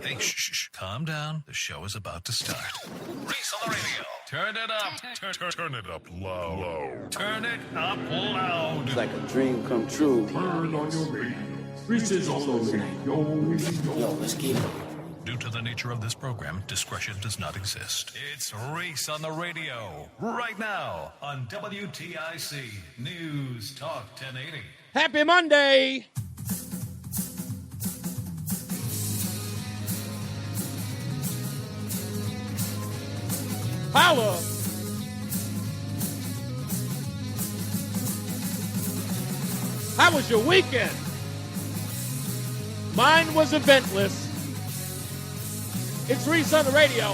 Hey, shh. Calm down. The show is about to start. Reese on the radio. Turn it up. Turn it up low. Turn it up loud. It's like a dream come true. Turn on your radio. Reese is on the radio. Yo, let's get it. Due to the nature of this program, discretion does not exist. It's Reese on the radio. Right now on WTIC News Talk 1080. Happy Monday. Holla. How was your weekend? Mine was eventless. It's Reese on the radio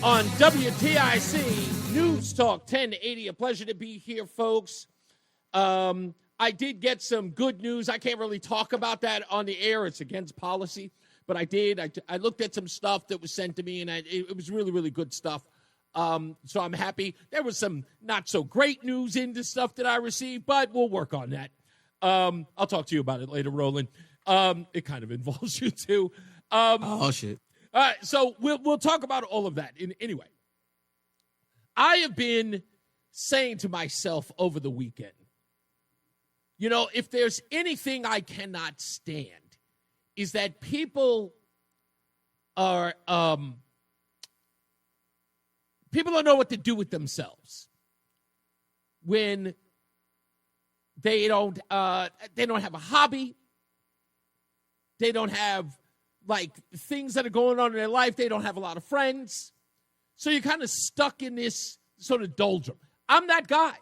on WTIC News Talk 1080. A pleasure to be here, folks. I did get some good news. I can't really talk about that on the air. It's against policy. But I did. I looked at some stuff that was sent to me, and it was really, really good stuff. So I'm happy. There was some not so great news in the stuff that I received, but we'll work on that. I'll talk to you about it later, Roland. It kind of involves you, too. Oh, shit. All right, so we'll talk about all of that. Anyway, I have been saying to myself over the weekend, you know, if there's anything I cannot stand, is that people don't know what to do with themselves when they don't have a hobby. They don't have like things that are going on in their life. They don't have a lot of friends. So you're kind of stuck in this sort of doldrum. I'm that guy.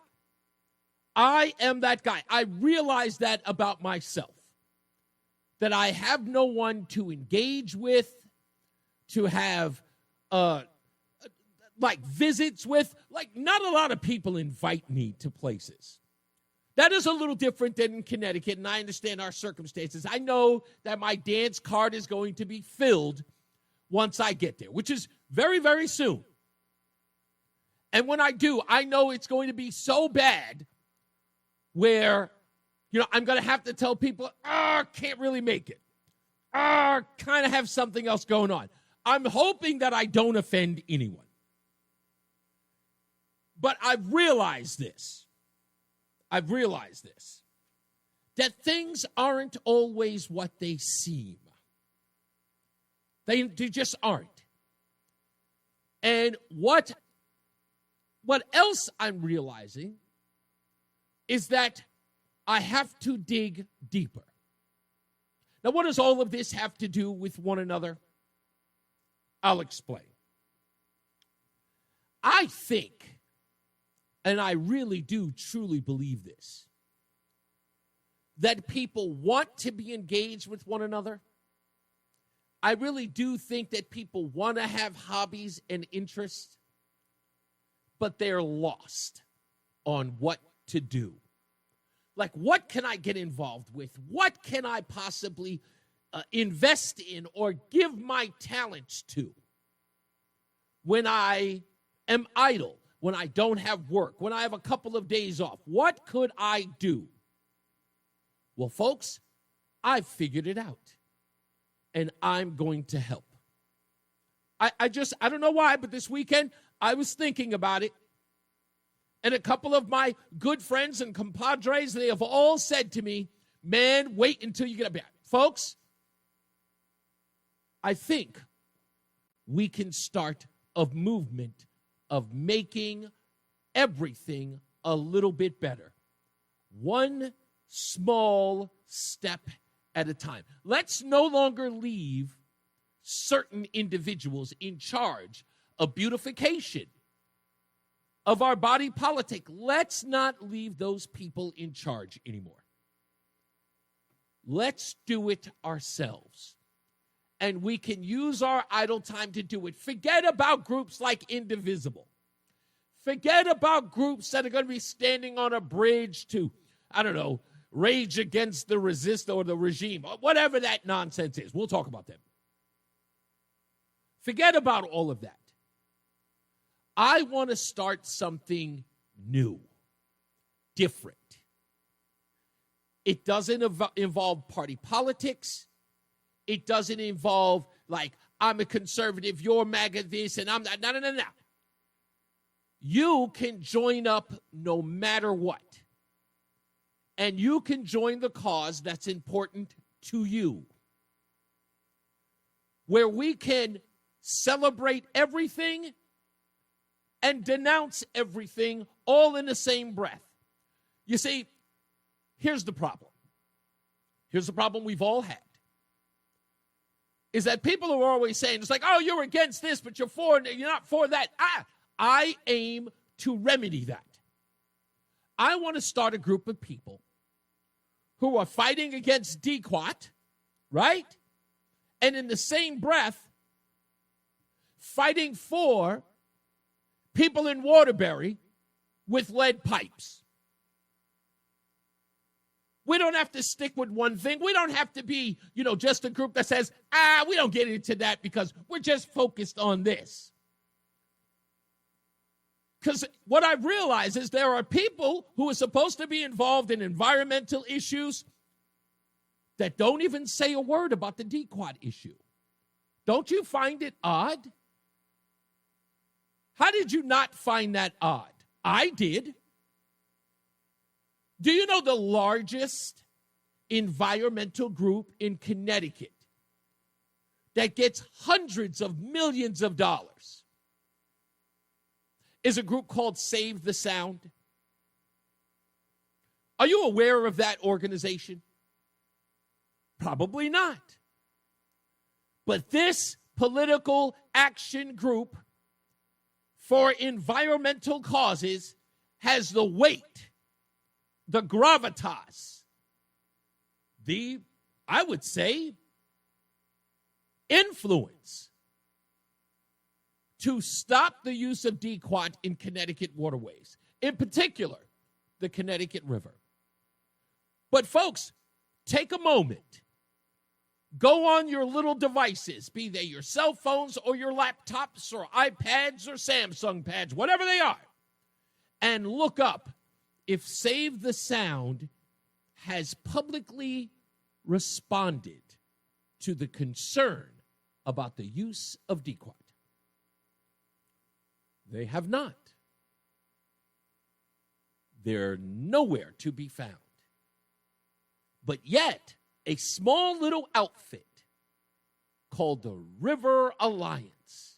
I am that guy. I realize that about myself, that I have no one to engage with, to have like visits with. Like, not a lot of people invite me to places. That is a little different than in Connecticut, and I understand our circumstances. I know that my dance card is going to be filled once I get there, which is very, very soon. And when I do, I know it's going to be so bad where, you know, I'm going to have to tell people, can't really make it. Kind of have something else going on. I'm hoping that I don't offend anyone. But I've realized this, that things aren't always what they seem. They just aren't. And what else I'm realizing is that I have to dig deeper. Now, what does all of this have to do with one another? I'll explain. I think, and I really do truly believe this, that people want to be engaged with one another. I really do think that people want to have hobbies and interests, but they're lost on what to do. Like, what can I get involved with? What can I possibly invest in or give my talents to when I am idle, when I don't have work, when I have a couple of days off? What could I do? Well, folks, I've figured it out, and I'm going to help. I don't know why, but this weekend I was thinking about it. And a couple of my good friends and compadres, they have all said to me, man, wait until you get back. Folks, I think we can start a movement of making everything a little bit better. One small step at a time. Let's no longer leave certain individuals in charge of beautification of our body politic. Let's not leave those people in charge anymore. Let's do it ourselves. And we can use our idle time to do it. Forget about groups like Indivisible. Forget about groups that are going to be standing on a bridge to, I don't know, rage against the resist or the regime, or whatever that nonsense is. We'll talk about them. Forget about all of that. I want to start something new, different. It doesn't involve party politics. It doesn't involve, like, I'm a conservative, you're MAGA this, and I'm not. No. You can join up no matter what. And you can join the cause that's important to you. Where we can celebrate everything and denounce everything all in the same breath. You see, here's the problem. Here's the problem we've all had. Is that people are always saying, it's like, oh, you're against this, but you're not for that. I aim to remedy that. I want to start a group of people who are fighting against DQAT, right? And in the same breath, fighting for people in Waterbury with lead pipes. We don't have to stick with one thing. We don't have to be, just a group that says, we don't get into that because we're just focused on this. Because what I've realized is there are people who are supposed to be involved in environmental issues that don't even say a word about the DQAT issue. Don't you find it odd? How did you not find that odd? I did. Do you know the largest environmental group in Connecticut that gets hundreds of millions of dollars is a group called Save the Sound? Are you aware of that organization? Probably not. But this political action group for environmental causes has the weight, the gravitas, I would say, influence to stop the use of DQAT in Connecticut waterways, in particular, the Connecticut River. But folks, take a moment. Go on your little devices, be they your cell phones or your laptops or iPads or Samsung pads, whatever they are, and look up if Save the Sound has publicly responded to the concern about the use of DQAT. They have not. They're nowhere to be found. But yet, a small little outfit called the River Alliance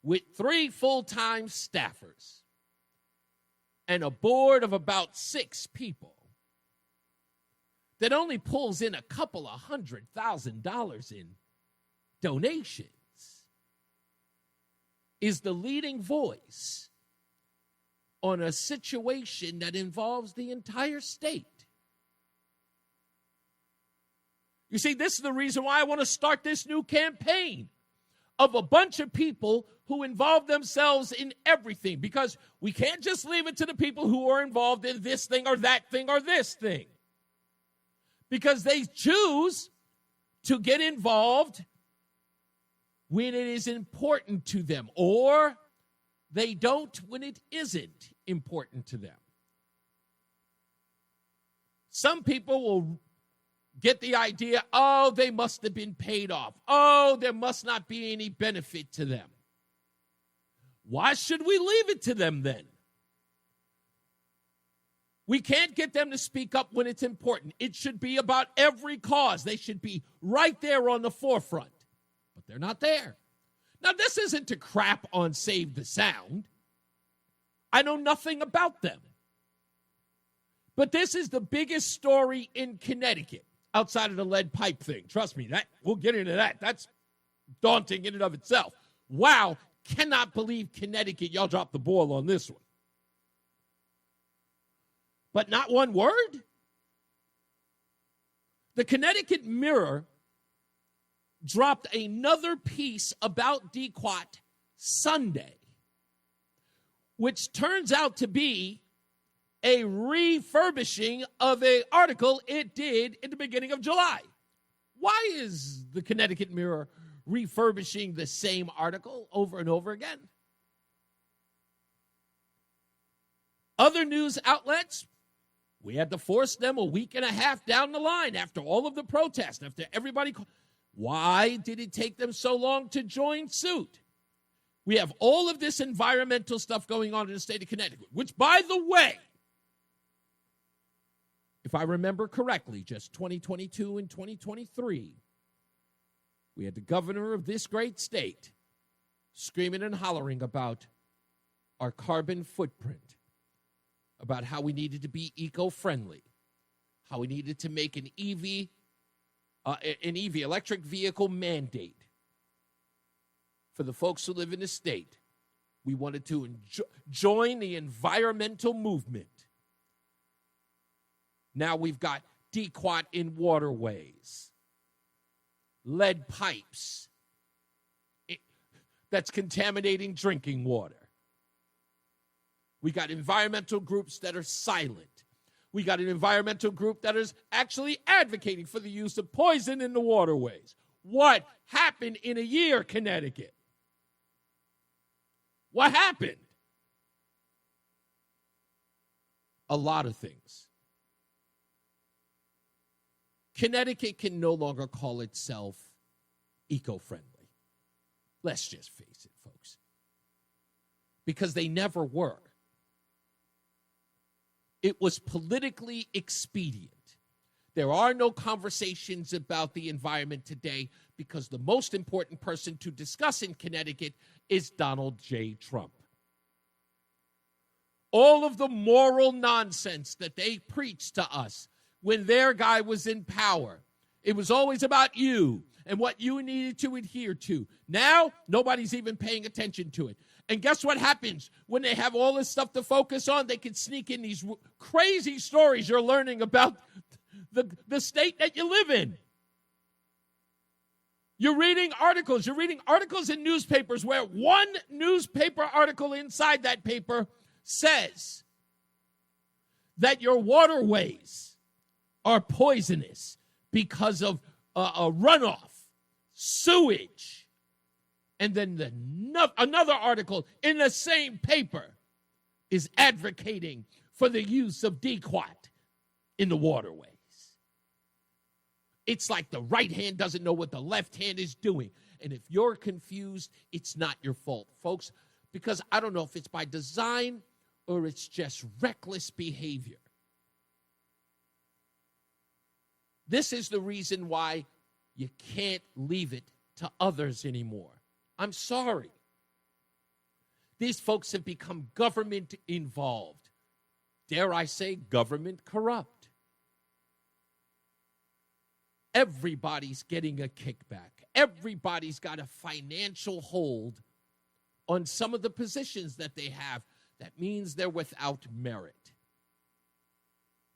with 3 full-time staffers and a board of about 6 people that only pulls in a couple of $100,000 in donations is the leading voice on a situation that involves the entire state. You see, this is the reason why I want to start this new campaign of a bunch of people who involve themselves in everything, because we can't just leave it to the people who are involved in this thing or that thing or this thing, because they choose to get involved when it is important to them, or they don't when it isn't important to them. Some people will get the idea, oh, they must have been paid off. Oh, there must not be any benefit to them. Why should we leave it to them then? We can't get them to speak up when it's important. It should be about every cause. They should be right there on the forefront. But they're not there. Now, this isn't to crap on Save the Sound. I know nothing about them. But this is the biggest story in Connecticut outside of the lead pipe thing. Trust me, we'll get into that. That's daunting in and of itself. Wow, cannot believe Connecticut, y'all dropped the ball on this one. But not one word? The Connecticut Mirror dropped another piece about DQAT Sunday, which turns out to be a refurbishing of an article it did in the beginning of July. Why is the Connecticut Mirror refurbishing the same article over and over again? Other news outlets, we had to force them a week and a half down the line after all of the protests, after everybody. Why did it take them so long to join suit? We have all of this environmental stuff going on in the state of Connecticut, which, by the way, if I remember correctly, just 2022 and 2023, we had the governor of this great state screaming and hollering about our carbon footprint, about how we needed to be eco-friendly, how we needed to make an EV, electric vehicle mandate for the folks who live in the state. We wanted to join the environmental movement. Now we've got DQAT in waterways, lead pipes that's contaminating drinking water. We got environmental groups that are silent. We got an environmental group that is actually advocating for the use of poison in the waterways. What happened in a year, Connecticut? What happened? A lot of things. Connecticut can no longer call itself eco-friendly. Let's just face it, folks. Because they never were. It was politically expedient. There are no conversations about the environment today because the most important person to discuss in Connecticut is Donald J. Trump. All of the moral nonsense that they preached to us when their guy was in power, it was always about you and what you needed to adhere to. Now, nobody's even paying attention to it. And guess what happens? When they have all this stuff to focus on, they can sneak in these crazy stories you're learning about the state that you live in. You're reading articles in newspapers where one newspaper article inside that paper says that your waterways are poisonous because of a runoff, sewage. And then another article in the same paper is advocating for the use of DQAT in the waterways. It's like the right hand doesn't know what the left hand is doing. And if you're confused, it's not your fault, folks, because I don't know if it's by design or it's just reckless behavior. This is the reason why you can't leave it to others anymore. I'm sorry. These folks have become government involved. Dare I say, government corrupt. Everybody's getting a kickback. Everybody's got a financial hold on some of the positions that they have. That means they're without merit.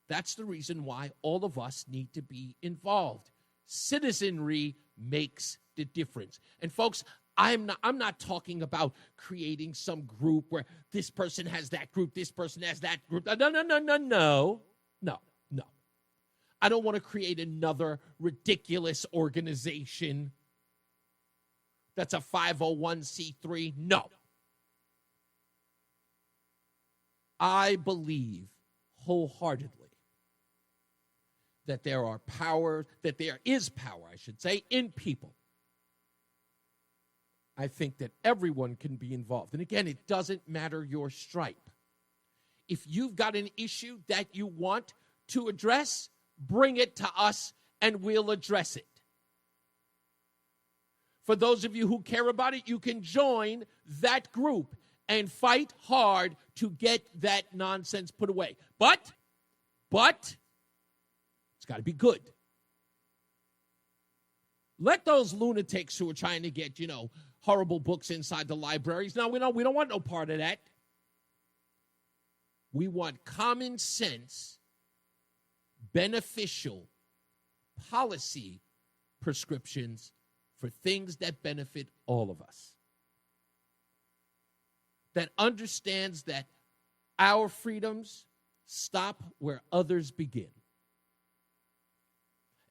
That's the reason why all of us need to be involved. Citizenry makes the difference. And folks, I'm not talking about creating some group where this person has that group, this person has that group. No. I don't want to create another ridiculous organization that's a 501c3. No. I believe wholeheartedly that there is power, in people. I think that everyone can be involved. And again, it doesn't matter your stripe. If you've got an issue that you want to address, bring it to us and we'll address it. For those of you who care about it, you can join that group and fight hard to get that nonsense put away. But it's got to be good. Let those lunatics who are trying to get, horrible books inside the libraries. No, we don't want no part of that. We want common sense, beneficial policy prescriptions for things that benefit all of us. That understands that our freedoms stop where others begin.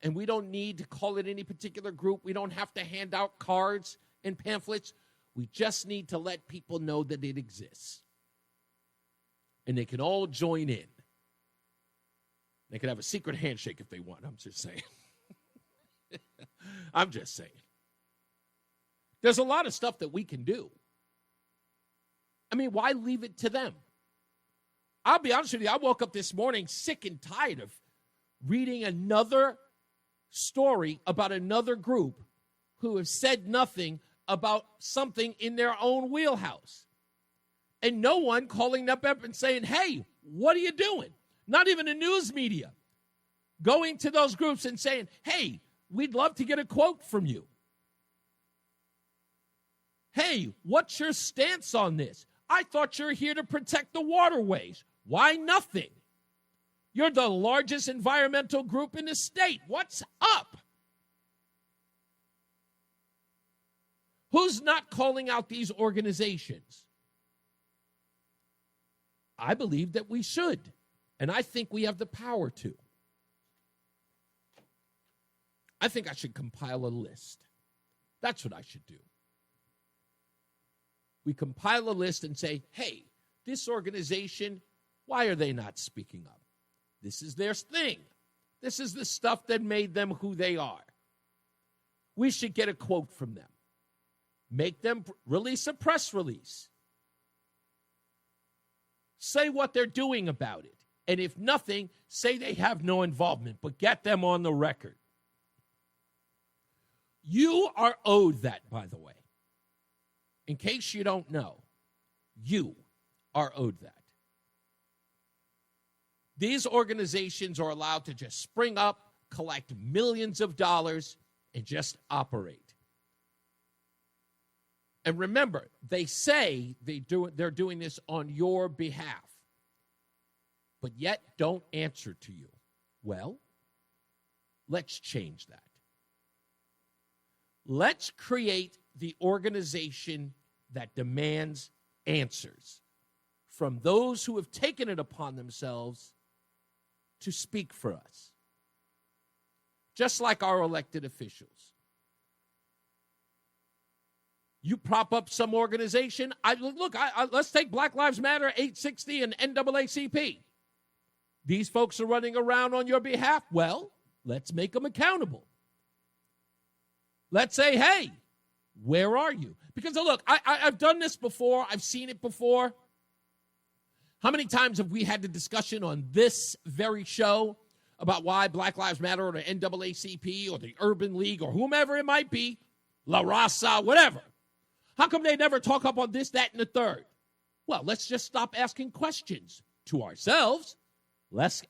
And we don't need to call it any particular group. We don't have to hand out cards and pamphlets. We just need to let people know that it exists. And they can all join in. They can have a secret handshake if they want, I'm just saying. I'm just saying. There's a lot of stuff that we can do. I mean, why leave it to them? I'll be honest with you, I woke up this morning sick and tired of reading another story about another group who have said nothing about something in their own wheelhouse. And no one calling them up and saying, hey, what are you doing? Not even the news media going to those groups and saying, hey, we'd love to get a quote from you. Hey, what's your stance on this? I thought you're here to protect the waterways. Why nothing? You're the largest environmental group in the state. What's up? Who's not calling out these organizations? I believe that we should, and I think we have the power to. I think I should compile a list. That's what I should do. We compile a list and say, hey, this organization, why are they not speaking up? This is their thing. This is the stuff that made them who they are. We should get a quote from them. Make them release a press release. Say what they're doing about it. And if nothing, say they have no involvement, but get them on the record. You are owed that, by the way. In case you don't know, you are owed that. These organizations are allowed to just spring up, collect millions of dollars, and just operate. And remember, they say they're doing this on your behalf, but yet don't answer to you. Well, let's change that. Let's create the organization that demands answers from those who have taken it upon themselves to speak for us, just like our elected officials. You prop up some organization. Let's take Black Lives Matter, 860, and NAACP. These folks are running around on your behalf. Well, let's make them accountable. Let's say, hey, where are you? Because, look, I've done this before. I've seen it before. How many times have we had the discussion on this very show about why Black Lives Matter or the NAACP or the Urban League or whomever it might be, La Raza, whatever? How come they never talk up on this, that, and the third? Well, let's just stop asking questions to ourselves. Let's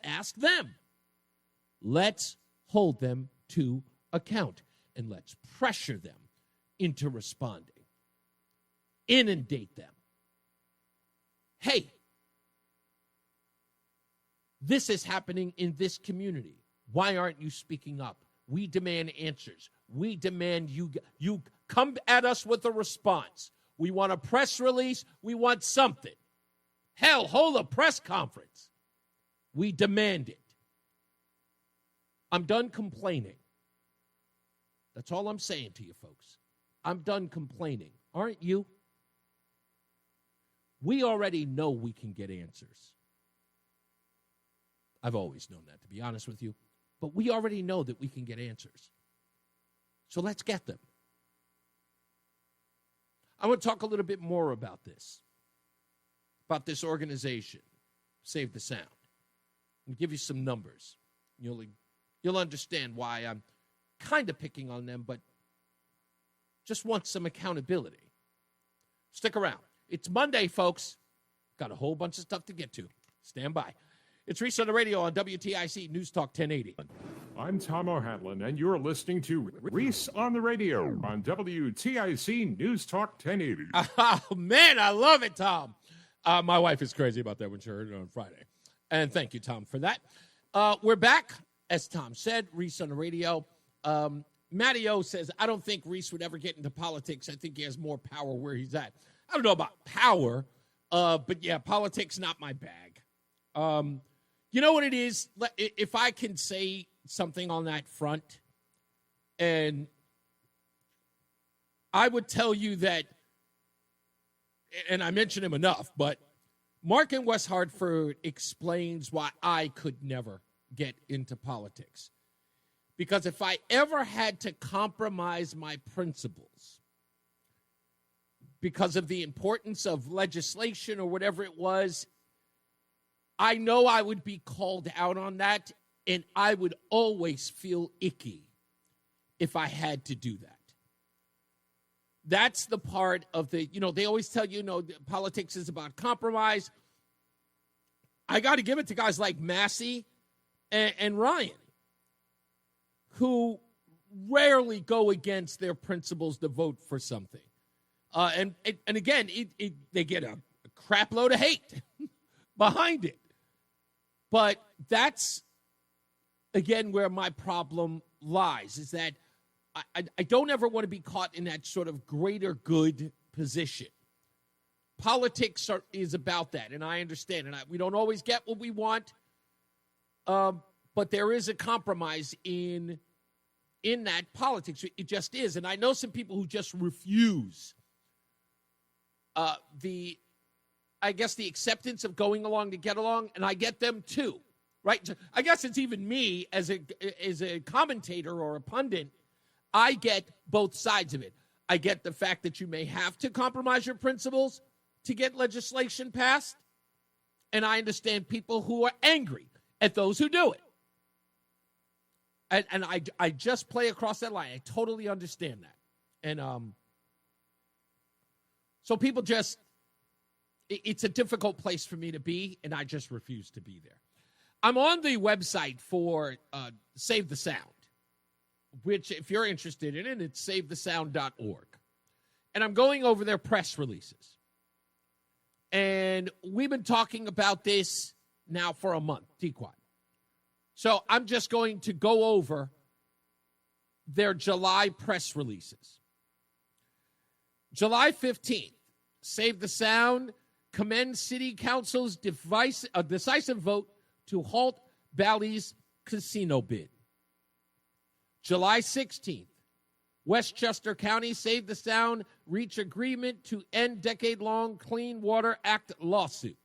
ask them. Let's hold them to account, and let's pressure them into responding. Inundate them. Hey, this is happening in this community. Why aren't you speaking up? We demand answers. We demand you come at us with a response. We want a press release. We want something. Hell, hold a press conference. We demand it. I'm done complaining. That's all I'm saying to you folks. I'm done complaining. Aren't you? We already know we can get answers. I've always known that, to be honest with you. But we already know that we can get answers. So let's get them. I want to talk a little bit more about this organization, Save the Sound. I'll give you some numbers. You'll understand why I'm kind of picking on them, but just want some accountability. Stick around. It's Monday, folks. Got a whole bunch of stuff to get to. Stand by. It's Reese on the radio on WTIC NewsTalk 1080. I'm Tom O'Hanlon, and you're listening to Reese on the radio on WTIC NewsTalk 1080. Oh, man, I love it, Tom. My wife is crazy about that when she heard it on Friday. And thank you, Tom, for that. We're back. As Tom said, Reese on the radio. Matty O says, I don't think Reese would ever get into politics. I think he has more power where he's at. I don't know about power, but yeah, politics not my bag. You know what it is? If I can say something on that front, and I would tell you that, and I mention him enough, but Mark in West Hartford explains why I could never get into politics. Because if I ever had to compromise my principles because of the importance of legislation or whatever it was, I know I would be called out on that, and I would always feel icky if I had to do that. That's the part of the, they always tell you, politics is about compromise. I got to give it to guys like Massey and Ryan, who rarely go against their principles to vote for something. And again, they get a crap load of hate behind it. But that's, again, where my problem lies, is that I don't ever want to be caught in that sort of greater good position. Politics is about that, and I understand. And we don't always get what we want, but there is a compromise in that politics. It just is. And I know some people who just refuse the acceptance of going along to get along, and I get them too, right? I guess it's even me as a commentator or a pundit. I get both sides of it. I get the fact that you may have to compromise your principles to get legislation passed, and I understand people who are angry at those who do it. And I just play across that line. I totally understand that. And so people just, it's a difficult place for me to be, and I just refuse to be there. I'm on the website for Save the Sound, which, if you're interested in it, it's savethesound.org. And I'm going over their press releases. And we've been talking about this now for a month, DQuad. So I'm just going to go over their July press releases. July 15th, Save the Sound commends City Council's decisive vote to halt Bally's casino bid. July 16th, Westchester County Save the Sound reach agreement to end decade-long Clean Water Act lawsuit.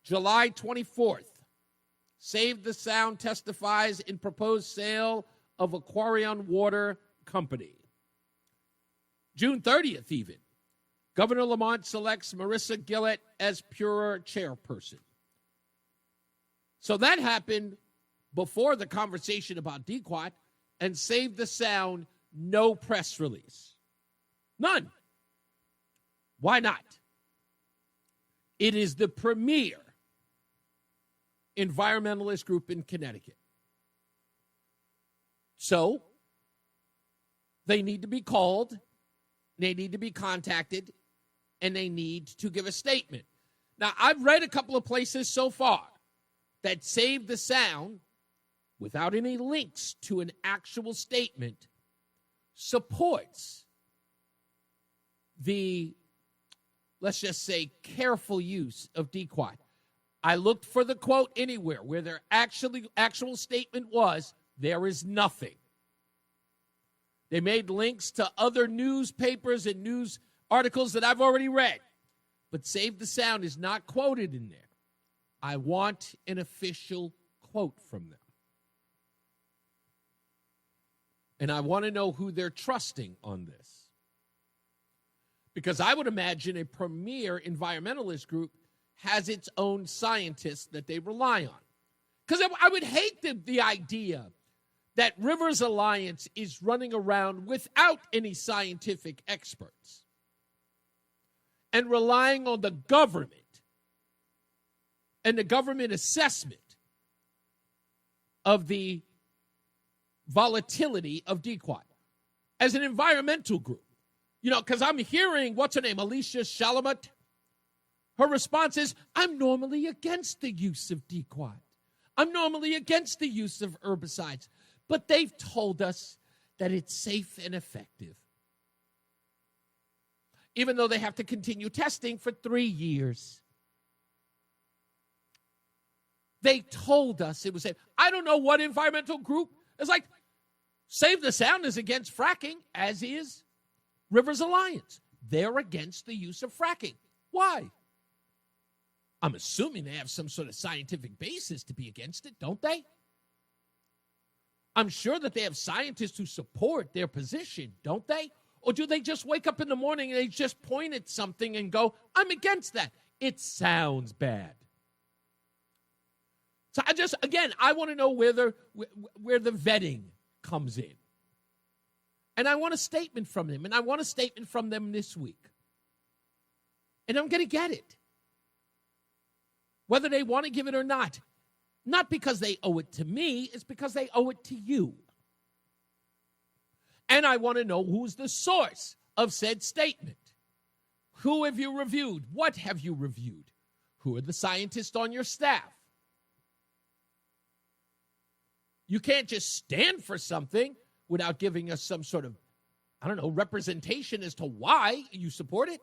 July 24th, Save the Sound testifies in proposed sale of Aquarion Water Company. June 30th, even, Governor Lamont selects Marissa Gillett as Pure chairperson. So that happened before the conversation about DQuat, and Save the Sound, no press release. None. Why not? It is the premier environmentalist group in Connecticut. So they need to be called, they need to be contacted, and they need to give a statement. Now, I've read a couple of places so far that Save the Sound, without any links to an actual statement, supports the, let's just say, careful use of DQuat. I looked for the quote anywhere where their actual statement was, there is nothing. They made links to other newspapers and news articles that I've already read, but Save the Sound is not quoted in there. I want an official quote from them. And I want to know who they're trusting on this. Because I would imagine a premier environmentalist group has its own scientists that they rely on. Because I would hate the idea that Rivers Alliance is running around without any scientific experts and relying on the government and the government assessment of the volatility of DQuat as an environmental group. You know, because I'm hearing, what's her name, Alicia Shalamat? Her response is, I'm normally against the use of DQuat. I'm normally against the use of herbicides. But they've told us that it's safe and effective. Even though they have to continue testing for 3 years. They told us it was safe. I don't know what environmental group is like. Save the Sound is against fracking, as is Rivers Alliance. They're against the use of fracking. Why? I'm assuming they have some sort of scientific basis to be against it, don't they? I'm sure that they have scientists who support their position, don't they? Or do they just wake up in the morning and they just point at something and go, I'm against that? It sounds bad. So I want to know where the vetting comes in. And I want a statement from them, and I want a statement from them this week. And I'm going to get it. Whether they want to give it or not. Not because they owe it to me, it's because they owe it to you. And I want to know who's the source of said statement. Who have you reviewed? What have you reviewed? Who are the scientists on your staff? You can't just stand for something without giving us some sort of, representation as to why you support it.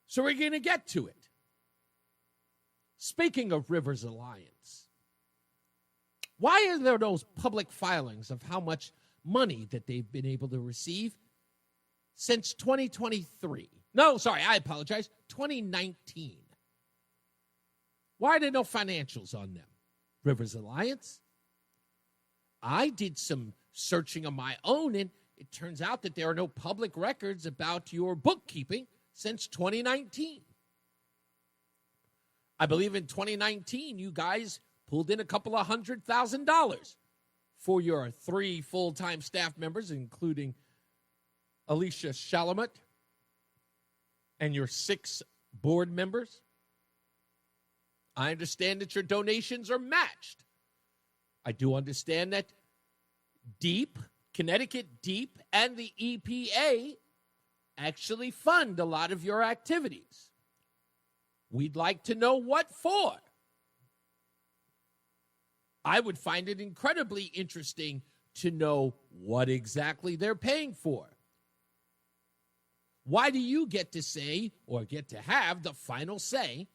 So we're going to get to it. Speaking of Rivers Alliance, why are there those public filings of how much money that they've been able to receive since 2023? No, sorry, I apologize, 2019. Why are there no financials on them? Rivers Alliance? I did some searching of my own, and it turns out that there are no public records about your bookkeeping since 2019. I believe in 2019, you guys pulled in a couple of $100,000 for your 3 full-time staff members, including Alicia Shalamet and your 6 board members. I understand that your donations are matched. I do understand that Connecticut DEEP, and the EPA actually fund a lot of your activities. We'd like to know what for. I would find it incredibly interesting to know what exactly they're paying for. Why do you get to say or get to have the final say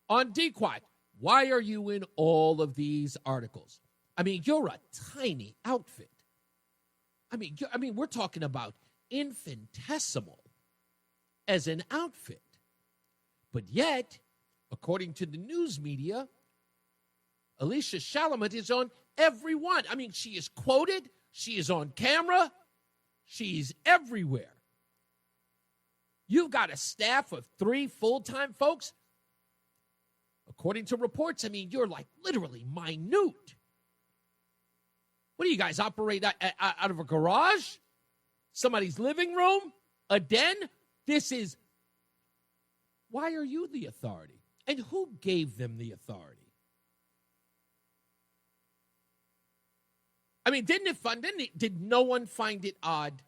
on DQuat? Why are you in all of these articles? I mean, you're a tiny outfit. I mean, we're talking about infinitesimal as an outfit. But yet, according to the news media, Alicia Shalamet is on every one. I mean, she is quoted. She is on camera. She's everywhere. You've got a staff of 3 full-time folks. According to reports, I mean, you're like literally minute. What do you guys operate out of a garage? Somebody's living room? A den? Why are you the authority? And who gave them the authority? I mean, did no one find it odd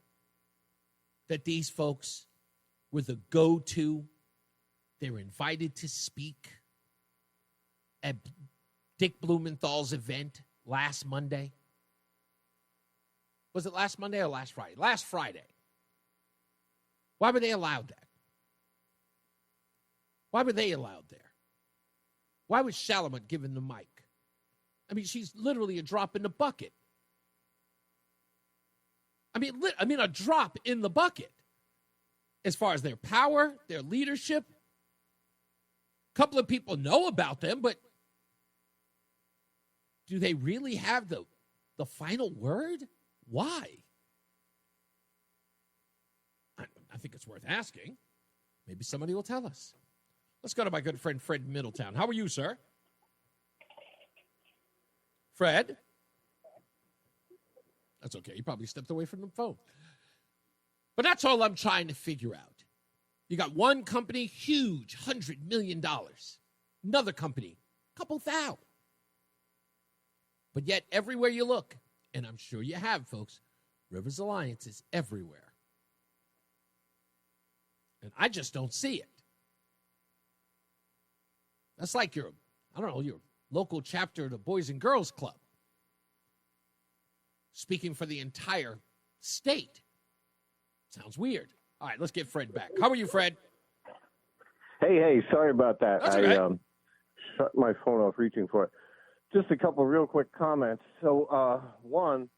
that these folks were the go-to? They were invited to speak at Dick Blumenthal's event last Monday. Was it last Monday or last Friday? Last Friday. Why were they allowed that? Why were they allowed there? Why was Shalamet given the mic? I mean, she's literally a drop in the bucket. I mean, a drop in the bucket as far as their power, their leadership. A couple of people know about them, but do they really have the final word? Why? I think it's worth asking. Maybe somebody will tell us. Let's go to my good friend Fred Middletown. How are you, sir? Fred? That's okay. He probably stepped away from the phone. But that's all I'm trying to figure out. You got one company, huge, $100 million. Another company, a couple thousand. But yet, everywhere you look, and I'm sure you have, folks, Rivers Alliance is everywhere. And I just don't see it. That's like your local chapter of the Boys and Girls Club. Speaking for the entire state. Sounds weird. All right, let's get Fred back. How are you, Fred? Hey, sorry about that. That's okay. I shut my phone off reaching for it. Just a couple real quick comments. So, one,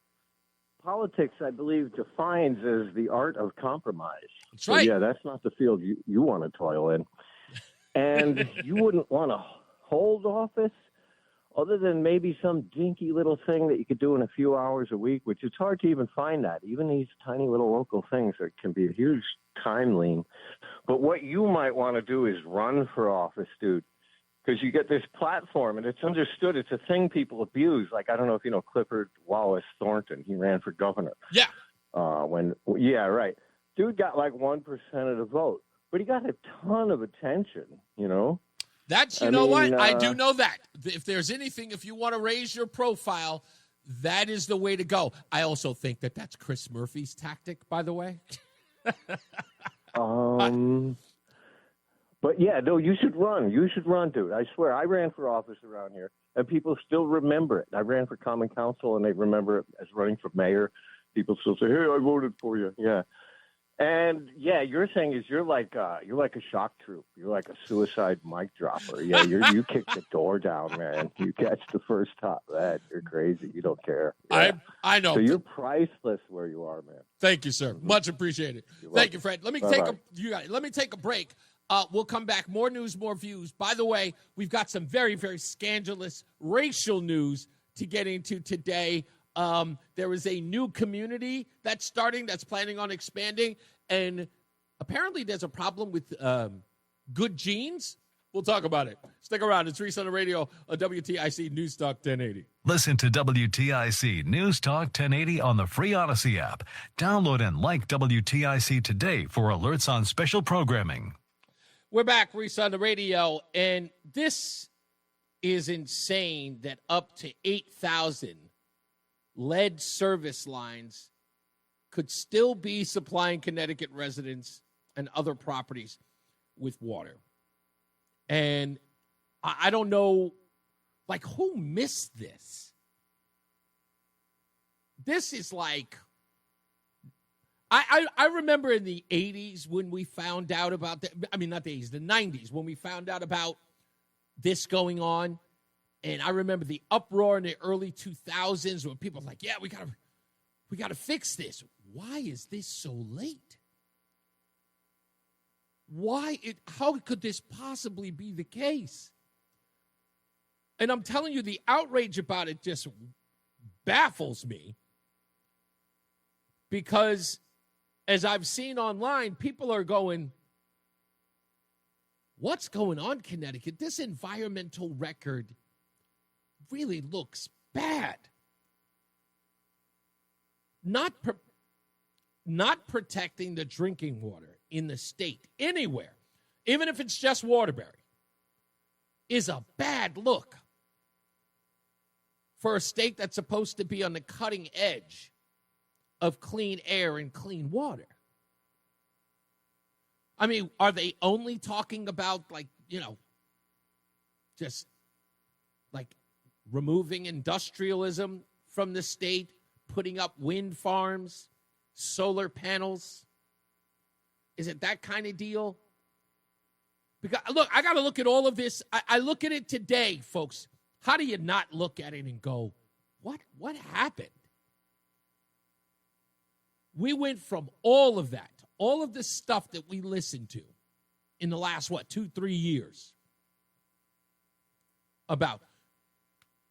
politics, I believe, defines as the art of compromise. That's right. So, yeah, that's not the field you want to toil in. And you wouldn't want to hold office other than maybe some dinky little thing that you could do in a few hours a week, which it's hard to even find that. Even these tiny little local things that can be a huge time lean. But what you might want to do is run for office, dude, because you get this platform, and it's understood. It's a thing people abuse. Like, I don't know if you know Clifford Wallace Thornton. He ran for governor. Yeah. Right. Dude got like 1% of the vote, but he got a ton of attention, you know? That's, I do know that. If there's anything, if you want to raise your profile, that is the way to go. I also think that that's Chris Murphy's tactic, by the way. But yeah, no, you should run. You should run, dude. I swear, I ran for office around here, and people still remember it. I ran for common council, and they remember it as running for mayor. People still say, "Hey, I voted for you." Yeah. And yeah, your thing is you're like a shock troop. You're like a suicide mic dropper. Yeah, you kick the door down, man. You catch the first top. That you're crazy. You don't care. Yeah. I know. So you're priceless where you are, man. Thank you, sir. Much appreciated. Thank you, Fred. Let me take a break. We'll come back. More news, more views. By the way, we've got some very, very scandalous racial news to get into today. There is a new community that's starting, that's planning on expanding, and apparently there's a problem with good genes. We'll talk about it. Stick around. It's Reese on the radio on WTIC News Talk 1080. Listen to WTIC News Talk 1080 on the free Odyssey app. Download and like WTIC today for alerts on special programming. We're back, Reese on the radio, and this is insane that up to 8,000 lead service lines could still be supplying Connecticut residents and other properties with water. And I don't know, like, who missed this? This is like, I remember in the 80s when we found out about that. I mean, not the 80s, the 90s, when we found out about this going on. And I remember the uproar in the early 2000s when people were like, yeah, we gotta fix this. Why is this so late? How could this possibly be the case? And I'm telling you, the outrage about it just baffles me, because as I've seen online, people are going, what's going on, Connecticut? This environmental record really looks bad. Not protecting the drinking water in the state, anywhere, even if it's just Waterbury, is a bad look for a state that's supposed to be on the cutting edge of clean air and clean water. I mean, are they only talking about, just like removing industrialism from the state, putting up wind farms, solar panels? Is it that kind of deal? Because, look, I got to look at all of this. I look at it today, folks. How do you not look at it and go, what happened? We went from all of that, all of the stuff that we listened to in the last, 2-3 years about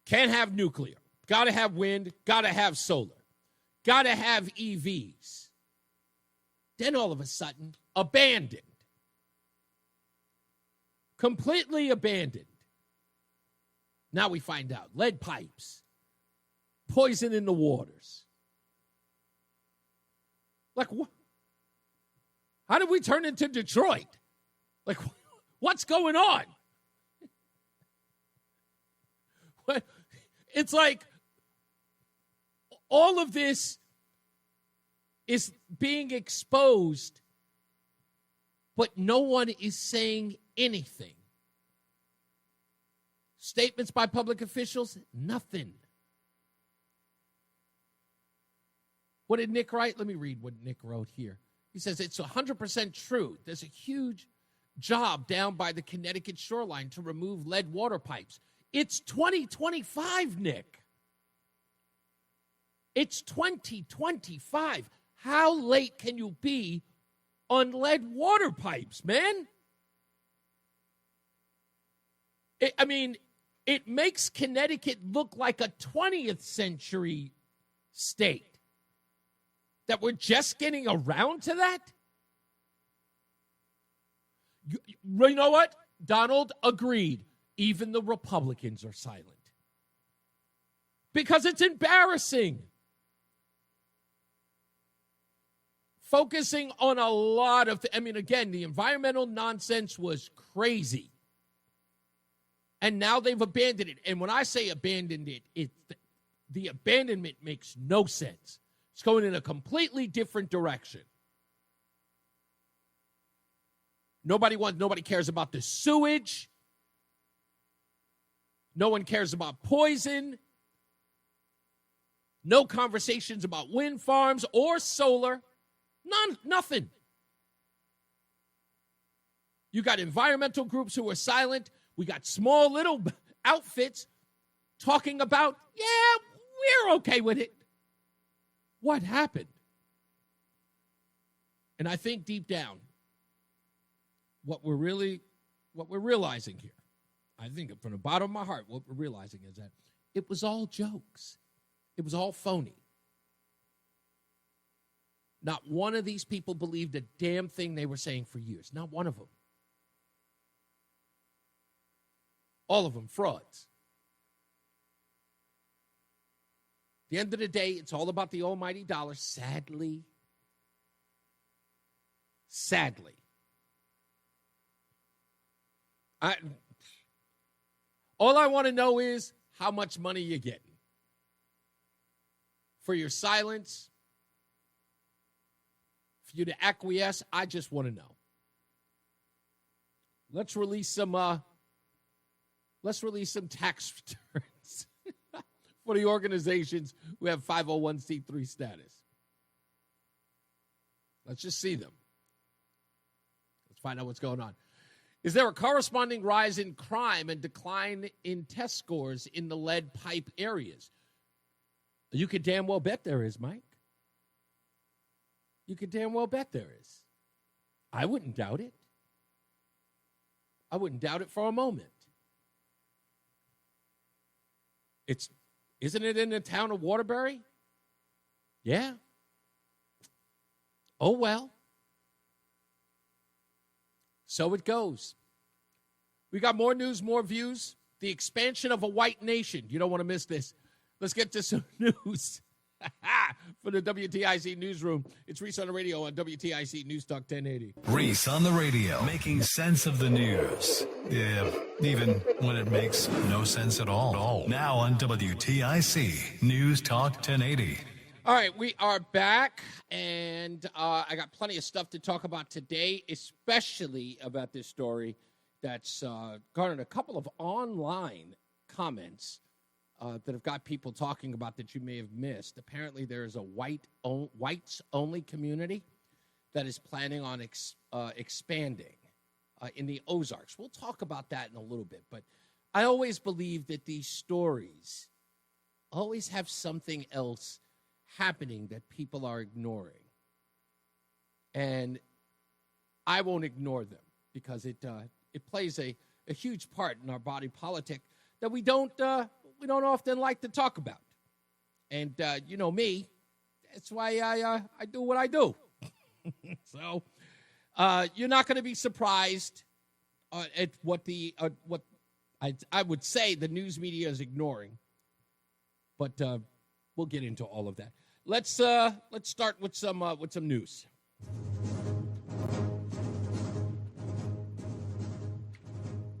can't have nuclear, got to have wind, got to have solar, got to have EVs. Then all of a sudden, abandoned. Completely abandoned. Now we find out lead pipes, poison in the waters. Like, what? How did we turn into Detroit? Like, what's going on? It's like all of this is being exposed, but no one is saying anything. Statements by public officials, nothing. What did Nick write? Let me read what Nick wrote here. He says, it's 100% true. There's a huge job down by the Connecticut shoreline to remove lead water pipes. It's 2025, Nick. It's 2025. How late can you be on lead water pipes, man? It makes Connecticut look like a 20th century state. That we're just getting around to that? You know what? Donald agreed. Even the Republicans are silent. Because it's embarrassing. Focusing on a lot of, again, the environmental nonsense was crazy. And now they've abandoned it. And when I say abandoned it, the abandonment makes no sense. It's going in a completely different direction. Nobody cares about the sewage. No one cares about poison. No conversations about wind farms or solar. Nothing. You got environmental groups who are silent. We got small little outfits talking about, we're okay with it. What happened? And I think deep down, what we're realizing here, I think from the bottom of my heart, what we're realizing is that it was all jokes. It was all phony. Not one of these people believed a damn thing they were saying for years. Not one of them. All of them frauds. At the end of the day, it's all about the almighty dollar, sadly. Sadly. All I want to know is how much money you're getting. For your silence, for you to acquiesce, I just want to know. Let's release some tax returns for the organizations who have 501c3 status. Let's just see them. Let's find out what's going on. Is there a corresponding rise in crime and decline in test scores in the lead pipe areas? You could damn well bet there is, Mike. You could damn well bet there is. I wouldn't doubt it. I wouldn't doubt it for a moment. Isn't it in the town of Waterbury? Yeah. Oh, well. So it goes. We got more news, more views. The expansion of a white nation. You don't want to miss this. Let's get to some news for the WTIC newsroom. It's Reese on the radio on WTIC News Talk 1080. Reese on the radio, making sense of the news. Yeah, even when it makes no sense at all. Now on WTIC News Talk 1080. All right, we are back, and I got plenty of stuff to talk about today, especially about this story that's garnered a couple of online comments that have got people talking about that you may have missed. Apparently, there is a whites-only community that is planning on expanding in the Ozarks. We'll talk about that in a little bit, but I always believe that these stories always have something else happening that people are ignoring. And I won't ignore them because it plays a huge part in our body politic that we don't often like to talk about. And you know me, that's why I do what I do. So you're not going to be surprised at what I would say the news media is ignoring. But we'll get into all of that. Let's start with some news.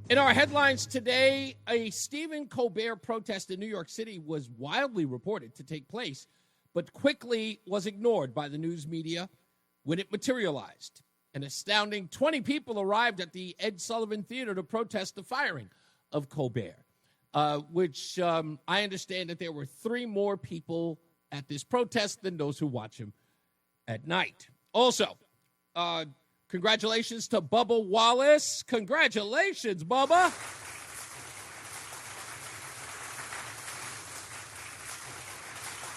In our headlines today, a Stephen Colbert protest in New York City was wildly reported to take place, but quickly was ignored by the news media when it materialized. An astounding 20 people arrived at the Ed Sullivan Theater to protest the firing of Colbert, which I understand that there were 3 more people at this protest than those who watch him at night. Also, congratulations to Bubba Wallace. Congratulations, Bubba.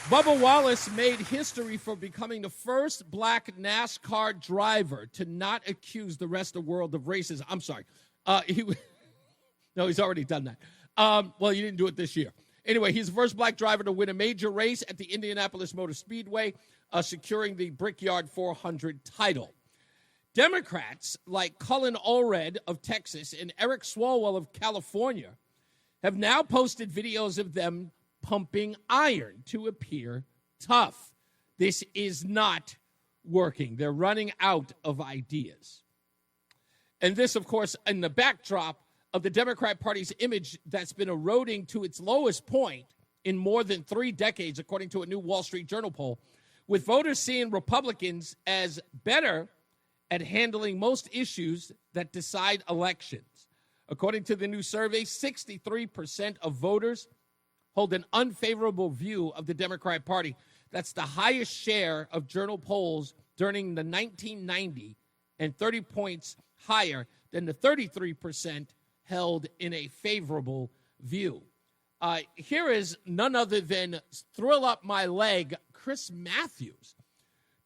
Bubba Wallace made history for becoming the first black NASCAR driver to not accuse the rest of the world of racism. I'm sorry. No, he's already done that. Well, you didn't do it this year. Anyway, he's the first black driver to win a major race at the Indianapolis Motor Speedway, securing the Brickyard 400 title. Democrats like Cullen Allred of Texas and Eric Swalwell of California have now posted videos of them pumping iron to appear tough. This is not working. They're running out of ideas. And this, of course, in the backdrop of the Democrat Party's image that's been eroding to its lowest point in more than 3 decades, according to a new Wall Street Journal poll, with voters seeing Republicans as better at handling most issues that decide elections. According to the new survey, 63% of voters hold an unfavorable view of the Democrat Party. That's the highest share of Journal polls during the 1990 and 30 points higher than the 33% held in a favorable view. Here is none other than Thrill Up My Leg, Chris Matthews,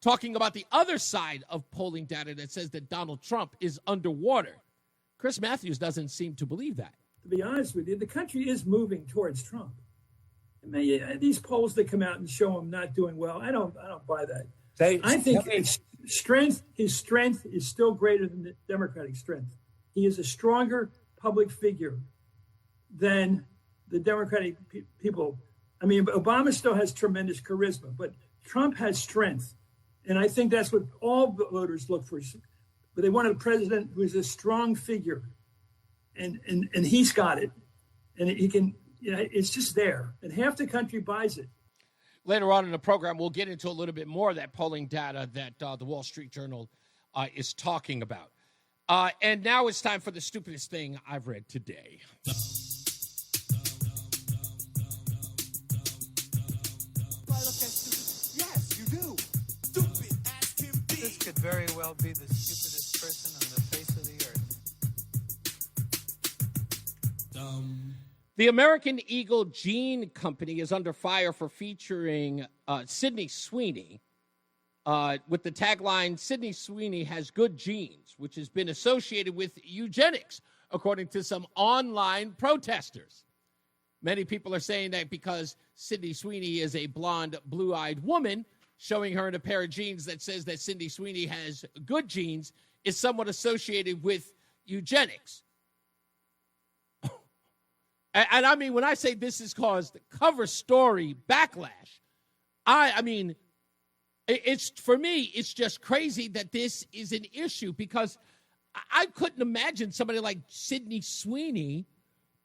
talking about the other side of polling data that says that Donald Trump is underwater. Chris Matthews doesn't seem to believe that. To be honest with you, the country is moving towards Trump. I mean, these polls that come out and show him not doing well, I don't buy that. I think his strength is still greater than the Democratic strength. He is a stronger public figure than the Democratic people. I mean, Obama still has tremendous charisma, but Trump has strength. And I think that's what all voters look for. But they want a president who is a strong figure. And he's got it. And he can, it's just there. And half the country buys it. Later on in the program, we'll get into a little bit more of that polling data that the Wall Street Journal is talking about. And now it's time for the stupidest thing I've read today. Yes, you do. Stupid as can be. This could very well be the stupidest person on the face of the earth. The American Eagle Jean Company is under fire for featuring Sydney Sweeny with the tagline, "Sydney Sweeny has good genes," which has been associated with eugenics, according to some online protesters. Many people are saying that because Sydney Sweeny is a blonde, blue-eyed woman, showing her in a pair of jeans that says that Sydney Sweeny has good genes is somewhat associated with eugenics. And I mean, when I say this has caused cover story backlash, I mean, it's for me, it's just crazy that this is an issue because I couldn't imagine somebody like Sydney Sweeny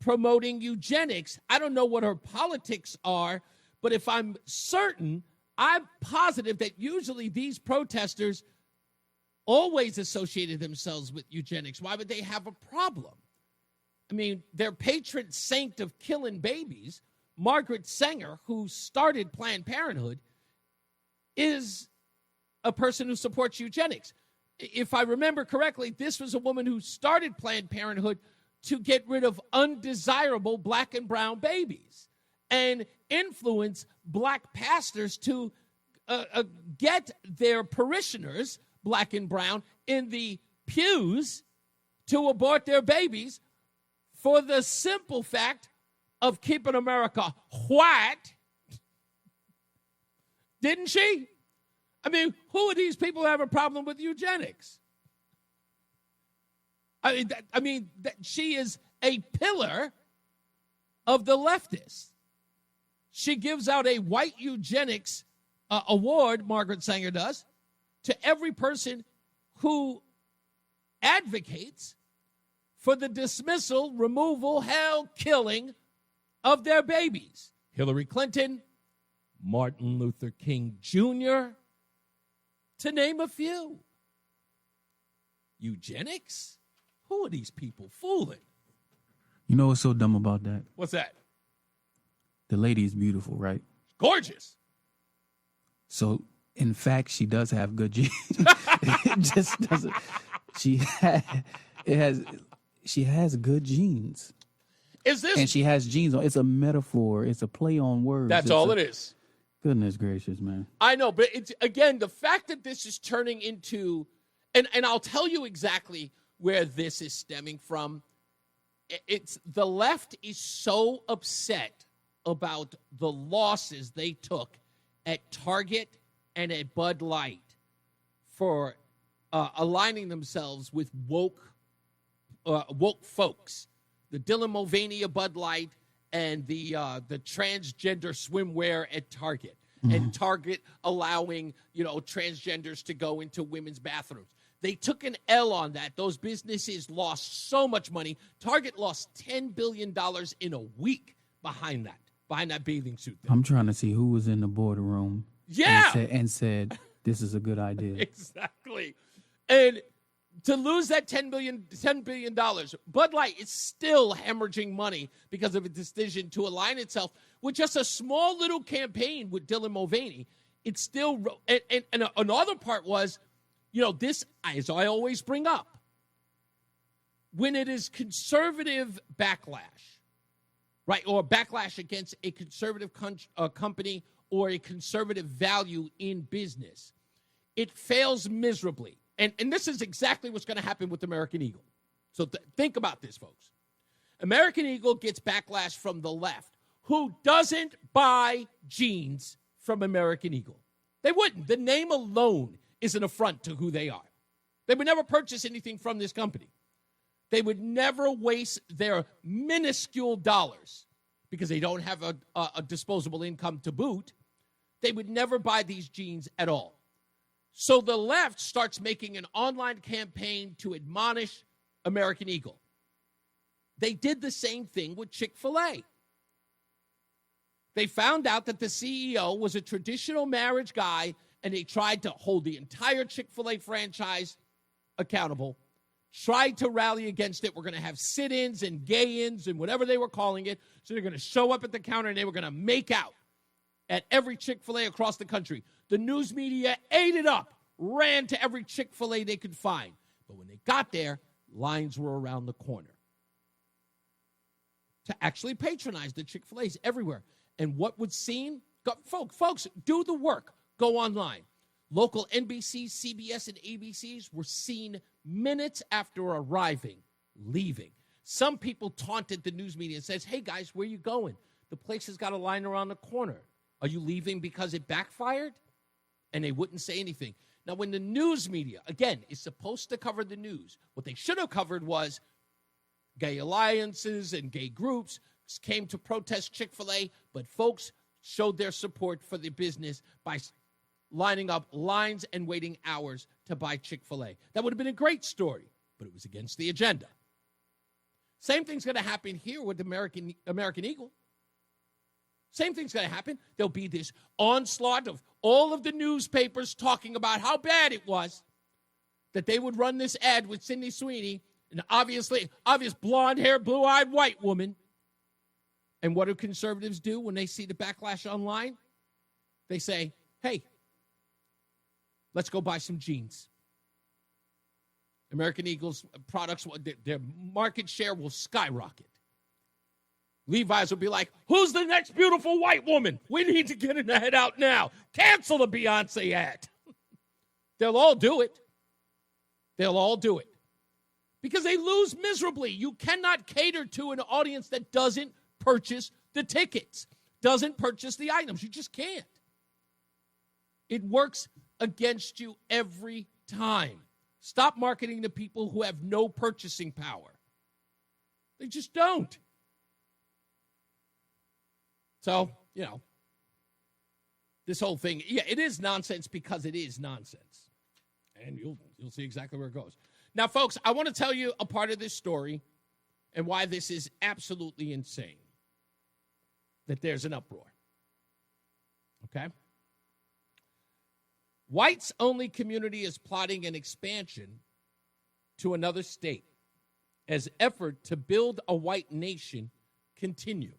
promoting eugenics. I don't know what her politics are, but if I'm certain, I'm positive that usually these protesters always associated themselves with eugenics. Why would they have a problem? I mean, their patron saint of killing babies, Margaret Sanger, who started Planned Parenthood, is a person who supports eugenics. If I remember correctly, this was a woman who started Planned Parenthood to get rid of undesirable black and brown babies and influence black pastors to get their parishioners, black and brown, in the pews to abort their babies for the simple fact of keeping America white. Didn't she? I mean, who are these people who have a problem with eugenics? She is a pillar of the leftists. She gives out a white eugenics award, Margaret Sanger does, to every person who advocates for the dismissal, removal, hell, killing of their babies. Hillary Clinton, Martin Luther King Jr., to name a few. Eugenics? Who are these people fooling? You know what's so dumb about that? What's that? The lady is beautiful, right? Gorgeous. So, in fact, she does have good genes. It just doesn't. She has good genes. Is this? And she has genes. It's a metaphor. It's a play on words. That's all it is. Goodness gracious, man. I know, but it's, again, the fact that this is turning into, and I'll tell you exactly where this is stemming from. it's the left is so upset about the losses they took at Target and at Bud Light for aligning themselves with woke folks. The Dylan Mulvaney of Bud Light and the transgender swimwear at Target. And Target allowing, transgenders to go into women's bathrooms. They took an L on that. Those businesses lost so much money. Target lost $10 billion in a week behind that bathing suit thing. I'm trying to see who was in the boardroom. Yeah. And said this is a good idea. Exactly. And to lose that $10 billion, Bud Light is still hemorrhaging money because of a decision to align itself with just a small little campaign with Dylan Mulvaney. It's still, and another part was, this, as I always bring up, when it is conservative backlash, right, or backlash against a conservative company or a conservative value in business, it fails miserably. And this is exactly what's going to happen with American Eagle. So think about this, folks. American Eagle gets backlash from the left, who doesn't buy jeans from American Eagle. They wouldn't. The name alone is an affront to who they are. They would never purchase anything from this company. They would never waste their minuscule dollars because they don't have a disposable income to boot. They would never buy these jeans at all. So the left starts making an online campaign to admonish American Eagle. They did the same thing with Chick-fil-A. They found out that the CEO was a traditional marriage guy, and they tried to hold the entire Chick-fil-A franchise accountable, tried to rally against it. We're going to have sit-ins and gay-ins and whatever they were calling it. So they're going to show up at the counter, and they were going to make out at every Chick-fil-A across the country. The news media ate it up, ran to every Chick-fil-A they could find. But when they got there, lines were around the corner to actually patronize the Chick-fil-A's everywhere. And what was seen? Folks, do the work. Go online. Local NBC, CBS, and ABCs were seen minutes after arriving, leaving. Some people taunted the news media and says, hey, guys, where you going? The place has got a line around the corner. Are you leaving because it backfired? And they wouldn't say anything. Now, when the news media, again, is supposed to cover the news, what they should have covered was gay alliances and gay groups came to protest Chick-fil-A, but folks showed their support for the business by lining up lines and waiting hours to buy Chick-fil-A. That would have been a great story, but it was against the agenda. Same thing's going to happen here with American Eagle. Same thing's going to happen. There'll be this onslaught of all of the newspapers talking about how bad it was that they would run this ad with Sydney Sweeny, an obvious blonde-haired, blue-eyed white woman. And what do conservatives do when they see the backlash online? They say, hey, let's go buy some jeans. American Eagle's products, their market share will skyrocket. Levi's will be like, who's the next beautiful white woman? We need to get an ad out now. Cancel the Beyonce ad. They'll all do it. They'll all do it. Because they lose miserably. You cannot cater to an audience that doesn't purchase the tickets, doesn't purchase the items. You just can't. It works against you every time. Stop marketing to people who have no purchasing power. They just don't. So, this whole thing, it is nonsense because it is nonsense. And you'll see exactly where it goes. Now, folks, I want to tell you a part of this story and why this is absolutely insane, that there's an uproar. Okay? Whites-only community is plotting an expansion to another state as effort to build a white nation continue.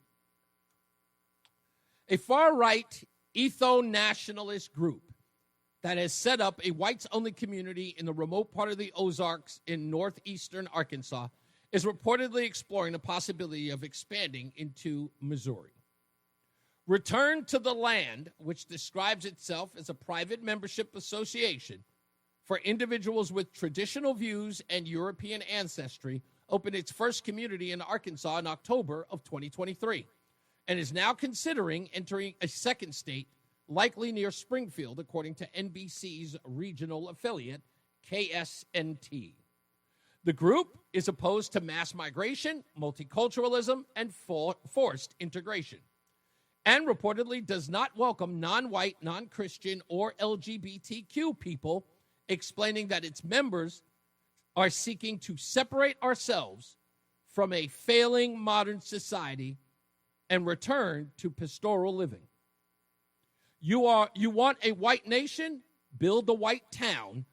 A far-right ethno-nationalist group that has set up a whites-only community in the remote part of the Ozarks in northeastern Arkansas is reportedly exploring the possibility of expanding into Missouri. Return to the Land, which describes itself as a private membership association for individuals with traditional views and European ancestry, opened its first community in Arkansas in October of 2023 and is now considering entering a second state, likely near Springfield, according to NBC's regional affiliate, KSNT. The group is opposed to mass migration, multiculturalism, and forced integration, and reportedly does not welcome non-white, non-Christian, or LGBTQ people, explaining that its members are seeking to separate ourselves from a failing modern society and return to pastoral living. You want a white nation? Build a white town.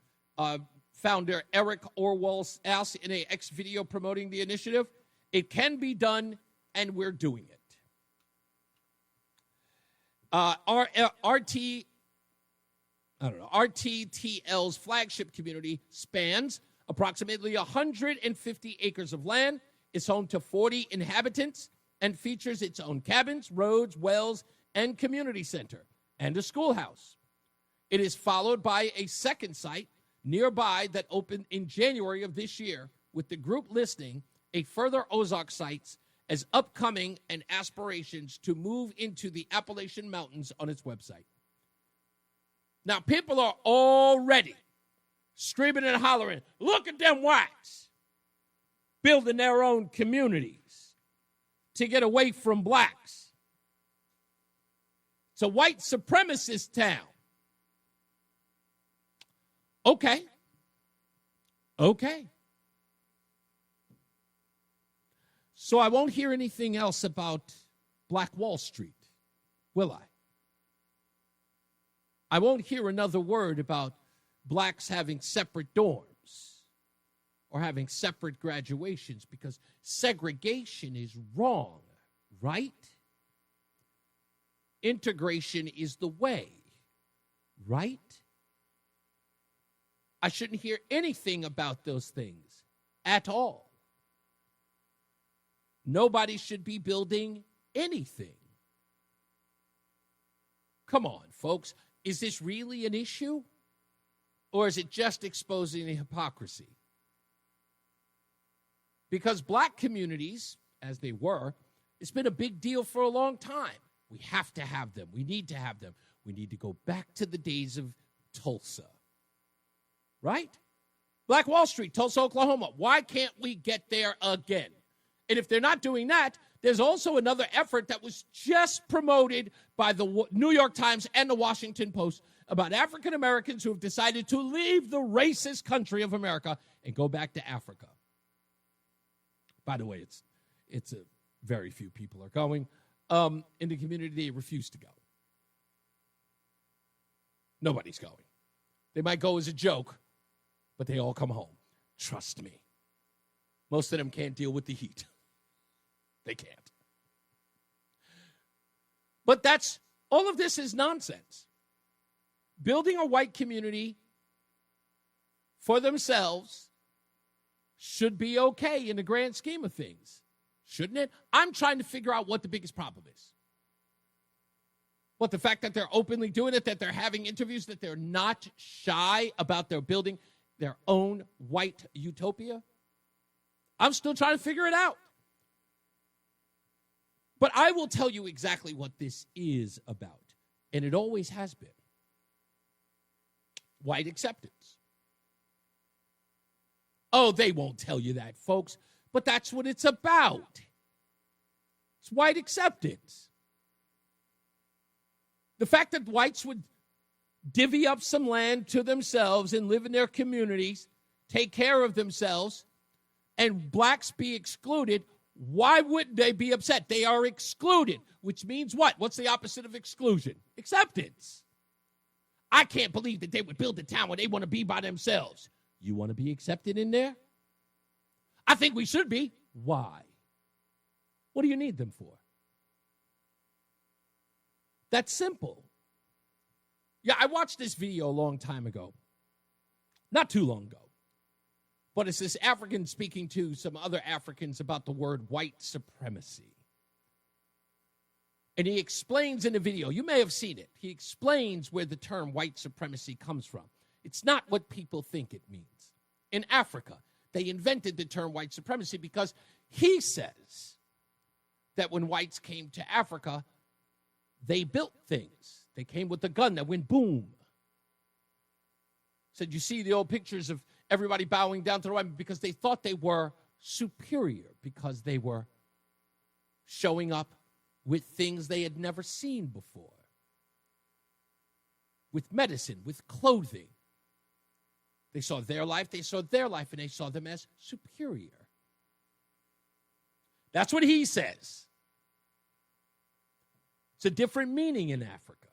Founder Eric Orwell asked in a X video promoting the initiative. It can be done, and we're doing it. RTTL's flagship community spans approximately 150 acres of land, is home to 40 inhabitants, and features its own cabins, roads, wells, and community center, and a schoolhouse. It is followed by a second site nearby that opened in January of this year, with the group listing a further Ozark sites as upcoming and aspirations to move into the Appalachian Mountains on its website. Now, people are already screaming and hollering, look at them whites building their own communities to get away from blacks. It's a white supremacist town. Okay. So I won't hear anything else about Black Wall Street, will I? I won't hear another word about blacks having separate dorms or having separate graduations, because segregation is wrong, right? Integration is the way, right? I shouldn't hear anything about those things at all. Nobody should be building anything. Come on, folks. Is this really an issue? Or is it just exposing the hypocrisy? Because black communities, as they were, it's been a big deal for a long time. We have to have them. We need to have them. We need to go back to the days of Tulsa. Right? Black Wall Street, Tulsa, Oklahoma. Why can't we get there again? And if they're not doing that, there's also another effort that was just promoted by the New York Times and the Washington Post about African Americans who have decided to leave the racist country of America and go back to Africa. By the way, it's a very few people are going. In the community, they refuse to go. Nobody's going. They might go as a joke, but they all come home. Trust me. Most of them can't deal with the heat. They can't. But all of this is nonsense. Building a white community for themselves should be okay in the grand scheme of things, shouldn't it? I'm trying to figure out what the biggest problem is. What, the fact that they're openly doing it, that they're having interviews, that they're not shy about their building their own white utopia? I'm still trying to figure it out. But I will tell you exactly what this is about, and it always has been. White acceptance. Oh, they won't tell you that, folks, but that's what it's about. It's white acceptance. The fact that whites would divvy up some land to themselves and live in their communities, take care of themselves, and blacks be excluded, why wouldn't they be upset? They are excluded, which means what? What's the opposite of exclusion? Acceptance. I can't believe that they would build a town where they want to be by themselves. You want to be accepted in there? I think we should be. Why? What do you need them for? That's simple. Yeah, I watched this video a long time ago. Not too long ago. But it's this African speaking to some other Africans about the word white supremacy. And he explains in the video, you may have seen it, he explains where the term white supremacy comes from. It's not what people think it means. In Africa, They invented the term white supremacy because he says that when whites came to Africa, they built things. They came with a gun that went boom. Said you see the old pictures of everybody bowing down to the white because they thought they were superior because they were showing up with things they had never seen before, with medicine, with clothing. They saw their life, and they saw them as superior. That's what he says. It's a different meaning in Africa.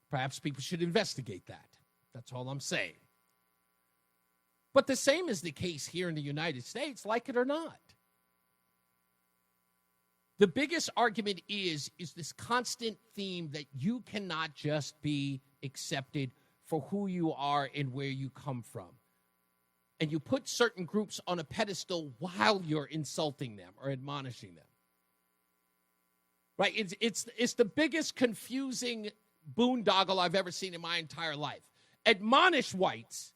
Perhaps people should investigate that. That's all I'm saying. But the same is the case here in the United States, like it or not. The biggest argument is this constant theme that you cannot just be accepted for who you are and where you come from. And you put certain groups on a pedestal while you're insulting them or admonishing them. Right? It's the biggest confusing boondoggle I've ever seen in my entire life. Admonish whites,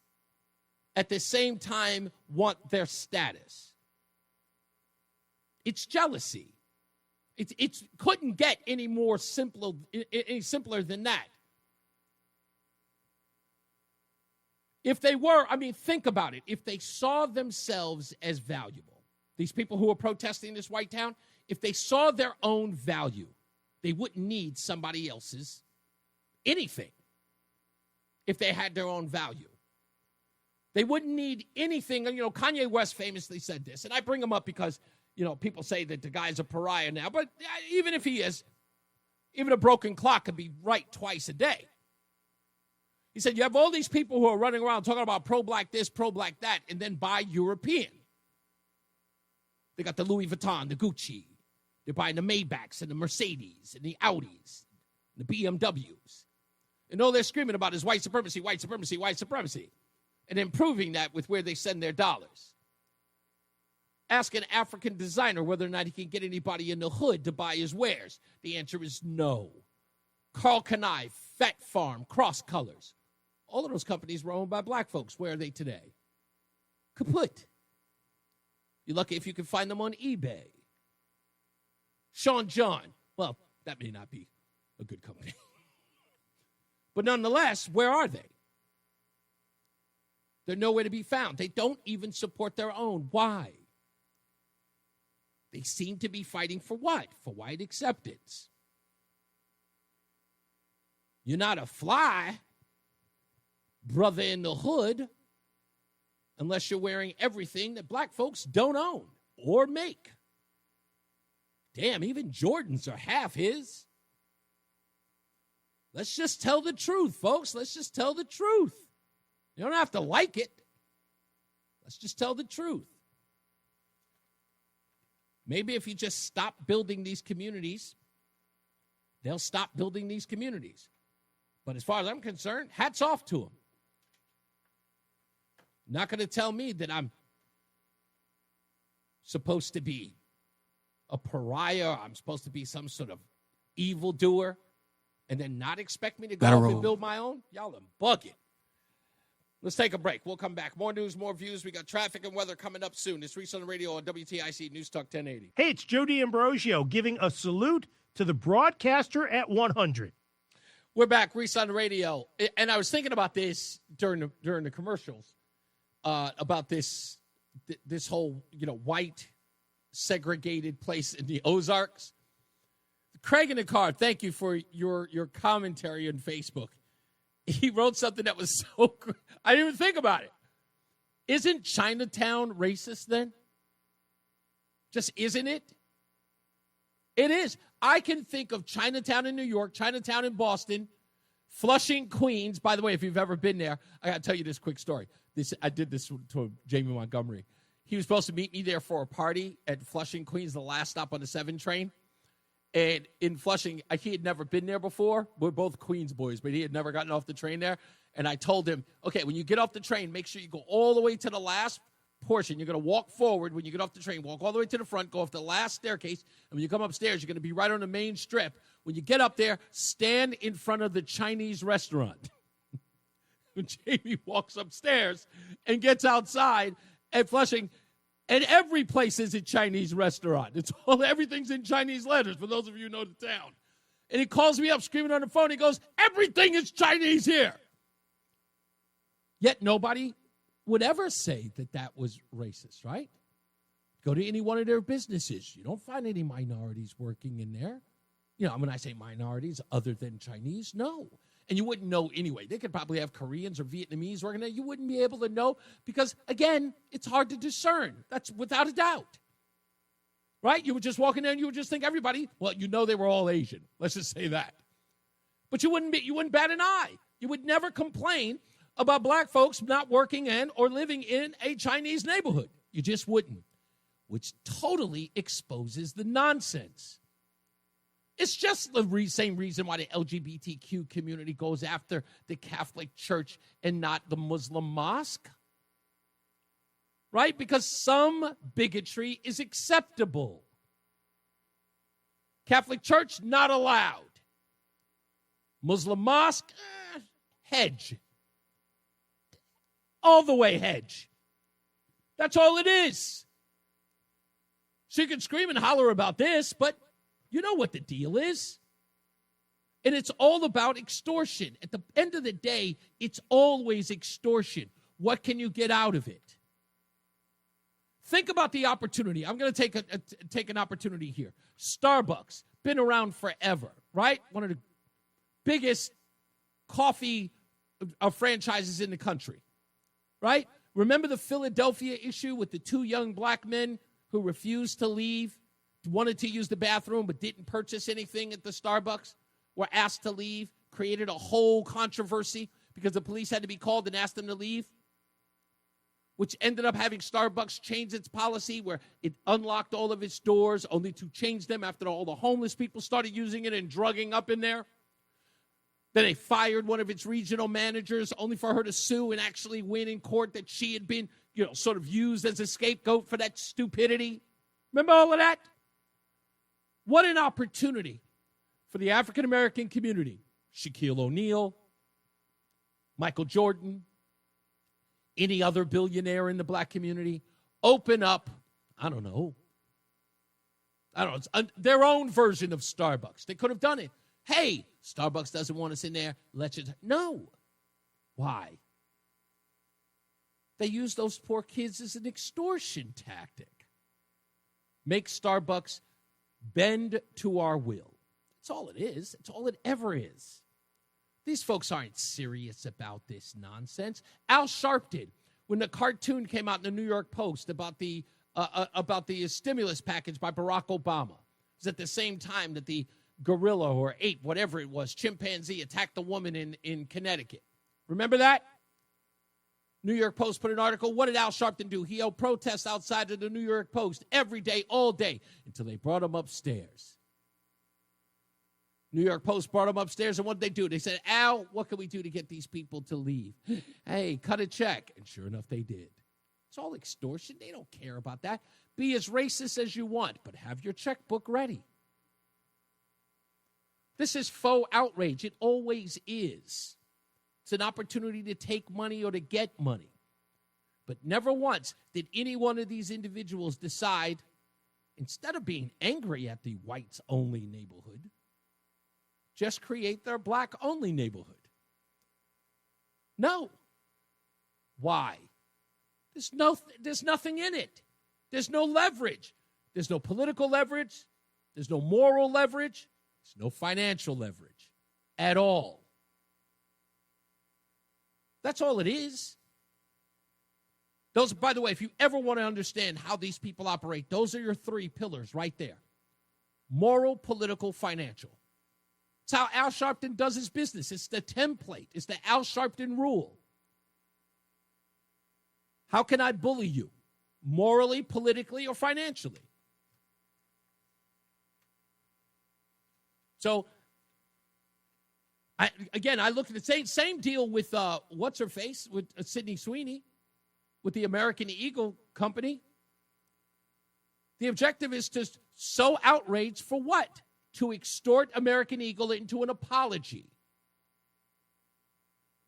at the same time want their status. It's jealousy. It couldn't get any simpler than that. If they were, think about it. If they saw themselves as valuable, these people who are protesting this white town, if they saw their own value, they wouldn't need somebody else's anything if they had their own value. They wouldn't need anything. Kanye West famously said this, and I bring him up because, people say that the guy's a pariah now, but even if he is, even a broken clock could be right twice a day. He said, you have all these people who are running around talking about pro-black this, pro-black that, and then buy European. They got the Louis Vuitton, the Gucci. They're buying the Maybachs and the Mercedes and the Audis, and the BMWs. And all they're screaming about is white supremacy, white supremacy, white supremacy. And then proving that with where they send their dollars. Ask an African designer whether or not he can get anybody in the hood to buy his wares. The answer is no. Carl Kanai, Fat Farm, Cross Colors. All of those companies were owned by black folks. Where are they today? Kaput. You're lucky if you can find them on eBay. Sean John. Well, that may not be a good company. But nonetheless, where are they? They're nowhere to be found. They don't even support their own. Why? They seem to be fighting for what? For white acceptance. You're not a fly, brother in the hood, unless you're wearing everything that black folks don't own or make. Damn, even Jordans are half his. Let's just tell the truth, folks. Let's just tell the truth. You don't have to like it. Let's just tell the truth. Maybe if you just stop building these communities, they'll stop building these communities. But as far as I'm concerned, hats off to them. Not going to tell me that I'm supposed to be a pariah. I'm supposed to be some sort of evildoer and then not expect me to go off and build my own? Y'all are bugging. Let's take a break. We'll come back. More news, more views. We got traffic and weather coming up soon. It's Reese on the radio on WTIC News Talk 1080. Hey, it's Joe D'Ambrosio giving a salute to the broadcaster at 100. We're back, Reese on the radio. And I was thinking about this during the commercials, about this whole, white segregated place in the Ozarks. Craig in the car, thank you for your commentary on Facebook. He wrote something that was so good. I didn't even think about it. Isn't Chinatown racist then? Just isn't it? It is. I can think of Chinatown in New York, Chinatown in Boston, Flushing, Queens. By the way, if you've ever been there, I got to tell you this quick story. I did this to Jamie Montgomery. He was supposed to meet me there for a party at Flushing, Queens, the last stop on the 7 train. And in Flushing, he had never been there before. We're both Queens boys, but he had never gotten off the train there. And I told him, okay, when you get off the train, make sure you go all the way to the last portion. You're going to walk forward when you get off the train. Walk all the way to the front, go off the last staircase. And when you come upstairs, you're going to be right on the main strip. When you get up there, stand in front of the Chinese restaurant. When Jamie walks upstairs and gets outside, and Flushing, and every place is a Chinese restaurant. Everything's in Chinese letters, for those of you who know the town. And he calls me up screaming on the phone. He goes, everything is Chinese here. Yet nobody would ever say that that was racist, right? Go to any one of their businesses. You don't find any minorities working in there. When I say minorities other than Chinese, no. And you wouldn't know anyway. They could probably have Koreans or Vietnamese working there. You wouldn't be able to know because, again, it's hard to discern. That's without a doubt. Right? You would just walk in there and you would just think everybody, they were all Asian. Let's just say that. But you wouldn't bat an eye. You would never complain about black folks not working in or living in a Chinese neighborhood. You just wouldn't, which totally exposes the nonsense. It's just the same reason why the LGBTQ community goes after the Catholic Church and not the Muslim mosque. Right? Because some bigotry is acceptable. Catholic Church, not allowed. Muslim mosque, hedge. All the way hedge. That's all it is. So you can scream and holler about this, but you know what the deal is. And it's all about extortion. At the end of the day, it's always extortion. What can you get out of it? Think about the opportunity. I'm going to take an opportunity here. Starbucks, been around forever, right? One of the biggest coffee franchises in the country, right? Remember the Philadelphia issue with the two young black men who refused to leave, wanted to use the bathroom but didn't purchase anything at the Starbucks, were asked to leave, created a whole controversy because the police had to be called and asked them to leave, which ended up having Starbucks change its policy where it unlocked all of its doors only to change them after all the homeless people started using it and drugging up in there. Then they fired one of its regional managers only for her to sue and actually win in court that she had been, sort of used as a scapegoat for that stupidity. Remember all of that? What an opportunity for the African-American community. Shaquille O'Neal, Michael Jordan, any other billionaire in the black community, open up, their own version of Starbucks. They could have done it. Hey, Starbucks doesn't want us in there. Let's just, no. Why? They use those poor kids as an extortion tactic. Make Starbucks bend to our will. That's all it is. That's all it ever is. These folks aren't serious about this nonsense. Al Sharpton, when the cartoon came out in the New York Post about the stimulus package by Barack Obama, it was at the same time that the gorilla or ape, whatever it was, chimpanzee attacked the woman in Connecticut. Remember that? New York Post put an article. What did Al Sharpton do? He held protests outside of the New York Post every day, all day, until they brought him upstairs. New York Post brought him upstairs, and what did they do? They said, Al, what can we do to get these people to leave? Hey, cut a check. And sure enough, they did. It's all extortion. They don't care about that. Be as racist as you want, but have your checkbook ready. This is faux outrage. It always is. It's an opportunity to take money or to get money. But never once did any one of these individuals decide, instead of being angry at the whites-only neighborhood, just create their black-only neighborhood. No. Why? There's nothing in it. There's no leverage. There's no political leverage. There's no moral leverage. There's no financial leverage at all. That's all it is. Those, by the way, if you ever want to understand how these people operate, those are your three pillars right there. Moral, political, financial. It's how Al Sharpton does his business. It's the template. It's the Al Sharpton rule. How can I bully you? Morally, politically, or financially? So, I look at the same deal with, what's-her-face, with Sydney Sweeny, with the American Eagle Company. The objective is to sow outrage for what? To extort American Eagle into an apology.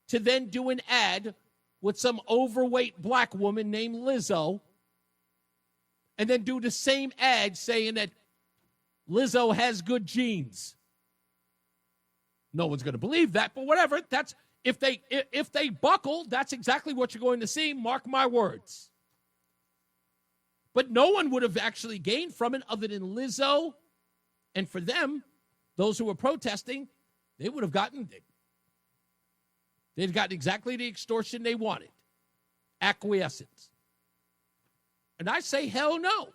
To then do an ad with some overweight black woman named Lizzo and then do the same ad saying that Lizzo has good genes. No one's going to believe that, but whatever. That's if they buckle, that's exactly what you're going to see. Mark my words. But no one would have actually gained from it other than Lizzo. And for them, those who were protesting, they would have gotten they'd gotten exactly the extortion they wanted. Acquiescence. And I say, hell no.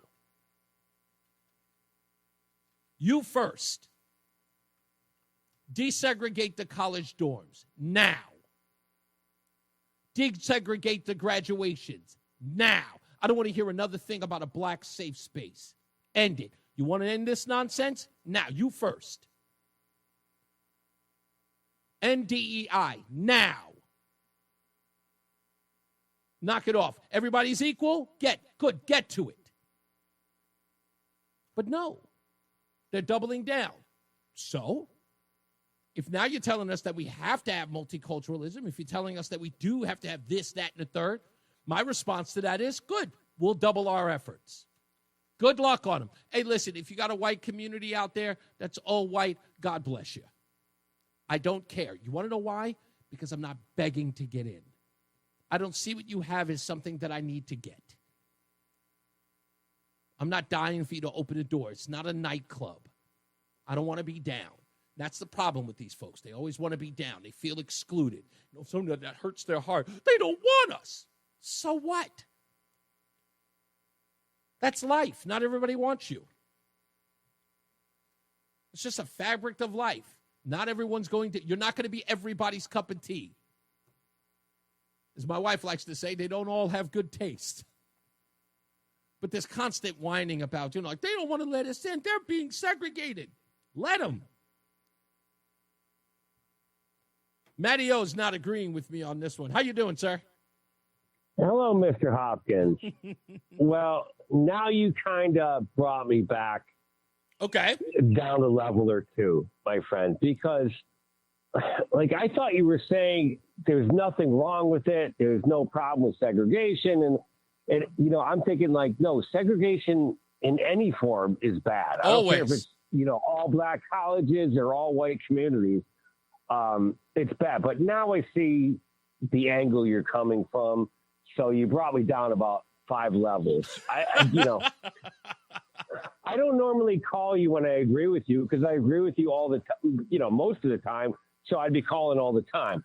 You first. Desegregate the college dorms now. Desegregate the graduations now. I don't want to hear another thing about a black safe space. End it. You want to end this nonsense? Now, you first. NDEI, now. Knock it off. Everybody's equal? Get to it. But no, they're doubling down. So, if now you're telling us that we have to have multiculturalism, if you're telling us that we do have to have this, that, and the third, my response to that is, good, we'll double our efforts. Good luck on them. Hey, listen, if you got a white community out there that's all white, God bless you. I don't care. You want to know why? Because I'm not begging to get in. I don't see what you have as something that I need to get. I'm not dying for you to open the door. It's not a nightclub. I don't want to be down. That's the problem with these folks. They always want to be down. They feel excluded. You know, something that hurts their heart. They don't want us. So what? That's life. Not everybody wants you. It's just a fabric of life. Not everyone's you're not going to be everybody's cup of tea. As my wife likes to say, they don't all have good taste. But this constant whining about, like, they don't want to let us in. They're being segregated. Let them. Matty O is not agreeing with me on this one. How you doing, sir? Hello, Mr. Hopkins. Well, now you kind of brought me back down a level or two, my friend, because, like, I thought you were saying there's nothing wrong with it. There's no problem with segregation. And I'm thinking, like, no, segregation in any form is bad. I don't care if it's, all black colleges or all white communities. It's bad. But now I see the angle you're coming from. So you brought me down about 5 levels. I don't normally call you when I agree with you because I agree with you all the time, most of the time. So I'd be calling all the time.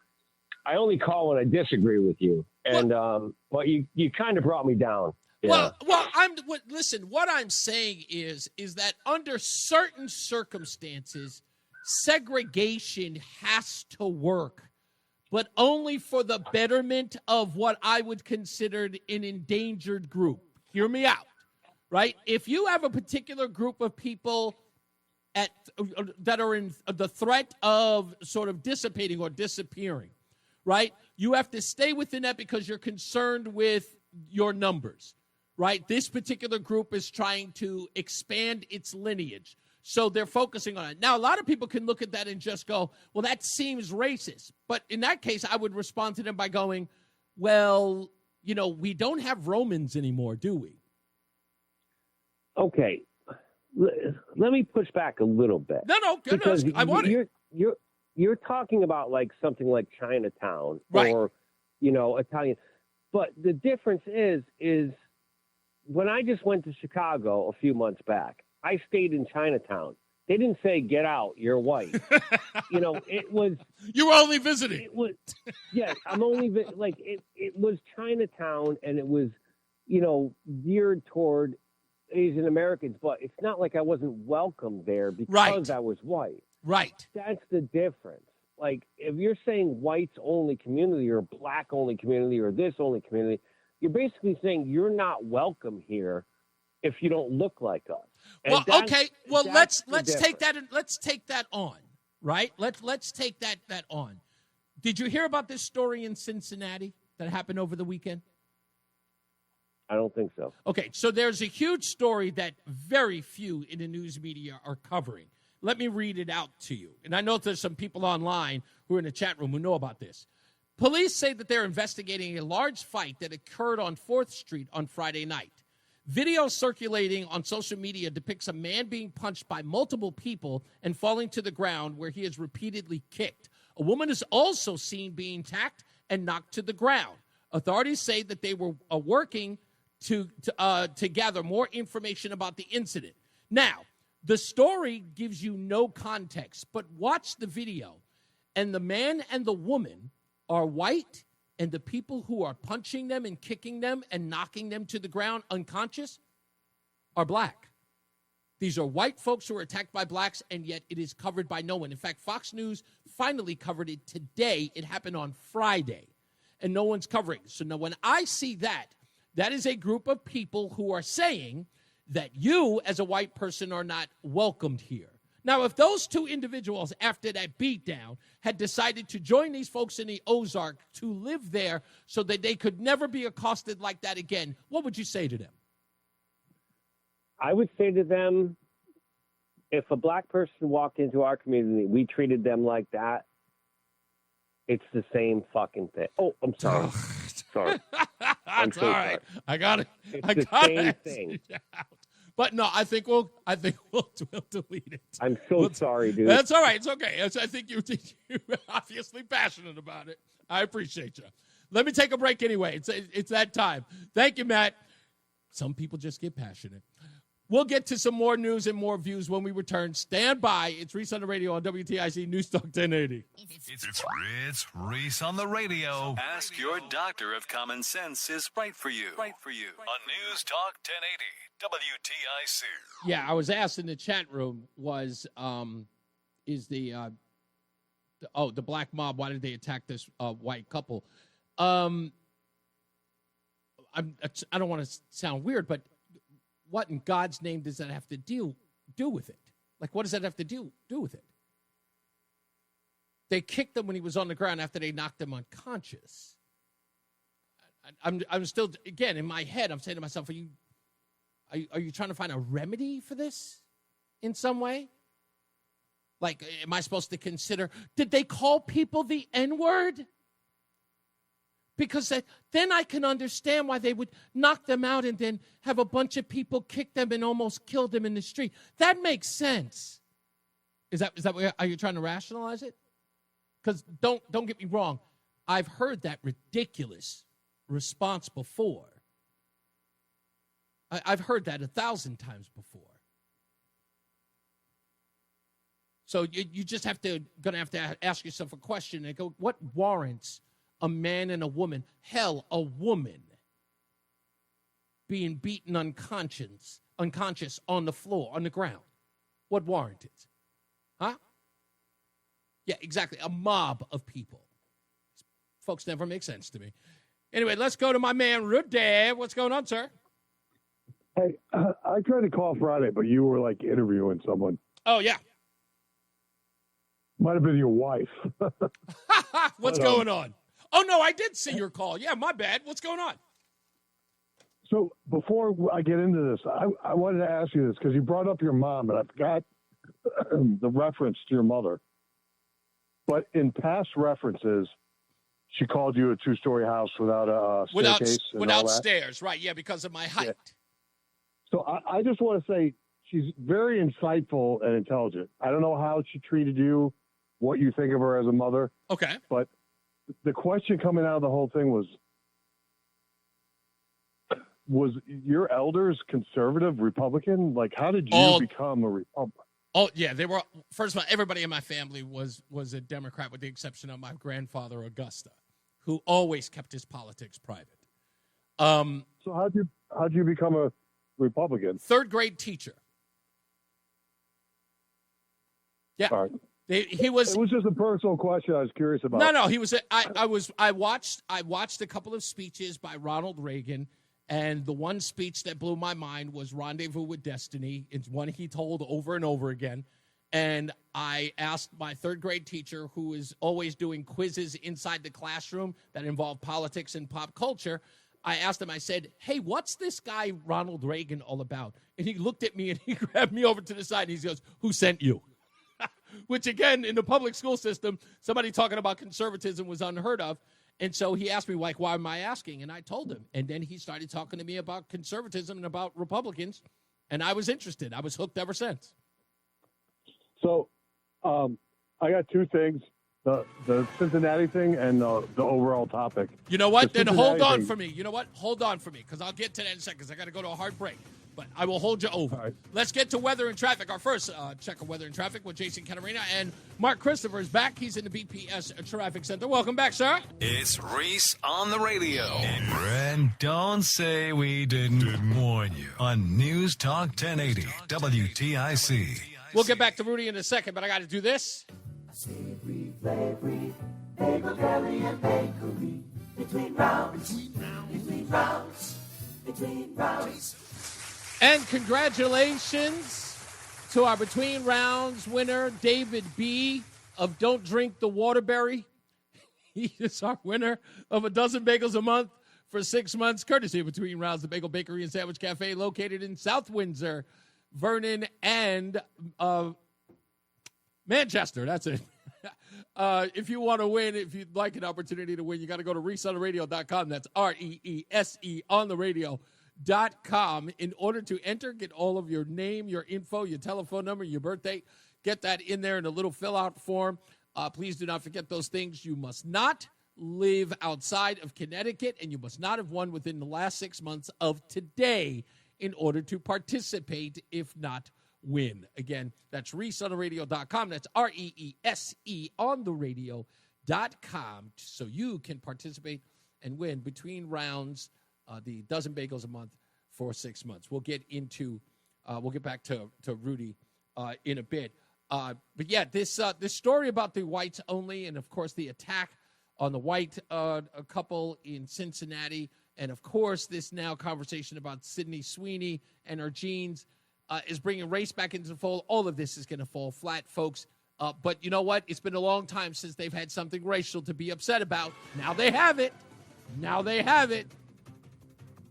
I only call when I disagree with you. And, but you kind of brought me down. Yeah. Well, listen, what I'm saying is that under certain circumstances, segregation has to work, but only for the betterment of what I would consider an endangered group. Hear me out, right? If you have a particular group of people that are in the threat of sort of dissipating or disappearing, right? You have to stay within that because you're concerned with your numbers, right? This particular group is trying to expand its lineage. So they're focusing on it. Now, a lot of people can look at that and just go, well, that seems racist. But in that case, I would respond to them by going, well, we don't have Romans anymore, do we? Okay. Let me push back a little bit. No, goodness, I want it. You're talking about like something like Chinatown right. or, Italian. But the difference is when I just went to Chicago a few months back, I stayed in Chinatown. They didn't say, get out, you're white. It was... You were only visiting. It was, yes, I'm only... it was Chinatown, and it was, geared toward Asian Americans, but it's not like I wasn't welcome there because I was white. Right. That's the difference. Like, if you're saying whites only community or black only community or this only community, you're basically saying you're not welcome here if you don't look like us. And well, okay. Well, let's take that and let's take that on, right? Let's take that on. Did you hear about this story in Cincinnati that happened over the weekend? I don't think so. Okay, so there's a huge story that very few in the news media are covering. Let me read it out to you. And I know there's some people online who are in the chat room who know about this. Police say that they're investigating a large fight that occurred on 4th Street on Friday night. Video circulating on social media depicts a man being punched by multiple people and falling to the ground where he is repeatedly kicked. A woman is also seen being attacked and knocked to the ground. Authorities say that they were working to gather more information about the incident. Now, the story gives you no context, but watch the video. And the man and the woman are white, and the people who are punching them and kicking them and knocking them to the ground unconscious are black. These are white folks who are attacked by blacks, and yet it is covered by no one. In fact, Fox News finally covered it today. It happened on Friday, and no one's covering it. So now when I see that, that is a group of people who are saying that you, as a white person, are not welcomed here. Now, if those two individuals, after that beatdown, had decided to join these folks in the Ozark to live there so that they could never be accosted like that again, what would you say to them? I would say to them, if a black person walked into our community, we treated them like that, it's the same fucking thing. Oh, I'm sorry. Sorry. That's all right. Sorry. I got it. It's the same thing. But no, I think we'll delete it. I'm so sorry, dude. That's all right. It's okay. I think you're obviously passionate about it. I appreciate you. Let me take a break anyway. It's that time. Thank you, Matt. Some people just get passionate. We'll get to some more news and more views when we return. Stand by. It's Reese on the radio on WTIC NewsTalk 1080. It's Reese on the radio. Ask your doctor if common sense is right for you. On News Talk 1080 WTIC. Yeah, I was asked in the chat room is the black mob, why did they attack this white couple? I don't want to sound weird, but what in God's name does that have to do with it? Like, what does that have to do with it? They kicked him when he was on the ground after they knocked him unconscious. I'm still, again, in my head, I'm saying to myself, are you trying to find a remedy for this in some way? Like, am I supposed to consider, did they call people the N-word? Because then I can understand why they would knock them out and then have a bunch of people kick them and almost kill them in the street. That makes sense. Is that are you trying to rationalize it? Because don't get me wrong, I've heard that ridiculous response before. I've heard that 1,000 times before. So you just gonna have to ask yourself a question and go, what warrants a man and a woman, hell, a woman, being beaten unconscious on the floor, on the ground? What warrant it? Huh? Yeah, exactly. A mob of people. Folks never make sense to me. Anyway, let's go to my man, Rudy. What's going on, sir? Hey, I tried to call Friday, but you were like interviewing someone. Oh, yeah. Might have been your wife. What's going on? Oh, no, I did see your call. Yeah, my bad. What's going on? So before I get into this, I wanted to ask you this because you brought up your mom, and I forgot the reference to your mother. But in past references, she called you a two-story house without a staircase. Without stairs, right, yeah, because of my height. Yeah. So I just want to say she's very insightful and intelligent. I don't know how she treated you, what you think of her as a mother. Okay. But the question coming out of the whole thing was your elders conservative, Republican? Like, how did you become a Republican? Oh, yeah, they were. First of all, everybody in my family was a Democrat with the exception of my grandfather, Augusta, who always kept his politics private. So how'd you become a Republican? Third grade teacher. Yeah. All right. It was just a personal question I was curious about. No, he was. I watched a couple of speeches by Ronald Reagan, and the one speech that blew my mind was "Rendezvous with Destiny." It's one he told over and over again. And I asked my third grade teacher, who is always doing quizzes inside the classroom that involve politics and pop culture. I asked him. I said, "Hey, what's this guy Ronald Reagan all about?" And he looked at me and he grabbed me over to the side and he goes, "Who sent you?" Which, again, in the public school system, somebody talking about conservatism was unheard of. And so he asked me, like, why am I asking? And I told him. And then he started talking to me about conservatism and about Republicans. And I was interested. I was hooked ever since. So I got two things, the Cincinnati thing and the overall topic. You know what? Then hold on for me. You know what? Hold on for me, because I'll get to that in a second, because I got to go to a hard break. But I will hold you over. Right. Let's get to weather and traffic. Our first check of weather and traffic with Jason Catarina. And Mark Christopher is back. He's in the BPS Traffic Center. Welcome back, sir. It's Reese on the radio. And don't say we didn't warn you on News Talk 1080 WTIC. We'll get back to Rudy in a second, but I got to do this. Savory, flavory, bagel deli and bakery. Between rounds, between rounds, between rounds. And congratulations to our Between Rounds winner, David B. of Don't Drink the Waterberry. He is our winner of a dozen bagels a month for 6 months, courtesy of Between Rounds, the Bagel Bakery and Sandwich Cafe located in South Windsor, Vernon, and Manchester. That's it. If you want to win, if you'd like an opportunity to win, you got to go to reeseontheradio.com. That's REESE on the radio.com. In order to enter, get all of your name, your info, your telephone number, your birthday. Get that in there in a little fill-out form. Please do not forget those things. You must not live outside of Connecticut, and you must not have won within the last 6 months of today in order to participate, if not win. Again, that's reeseontheradio.com. That's REESE on the radio.com, so you can participate and win Between Rounds, the dozen bagels a month for 6 months. We'll get back to Rudy in a bit. But yeah, this story about the whites only, and of course the attack on the white couple in Cincinnati, and of course this now conversation about Sydney Sweeny and her jeans is bringing race back into the fold. All of this is going to fall flat, folks. But you know what? It's been a long time since they've had something racial to be upset about. Now they have it.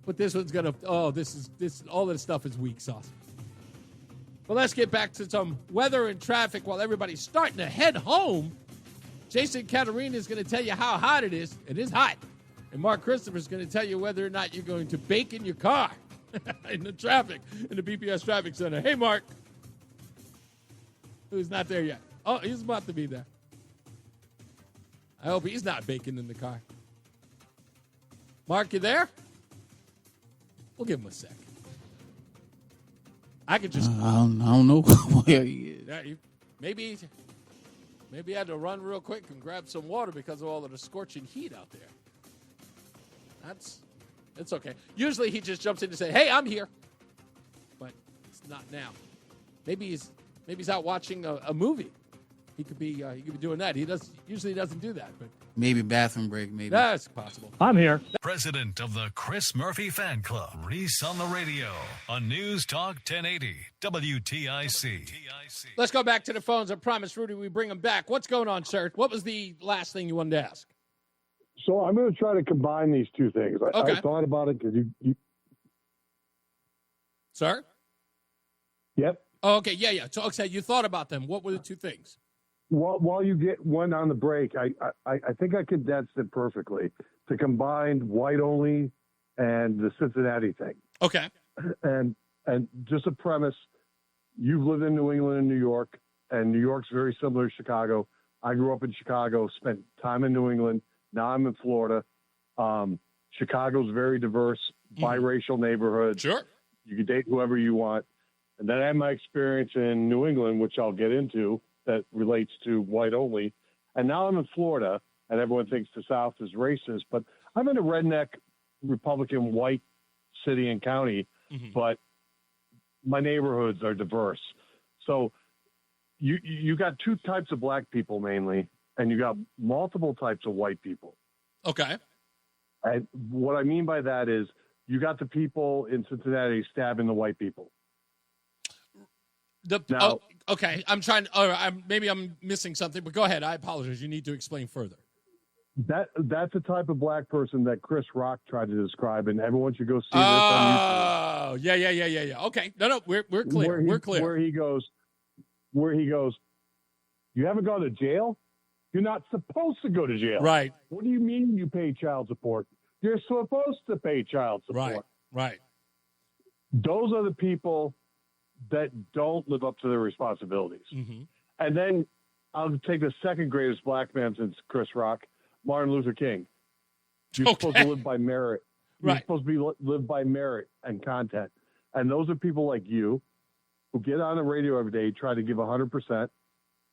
But this one's going to, all this stuff is weak sauce. But let's get back to some weather and traffic while everybody's starting to head home. Jason Catarina is going to tell you how hot it is. It is hot. And Mark Christopher is going to tell you whether or not you're going to bake in your car in the traffic, in the BPS Traffic Center. Hey, Mark. Who's not there yet? Oh, he's about to be there. I hope he's not baking in the car. Mark, you there? We'll give him a sec. I could just. I don't know where he is. Yeah, maybe he had to run real quick and grab some water because of all of the scorching heat out there. It's okay. Usually he just jumps in to say, "Hey, I'm here," but it's not now. Maybe he's out watching a movie. He could be doing that. He usually doesn't do that, but. Maybe bathroom break, maybe. That's possible. I'm here. President of the Chris Murphy Fan Club, Reese on the radio on News Talk 1080 WTIC. Let's go back to the phones. I promised Rudy we bring him back. What's going on, sir? What was the last thing you wanted to ask? So I'm going to try to combine these two things. Okay. I thought about it because you. Sir? Yep. Oh, okay. Yeah. So, okay, you thought about them. What were the two things? While you get one on the break, I think I condensed it perfectly to combine white only and the Cincinnati thing. Okay. And just a premise, you've lived in New England and New York, and New York's very similar to Chicago. I grew up in Chicago, spent time in New England. Now I'm in Florida. Chicago's very diverse, biracial neighborhood. Sure. You can date whoever you want. And then I had my experience in New England, which I'll get into, that relates to white only. And now I'm in Florida, and everyone thinks the South is racist, but I'm in a redneck Republican white city and county, but my neighborhoods are diverse. So you got two types of black people mainly, and you got multiple types of white people. Okay. And what I mean by that is you got the people in Cincinnati stabbing the white people. Okay. Maybe I'm missing something, but go ahead. I apologize. You need to explain further. That's the type of black person that Chris Rock tried to describe, and everyone should go see this on YouTube. Yeah. Okay. No, we're clear. We're clear. Where he goes, you haven't gone to jail? You're not supposed to go to jail. Right. What do you mean you pay child support? You're supposed to pay child support. Right. Those are the people that don't live up to their responsibilities. Mm-hmm. And then I'll take the second greatest black man since Chris Rock, Martin Luther King. You're supposed to live by merit. You're supposed to live by merit and content. And those are people like you who get on the radio every day, try to give 100%,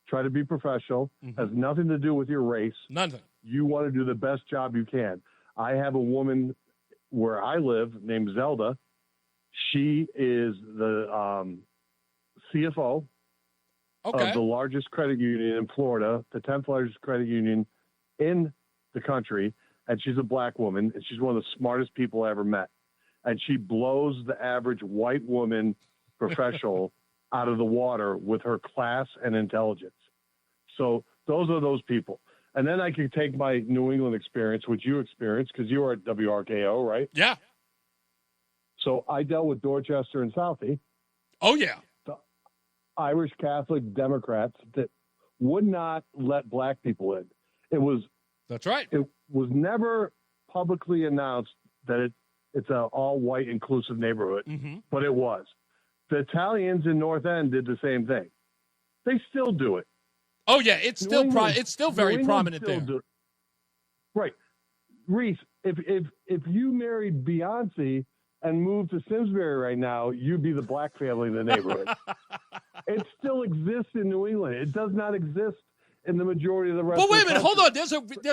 try to be professional, has nothing to do with your race. Nothing. You want to do the best job you can. I have a woman where I live named Zelda. She is the CFO of the largest credit union in Florida, the 10th largest credit union in the country. And she's a black woman, and she's one of the smartest people I ever met. And she blows the average white woman professional out of the water with her class and intelligence. So those are those people. And then I can take my New England experience, which you experienced, because you were at WRKO, right? Yeah. So I dealt with Dorchester and Southie. Oh, yeah. The Irish Catholic Democrats that would not let black people in. That's right. It was never publicly announced that it's an all-white inclusive neighborhood, but it was. The Italians in North End did the same thing. They still do it. Oh yeah, it's still very prominent there. Right, Reese. If you married Beyonce and moved to Simsbury right now, you'd be the black family in the neighborhood. It still exists in New England. It does not exist in the majority of the rest. But wait of the a minute, country.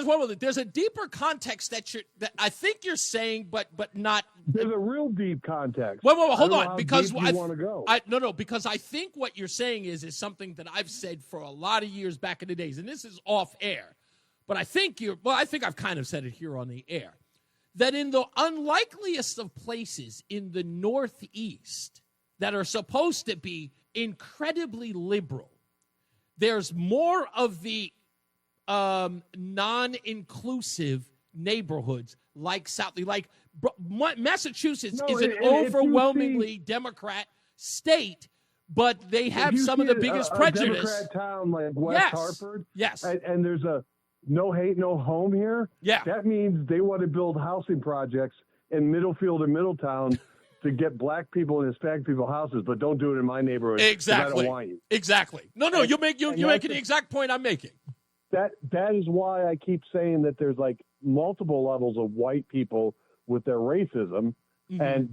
hold on. There's a deeper context that I think you're saying, but not. There's a real deep context. Wait, hold on, because I want to go. Because I think what you're saying is something that I've said for a lot of years back in the days, and this is off air, but I think I've kind of said it here on the air, that in the unlikeliest of places in the Northeast that are supposed to be incredibly liberal, there's more of the non-inclusive neighborhoods like Southie. Like Massachusetts is an overwhelmingly Democrat state, but they have some of the biggest prejudice. Democrat town like West Hartford. Yes. And there's a no hate, no home here. Yeah. That means they want to build housing projects in Middlefield and Middletown to get black people and Hispanic people houses, but don't do it in my neighborhood. Exactly. I don't want you. Exactly. No, you're making the exact point I'm making. That is why I keep saying that there's like multiple levels of white people with their racism,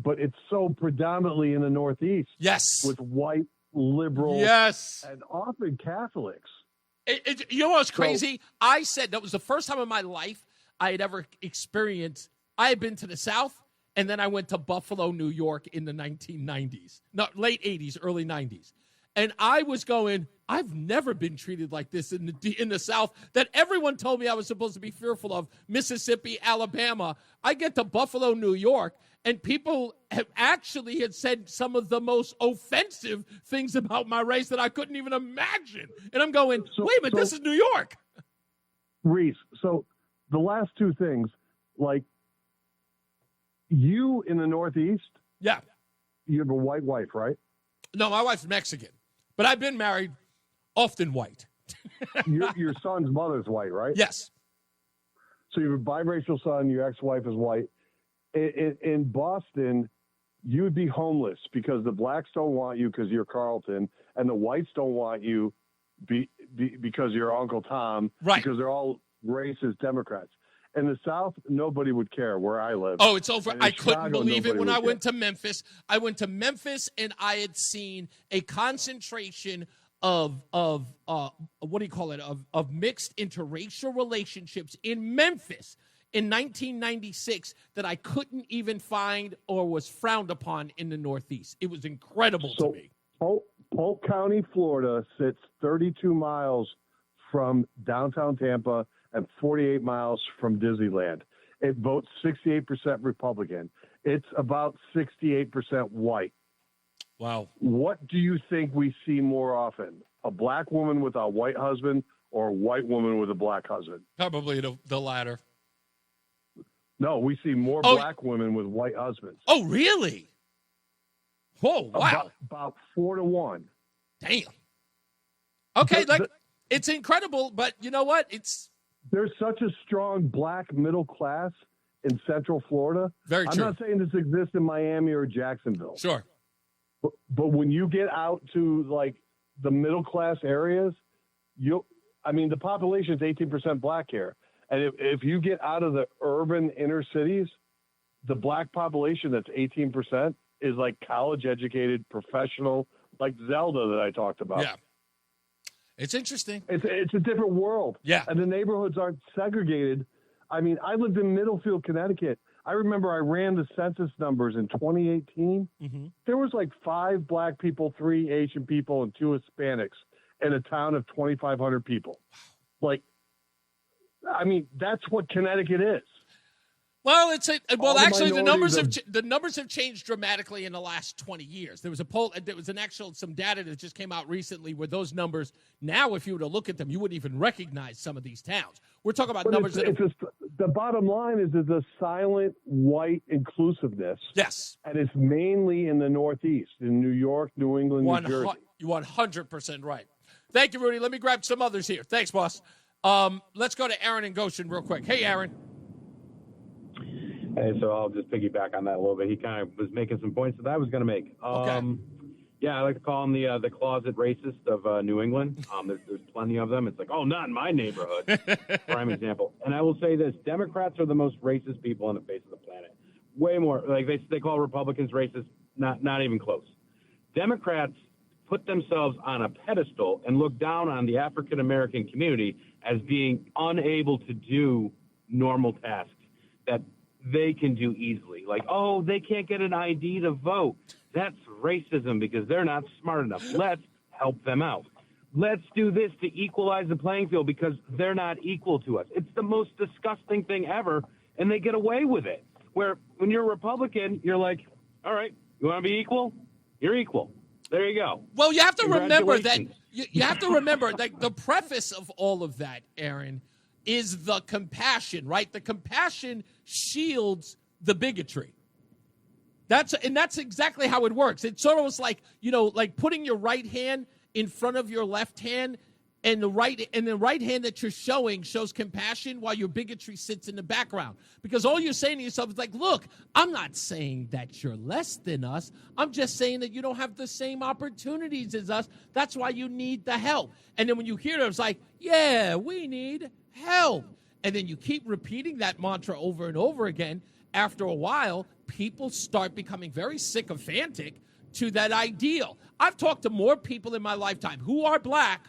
but it's so predominantly in the Northeast. Yes. With white liberals. Yes. And often Catholics. You know what's crazy? I said that was the first time in my life I had ever experienced. I had been to the South. And then I went to Buffalo, New York in the 1990s. No, late 80s, early 90s. And I was going, I've never been treated like this in the South that everyone told me I was supposed to be fearful of. Mississippi, Alabama. I get to Buffalo, New York, and people have actually had said some of the most offensive things about my race that I couldn't even imagine. And I'm going, wait a minute, this is New York. Reese, so the last two things, like, you in the Northeast? Yeah. You have a white wife, right? No, my wife's Mexican, but I've been married, often white. your son's mother's white, right? Yes. So you have a biracial son, your ex-wife is white. In Boston, you would be homeless because the blacks don't want you because you're Carlton, and the whites don't want you because you're Uncle Tom, right? Because they're all racist Democrats. In the South, nobody would care where I live. Oh, it's over. I couldn't Chicago, believe it when I went care. to Memphis. I went to Memphis, and I had seen a concentration of what do you call it? Of mixed interracial relationships in Memphis in 1996 that I couldn't even find or was frowned upon in the Northeast. It was incredible to me. Polk County, Florida sits 32 miles from downtown Tampa and 48 miles from Disneyland. It votes 68% Republican. It's about 68% white. Wow. What do you think we see more often? A black woman with a white husband or a white woman with a black husband? Probably the latter. No, we see more black women with white husbands. Oh, really? Oh, wow. About 4 to 1. Damn. Okay, It's incredible, but you know what? There's such a strong black middle class in Central Florida. Very true. I'm not saying this exists in Miami or Jacksonville. Sure. But when you get out to like the middle class areas, the population is 18% black here. And if you get out of the urban inner cities, the black population that's 18% is like college educated, professional, like Zelda that I talked about. Yeah. It's interesting. It's a different world. Yeah. And the neighborhoods aren't segregated. I mean, I lived in Middlefield, Connecticut. I remember I ran the census numbers in 2018. Mm-hmm. There was like 5 black people, 3 Asian people, and 2 Hispanics in a town of 2,500 people. Like, I mean, that's what Connecticut is. Well, actually, the numbers have changed dramatically in the last 20 years. There was a poll. There was some data that just came out recently where those numbers. Now, if you were to look at them, you wouldn't even recognize some of these towns. We're talking about numbers. The bottom line is a silent white inclusiveness. Yes, and it's mainly in the Northeast, in New York, New England, New Jersey. You're 100% right. Thank you, Rudy. Let me grab some others here. Thanks, boss. Let's go to Aaron and Goshen real quick. Hey, Aaron. Hey, so I'll just piggyback on that a little bit. He kind of was making some points that I was going to make. Okay. Yeah, I like to call him the closet racist of New England. There's plenty of them. It's like, oh, not in my neighborhood. Prime example. And I will say this: Democrats are the most racist people on the face of the planet. Way more. Like they call Republicans racist. Not even close. Democrats put themselves on a pedestal and look down on the African American community as being unable to do normal tasks that they can do easily. Like, oh, they can't get an ID to vote. That's racism because they're not smart enough. Let's help them out. Let's do this to equalize the playing field because they're not equal to us. It's the most disgusting thing ever, and they get away with it. Where when you're a Republican, you're like, all right, you want to be equal? You're equal. There you go. Well, you have to remember that you have to remember that the preface of all of that, Aaron, is the compassion, right? The compassion shields the bigotry. That's exactly how it works. It's sort of was like, like putting your right hand in front of your left hand, and the right hand that you're showing shows compassion while your bigotry sits in the background. Because all you're saying to yourself is like, look, I'm not saying that you're less than us. I'm just saying that you don't have the same opportunities as us. That's why you need the help. And then when you hear it, it's like, yeah, we need help. And then you keep repeating that mantra over and over again. After a while, people start becoming very sycophantic to that ideal. I've talked to more people in my lifetime who are black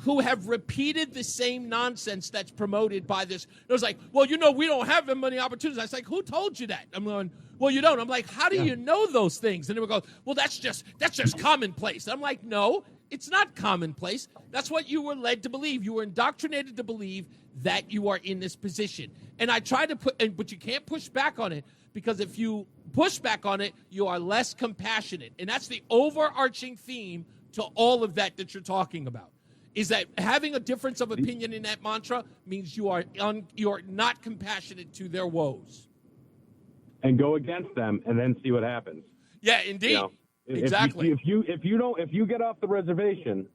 who have repeated the same nonsense that's promoted by this. It was like, well, we don't have that many opportunities. I was like, who told you that? I'm going, well, you don't. I'm like, how do you know those things? And they would go, well, that's just commonplace. And I'm like, no, it's not commonplace. That's what you were led to believe. You were indoctrinated to believe that you are in this position. And I try to but you can't push back on it, because if you push back on it, you are less compassionate. And that's the overarching theme to all of that you're talking about. Is that having a difference of opinion in that mantra means you are not compassionate to their woes. And go against them, and then see what happens. Yeah, indeed. Exactly. If you get off the reservation,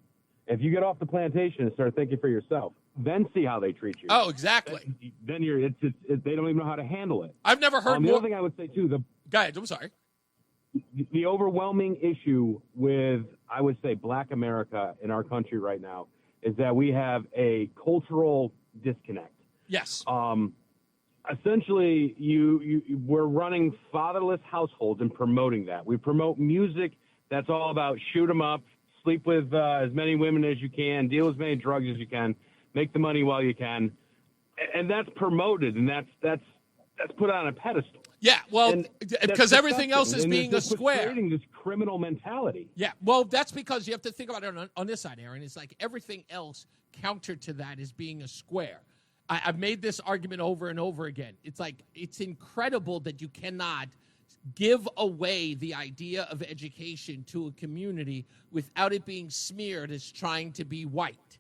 if you get off the plantation and start thinking for yourself, then see how they treat you. Oh, exactly. Then they don't even know how to handle it. I've never heard. The other thing I would say too. Go ahead. I'm sorry. The overwhelming issue with, I would say, Black America in our country right now is that we have a cultural disconnect. Yes. Essentially, we're running fatherless households and promoting that. We promote music that's all about shoot 'em up, sleep with as many women as you can, deal as many drugs as you can, make the money while you can, and that's promoted, and that's put on a pedestal. Yeah, well, because everything else is being a square. Creating this criminal mentality. Yeah, well, that's because you have to think about it on this side, Aaron. It's like everything else counter to that is being a square. I've made this argument over and over again. It's like, it's incredible that you cannot give away the idea of education to a community without it being smeared as trying to be white,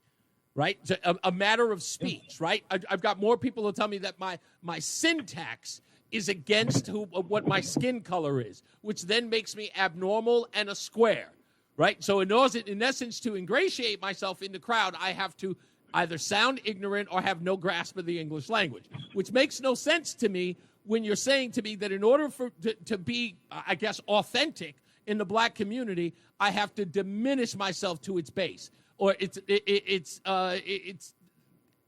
right? A matter of speech, right? I've got more people who tell me that my syntax is against what my skin color is, which then makes me abnormal and a square, right? So in essence, to ingratiate myself in the crowd, I have to either sound ignorant or have no grasp of the English language, which makes no sense to me when you're saying to me that in order to be, I guess, authentic in the black community, I have to diminish myself to its base, or it's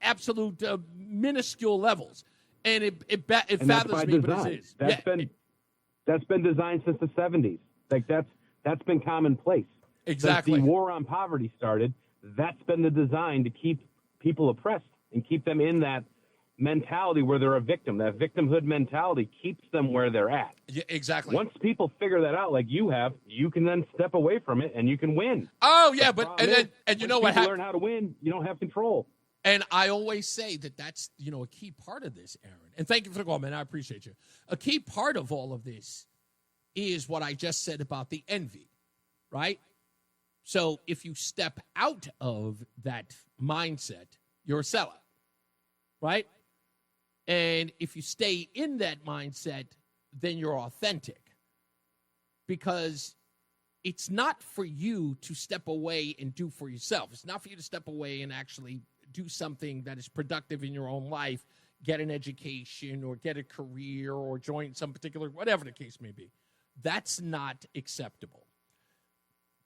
absolute minuscule levels, and it fathers me, but it is. That's been designed since the 70s. Like that's been commonplace. Exactly. Since the war on poverty started, that's been the design to keep people oppressed and keep them in that mentality where they're a victim. That victimhood mentality keeps them where they're at. Yeah, exactly. Once people figure that out, like you have, you can then step away from it and you can win. Oh yeah, and you know what happens? Learn how to win. You don't have control. And I always say that's a key part of this, Aaron. And thank you for the call, man. I appreciate you. A key part of all of this is what I just said about the envy, right? So if you step out of that mindset, you're a sellout, right? And if you stay in that mindset, then you're authentic. Because it's not for you to step away and do for yourself. It's not for you to step away and actually do something that is productive in your own life, get an education or get a career or join some particular, whatever the case may be. That's not acceptable.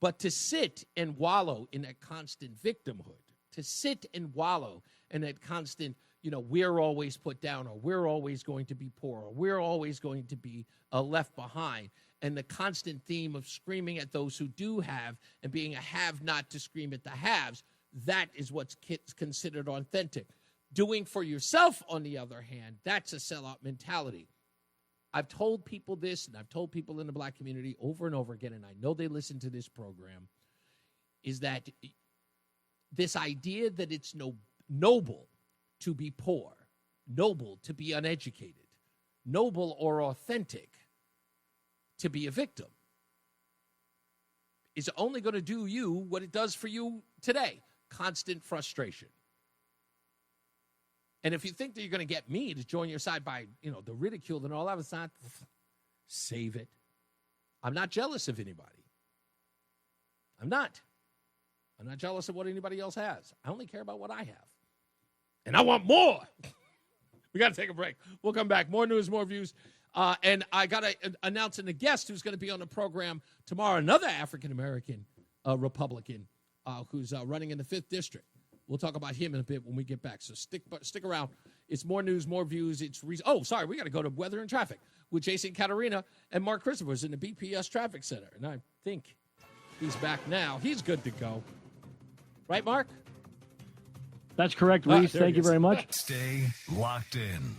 But to sit and wallow in that constant victimhood, to sit and wallow in that constant, we're always put down, or we're always going to be poor, or we're always going to be left behind, and the constant theme of screaming at those who do have and being a have-not to scream at the haves, that is what's considered authentic. Doing for yourself, on the other hand, that's a sellout mentality. I've told people this, and I've told people in the black community over and over again, and I know they listen to this program, is that this idea that it's noble to be poor, noble to be uneducated, noble or authentic to be a victim is only going to do you what it does for you today, constant frustration. And if you think that you're going to get me to join your side by, the ridicule and all that, it's not, save it. I'm not jealous of anybody. I'm not jealous of what anybody else has. I only care about what I have. And I want more. We got to take a break. We'll come back. More news, more views. And I got to announce a guest who's going to be on the program tomorrow, another African-American Republican who's running in the 5th District. We'll talk about him in a bit when we get back. So stick around. It's more news, more views. It's Reese. Oh, sorry, we got to go to weather and traffic with Jason Caterina and Mark Christopher's in the BPS Traffic Center. And I think he's back now. He's good to go. Right, Mark? That's correct, Reese. Thank you very much. Stay locked in.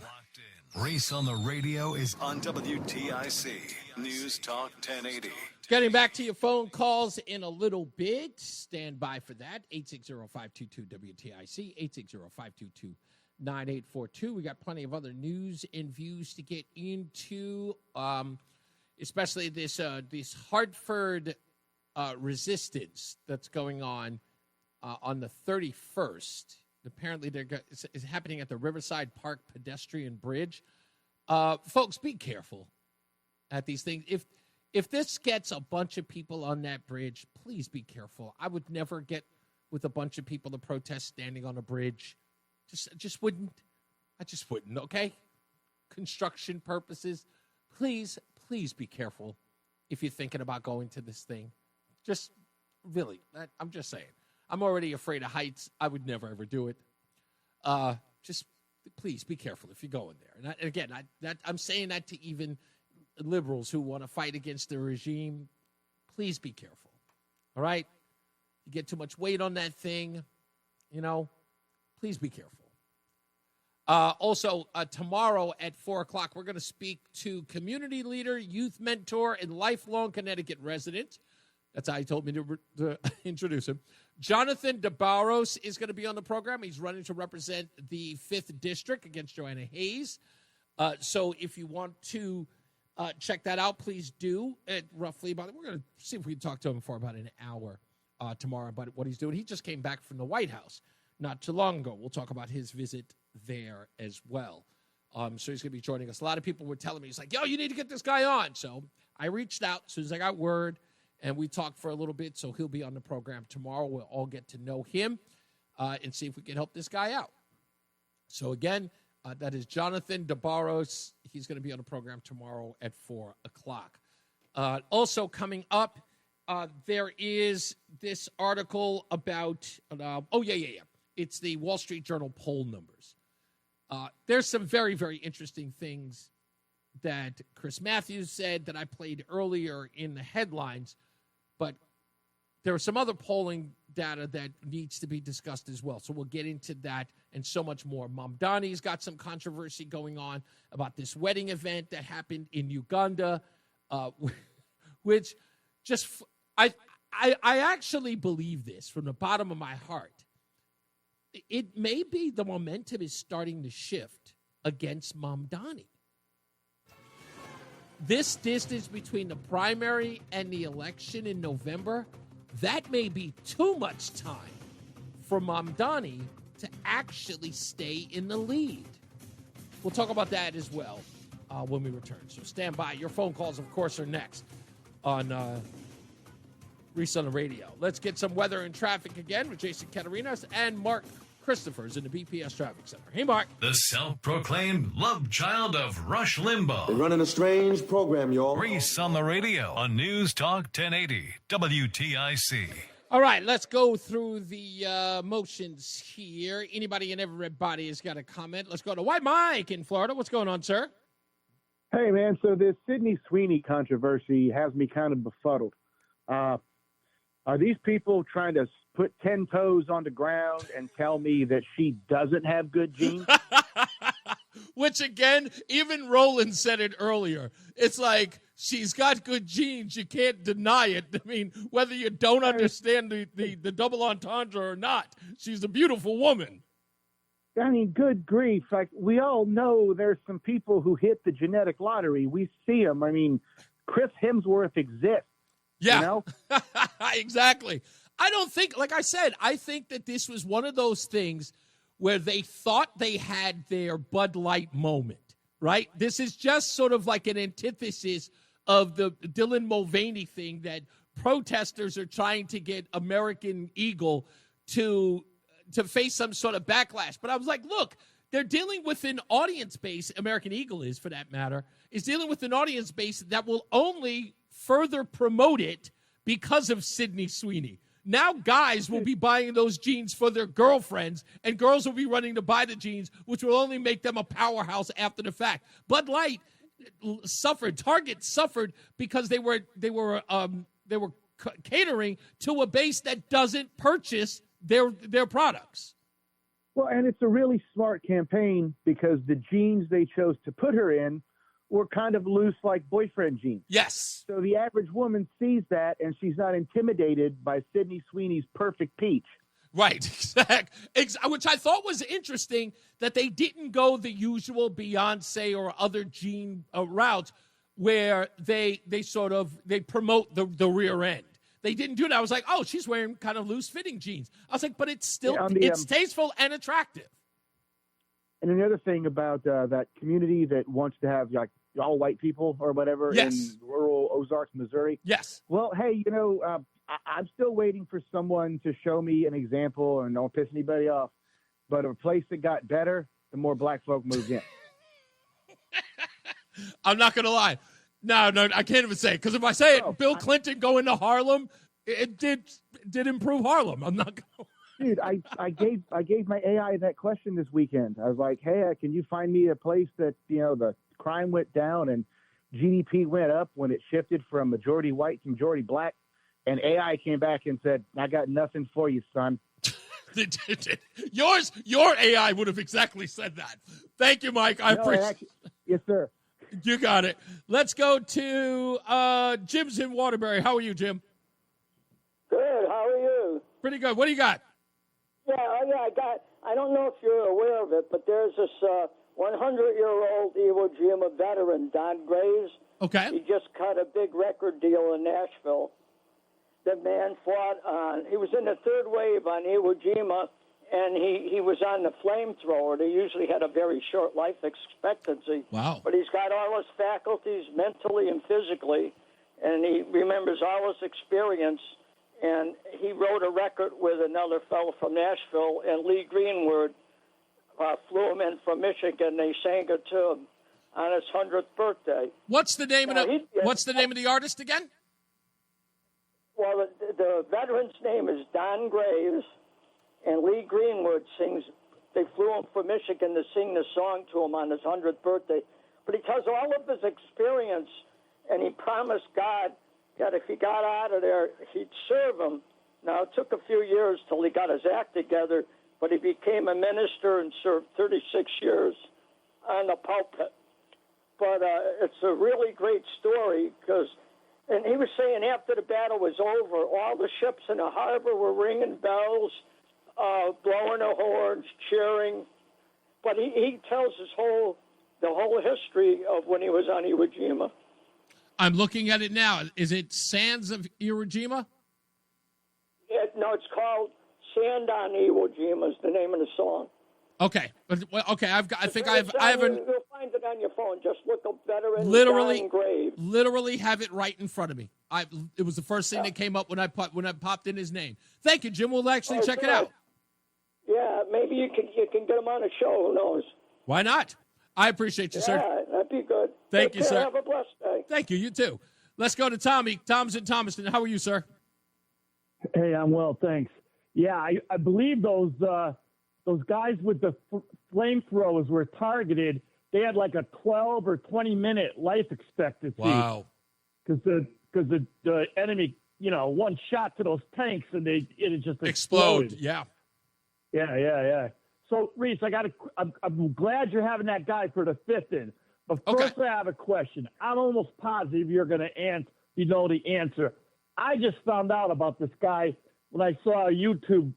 Reese on the radio is on WTIC News Talk 1080. Getting back to your phone calls in a little bit. Stand by for that. 860-522-WTIC, 860-522-9842. We got plenty of other news and views to get into, especially this Hartford resistance that's going on the 31st. Apparently, it's happening at the Riverside Park pedestrian bridge. Folks, be careful at these things. If this gets a bunch of people on that bridge, please be careful. I would never get with a bunch of people to protest standing on a bridge. Just wouldn't. I just wouldn't, okay? Construction purposes. Please be careful if you're thinking about going to this thing. Just really, I'm just saying. I'm already afraid of heights. I would never, ever do it. Just please be careful if you're going there. And again, I'm saying that to even liberals who want to fight against the regime. Please be careful. All right? You get too much weight on that thing, please be careful. Also, tomorrow at 4 o'clock, we're going to speak to community leader, youth mentor, and lifelong Connecticut resident. That's how he told me to introduce him. Jonathan DeBarros is going to be on the program. He's running to represent the 5th District against Joanna Hayes. So if you want to check that out, please do. We're going to see if we can talk to him for about an hour tomorrow about what he's doing. He just came back from the White House not too long ago. We'll talk about his visit there as well. So he's going to be joining us. A lot of people were telling me, he's like, yo, you need to get this guy on. So I reached out as soon as I got word. and we talked for a little bit, so he'll be on the program tomorrow. We'll all get to know him and see if we can help this guy out. So, again, that is Jonathan DeBarros. He's going to be on the program tomorrow at 4 o'clock. Also coming up, there is this article about, it's the Wall Street Journal poll numbers. There's some very, very interesting things that Chris Matthews said that I played earlier in the headlines, but there are some other polling data that needs to be discussed as well. So we'll get into that and so much more. Mamdani's got some controversy going on about this wedding event that happened in Uganda, which just I actually believe this from the bottom of my heart. It may be the momentum is starting to shift against Mamdani. This distance between the primary and the election in November, that may be too much time for Mamdani to actually stay in the lead. We'll talk about that as well when we return. So stand by. Your phone calls, of course, are next on Reese on the Radio. Let's get some weather and traffic again with Jason Catarinas and Mark Christopher's in the BPS Traffic Center. Hey, Mark. The self-proclaimed love child of Rush Limbaugh. They're running a strange program, y'all. Reese on the Radio on News Talk 1080 WTIC. All right, let's go through the motions here. Anybody and everybody has got a comment. Let's go to White Mike in Florida. What's going on, sir? Hey, man, so this Sydney Sweeny controversy has me kind of befuddled. Are these people trying to put 10 toes on the ground and tell me that she doesn't have good genes? Which, again, even Roland said it earlier. It's like, she's got good genes. You can't deny it. I mean, whether you don't understand the double entendre or not, she's a beautiful woman. I mean, good grief. Like, we all know there's some people who hit the genetic lottery. We see them. I mean, Chris Hemsworth exists. Yeah, you know? Exactly. I don't think, like I said, I think that this was one of those things where they thought they had their Bud Light moment, right? This is just sort of like an antithesis of the Dylan Mulvaney thing that protesters are trying to get American Eagle to face some sort of backlash. But I was like, look, they're dealing with an audience base, American Eagle is for that matter, is dealing with an audience base that will only further promote it because of Sydney Sweeny. Now guys will be buying those jeans for their girlfriends, and girls will be running to buy the jeans, which will only make them a powerhouse after the fact. Bud Light suffered, Target suffered because they were catering to a base that doesn't purchase their products. Well, and it's a really smart campaign because the jeans they chose to put her in were kind of loose like boyfriend jeans. Yes. So the average woman sees that and she's not intimidated by Sydney Sweeney's perfect peach. Right, which I thought was interesting that they didn't go the usual Beyonce or other jean routes where they promote the rear end. They didn't do that. I was like, oh, she's wearing kind of loose-fitting jeans. I was like, but it's still it's tasteful and attractive. And another thing about that community that wants to have like all white people or whatever in rural Ozarks, Missouri. Yes. Well, hey, I'm still waiting for someone to show me an example, and don't piss anybody off, but a place that got better, the more black folk moved in. I'm not going to lie. No, I can't even say it. Because if I say it, Bill Clinton going to Harlem, it did improve Harlem. I'm not going to. Dude, I gave my AI that question this weekend. I was like, hey, can you find me a place that, the crime went down and GDP went up when it shifted from majority white to majority black? And AI came back and said, I got nothing for you, son. Your AI would have exactly said that. Thank you, Mike. I appreciate it. Yes, sir. You got it. Let's go to Jim's in Waterbury. How are you, Jim? Good. How are you? Pretty good. What do you got? Yeah, I don't know if you're aware of it, but there's this 100-year-old Iwo Jima veteran, Don Graves. Okay. He just cut a big record deal in Nashville. The man he was in the third wave on Iwo Jima, and he was on the flamethrower. They usually had a very short life expectancy. Wow. But he's got all his faculties mentally and physically, and he remembers all his experience. And he wrote a record with another fellow from Nashville, and Lee Greenwood flew him in from Michigan. They sang it to him on his 100th birthday. What's the name of the artist again? Well, the veteran's name is Don Graves, and Lee Greenwood sings. They flew him from Michigan to sing the song to him on his 100th birthday. But he tells all of his experience, and he promised God that if he got out of there, he'd serve him. Now, it took a few years till he got his act together, but he became a minister and served 36 years on the pulpit. But it's a really great story because, and he was saying after the battle was over, all the ships in the harbor were ringing bells, blowing the horns, cheering. But he tells the whole history of when he was on Iwo Jima. I'm looking at it now. Is it Sands of Iwo Jima? No, it's called Sand on Iwo Jima is the name of the song. Okay. Okay. You'll find it on your phone. Just look up veteran literally, Graves. Literally have it right in front of me. It was the first thing that came up when I popped in his name. Thank you, Jim. We'll actually check it out. Yeah, maybe you can get him on a show. Who knows? Why not? I appreciate you, sir. Yeah, that'd be good. Thank you, sir. Have a blessed day. Thank you. You too. Let's go to Tommy. Tom's in Thomaston. How are you, sir? Hey, I'm well, thanks. Yeah, I believe those guys with the flamethrowers were targeted. They had like a 12 or 20-minute life expectancy. Wow. Because the enemy, one shot to those tanks and it just explode. exploded. Yeah. Yeah. So, Reese, I'm glad you're having that guy for the fifth in. But first, I have a question. I'm almost positive you're going to know the answer. I just found out about this guy when I saw a YouTube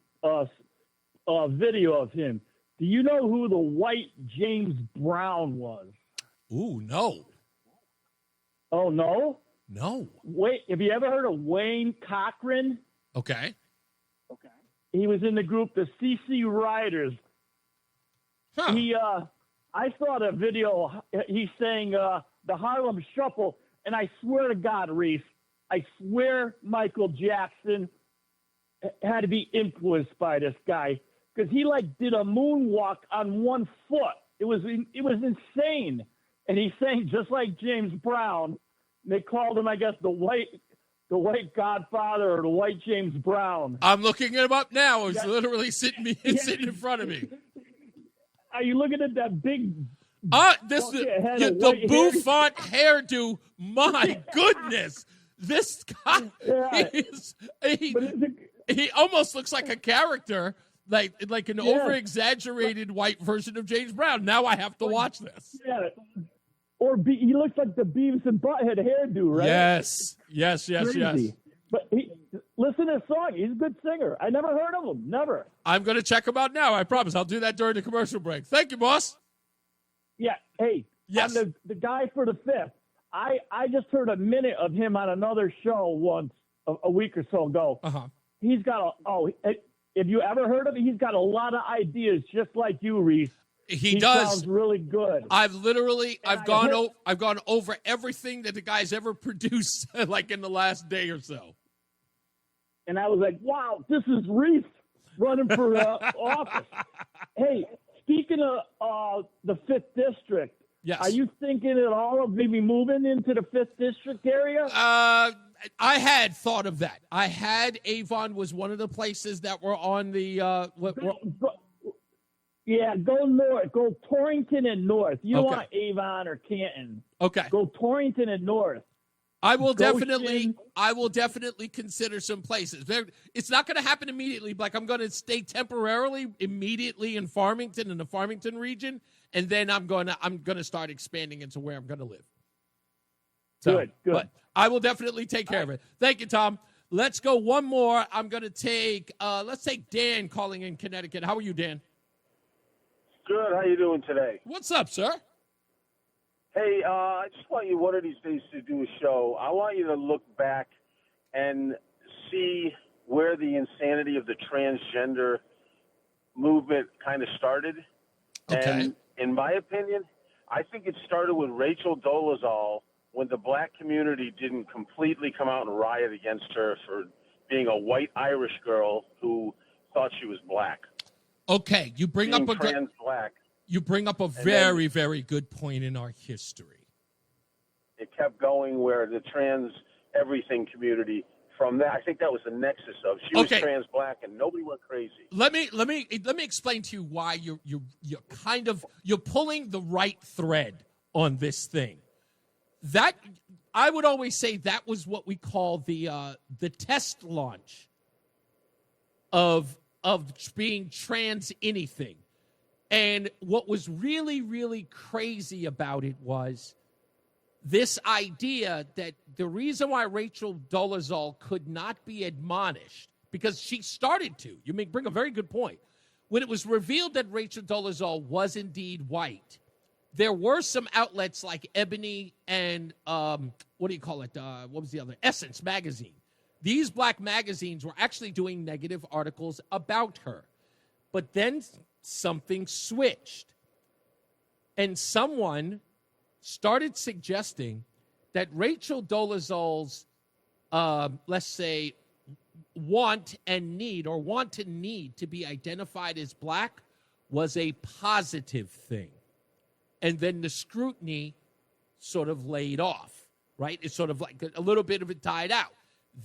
video of him. Do you know who the white James Brown was? Ooh, no. Oh, no? No. Wait, have you ever heard of Wayne Cochran? Okay. He was in the group the CC Riders. Huh. I saw the video. He sang the Harlem Shuffle, and I swear to God, Reese, I swear Michael Jackson had to be influenced by this guy because he did a moonwalk on one foot. It was insane, and he sang just like James Brown. They called him, I guess, the white Godfather or the white James Brown. I'm looking him up now. It's literally sitting in front of me. Are you looking at that big? The bouffant hairdo. My goodness, this guy he almost looks like a character, like an over-exaggerated white version of James Brown. Now I have to watch this. Yeah. Or he looks like the Beavis and Butthead hairdo, right? Yes. But listen to his song. He's a good singer. I never heard of him. Never. I'm going to check him out now. I promise. I'll do that during the commercial break. Thank you, boss. Yeah. Hey, yes. I'm the guy for the fifth. I just heard a minute of him on another show once a week or so ago. Uh-huh. He's got have you ever heard of him? He's got a lot of ideas, just like you, Reese. He does. Sounds really good. I've gone over everything that the guy's ever produced, like in the last day or so. And I was like, wow, this is Reese running for office. Hey, speaking of the 5th District, yes. Are you thinking at all of maybe moving into the 5th District area? I had thought of that. I had Avon was one of the places that were on the Yeah, go north. Go Torrington and north. You don't Okay. want Avon or Canton. Okay. Go Torrington and north. I will definitely consider some places. It's not going to happen immediately. Like I'm going to stay temporarily immediately in Farmington, in the Farmington region, and then I'm going to start expanding into where I'm going to live. So, Good. But I will definitely take care of it. Thank you, Tom. Let's go one more. I'm going to take let's take Dan calling in Connecticut. How are you, Dan? Good. How you doing today? What's up, sir? Hey, I just want you one of these days to do a show. I want you to look back and see where the insanity of the transgender movement kind of started. Okay. And in my opinion, I think it started with Rachel Dolezal when the black community didn't completely come out and riot against her for being a white Irish girl who thought she was black. Okay, you bring being up a trans black. You bring up a very, very good point in our history. It kept going where the trans everything community from that, I think that was the nexus of she was trans black and nobody went crazy. Let me explain to you why you're pulling the right thread on this thing. That I would always say that was what we call the test launch of being trans anything. And what was really, really crazy about it was this idea that the reason why Rachel Dolezal could not be admonished, because she started to, you may bring a very good point. When it was revealed that Rachel Dolezal was indeed white, there were some outlets like Ebony and, what was the other? Essence magazine. These black magazines were actually doing negative articles about her. But then something switched. And someone started suggesting that Rachel Dolezal's, let's say, want to need to be identified as black was a positive thing. And then the scrutiny sort of laid off, right? It's sort of like a little bit of it died out.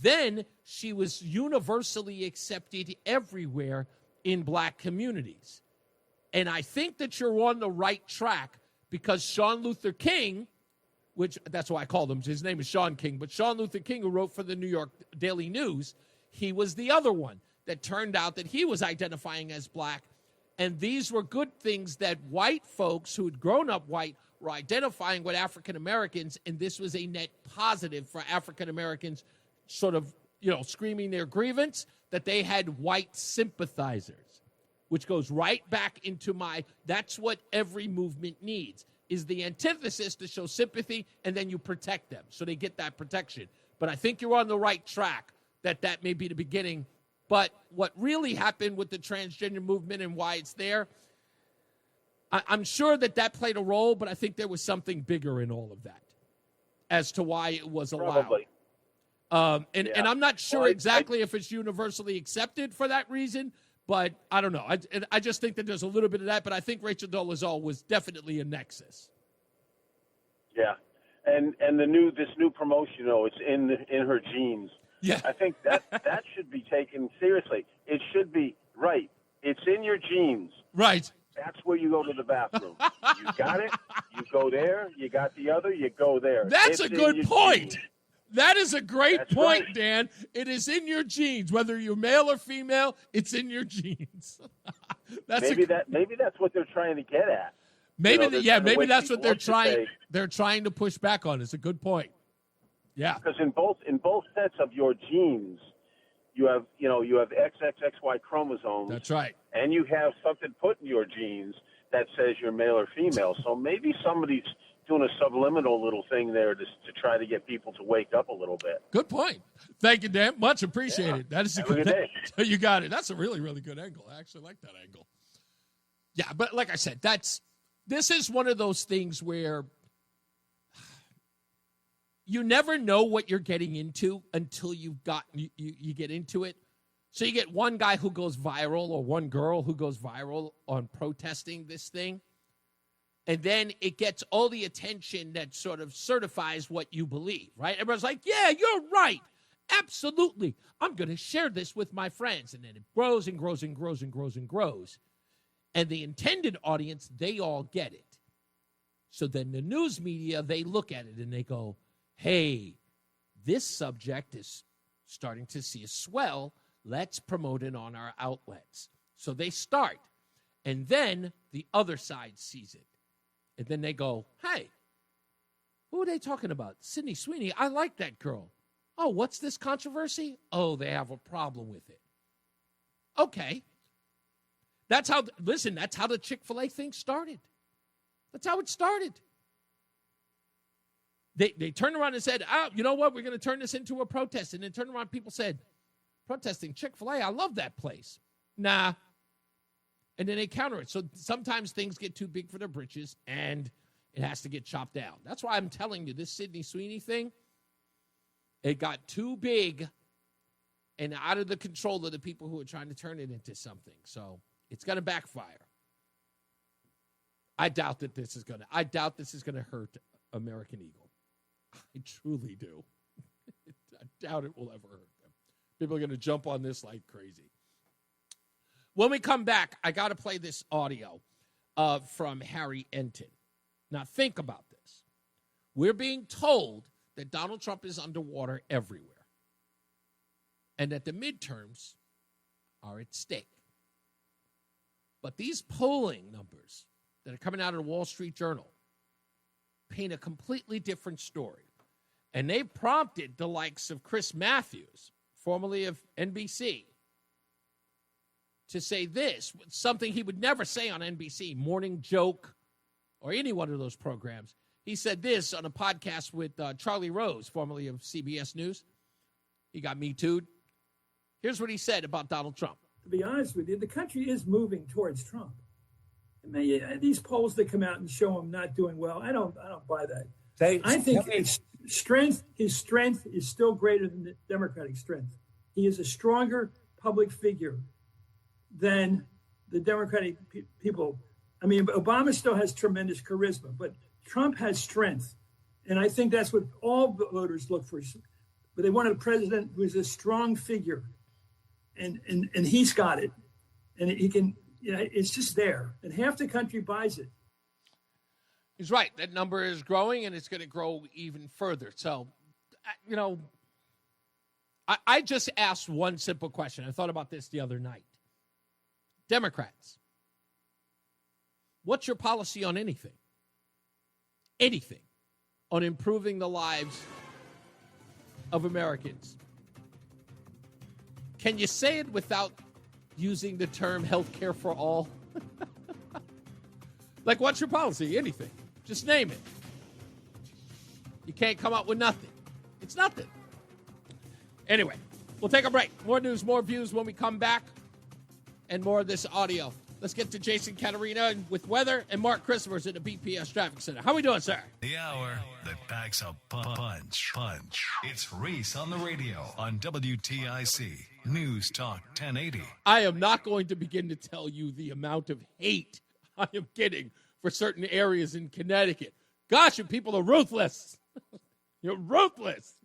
Then she was universally accepted everywhere in black communities. And I think that you're on the right track because Sean Luther King, which that's why I called him, his name is Sean King, but Sean Luther King, who wrote for the New York Daily News, he was the other one that turned out that he was identifying as black. And these were good things that white folks who had grown up white were identifying with African Americans, and this was a net positive for African Americans sort of, screaming their grievance that they had white sympathizers, which goes right back into that's what every movement needs, is the antithesis to show sympathy, and then you protect them, so they get that protection. But I think you're on the right track that may be the beginning. But what really happened with the transgender movement and why it's there, I'm sure that played a role, but I think there was something bigger in all of that as to why it was allowed. Probably. And I'm not sure exactly if it's universally accepted for that reason, but I don't know. I just think that there's a little bit of that, but I think Rachel Dolezal was definitely a nexus. Yeah, and this new promotion, it's in her genes. Yeah, I think that should be taken seriously. It should be right. It's in your genes. Right. That's where you go to the bathroom. You got it. You go there. You got the other. You go there. That's a good point. Genes. That is a great point, right. Dan. It is in your genes, whether you're male or female. It's in your genes. Maybe that's what they're trying to get at. Maybe that's what they're trying. They're trying to push back on. It's a good point. Yeah, because in both sets of your genes, you have XXXY chromosomes. That's right. And you have something put in your genes that says you're male or female. So maybe somebody's doing a subliminal little thing there to try to get people to wake up a little bit. Good point. Thank you, Dan. Much appreciated. Yeah. That is a good day. You got it. That's a really, really good angle. I actually like that angle. Yeah, but like I said, this is one of those things where you never know what you're getting into until you get into it. So you get one guy who goes viral or one girl who goes viral on protesting this thing. And then it gets all the attention that sort of certifies what you believe, right? Everyone's like, yeah, you're right. Absolutely. I'm going to share this with my friends. And then it grows and grows and grows and grows and grows. And the intended audience, they all get it. So then the news media, they look at it and they go, hey, this subject is starting to see a swell. Let's promote it on our outlets. So they start. And then the other side sees it. And then they go, hey, who are they talking about? Sydney Sweeny. I like that girl. Oh, what's this controversy? Oh, they have a problem with it. Okay. That's how the Chick-fil-A thing started. That's how it started. They turned around and said, you know what? We're going to turn this into a protest. And then turned around, people said, protesting Chick-fil-A, I love that place. Nah. And then they counter it. So sometimes things get too big for their britches, and it has to get chopped down. That's why I'm telling you, this Sydney Sweeny thing, it got too big and out of the control of the people who are trying to turn it into something. So it's going to backfire. I doubt this is going to hurt American Eagle. I truly do. I doubt it will ever hurt them. People are going to jump on this like crazy. When we come back, I got to play this audio from Harry Enton. Now, think about this. We're being told that Donald Trump is underwater everywhere and that the midterms are at stake. But these polling numbers that are coming out of the Wall Street Journal paint a completely different story. And they prompted the likes of Chris Matthews, formerly of NBC, to say this, something he would never say on NBC, Morning Joke, or any one of those programs. He said this on a podcast with Charlie Rose, formerly of CBS News. He got Me Too'd. Here's what he said about Donald Trump. To be honest with you, the country is moving towards Trump. I mean, these polls that come out and show him not doing well, I don't buy that. I think his strength is still greater than the Democratic strength. He is a stronger public figure than the Democratic people. I mean, Obama still has tremendous charisma, but Trump has strength. And I think that's what all voters look for. But they want a president who is a strong figure. And he's got it. And he can, it's just there. And half the country buys it. He's right. That number is growing, and it's going to grow even further. So, I just asked one simple question. I thought about this the other night. Democrats, what's your policy on anything? Anything on improving the lives of Americans? Can you say it without using the term health care for all? Like, what's your policy? Anything. Just name it. You can't come up with nothing. It's nothing. Anyway, we'll take a break. More news, more views when we come back, and more of this audio. Let's get to Jason Caterina with weather and Mark Christopher's at the BPS Traffic Center. How we doing, sir? The hour that packs a punch. It's Reese on the radio on WTIC News Talk 1080. I am not going to begin to tell you the amount of hate I am getting for certain areas in Connecticut. Gosh, you people are ruthless. You're ruthless.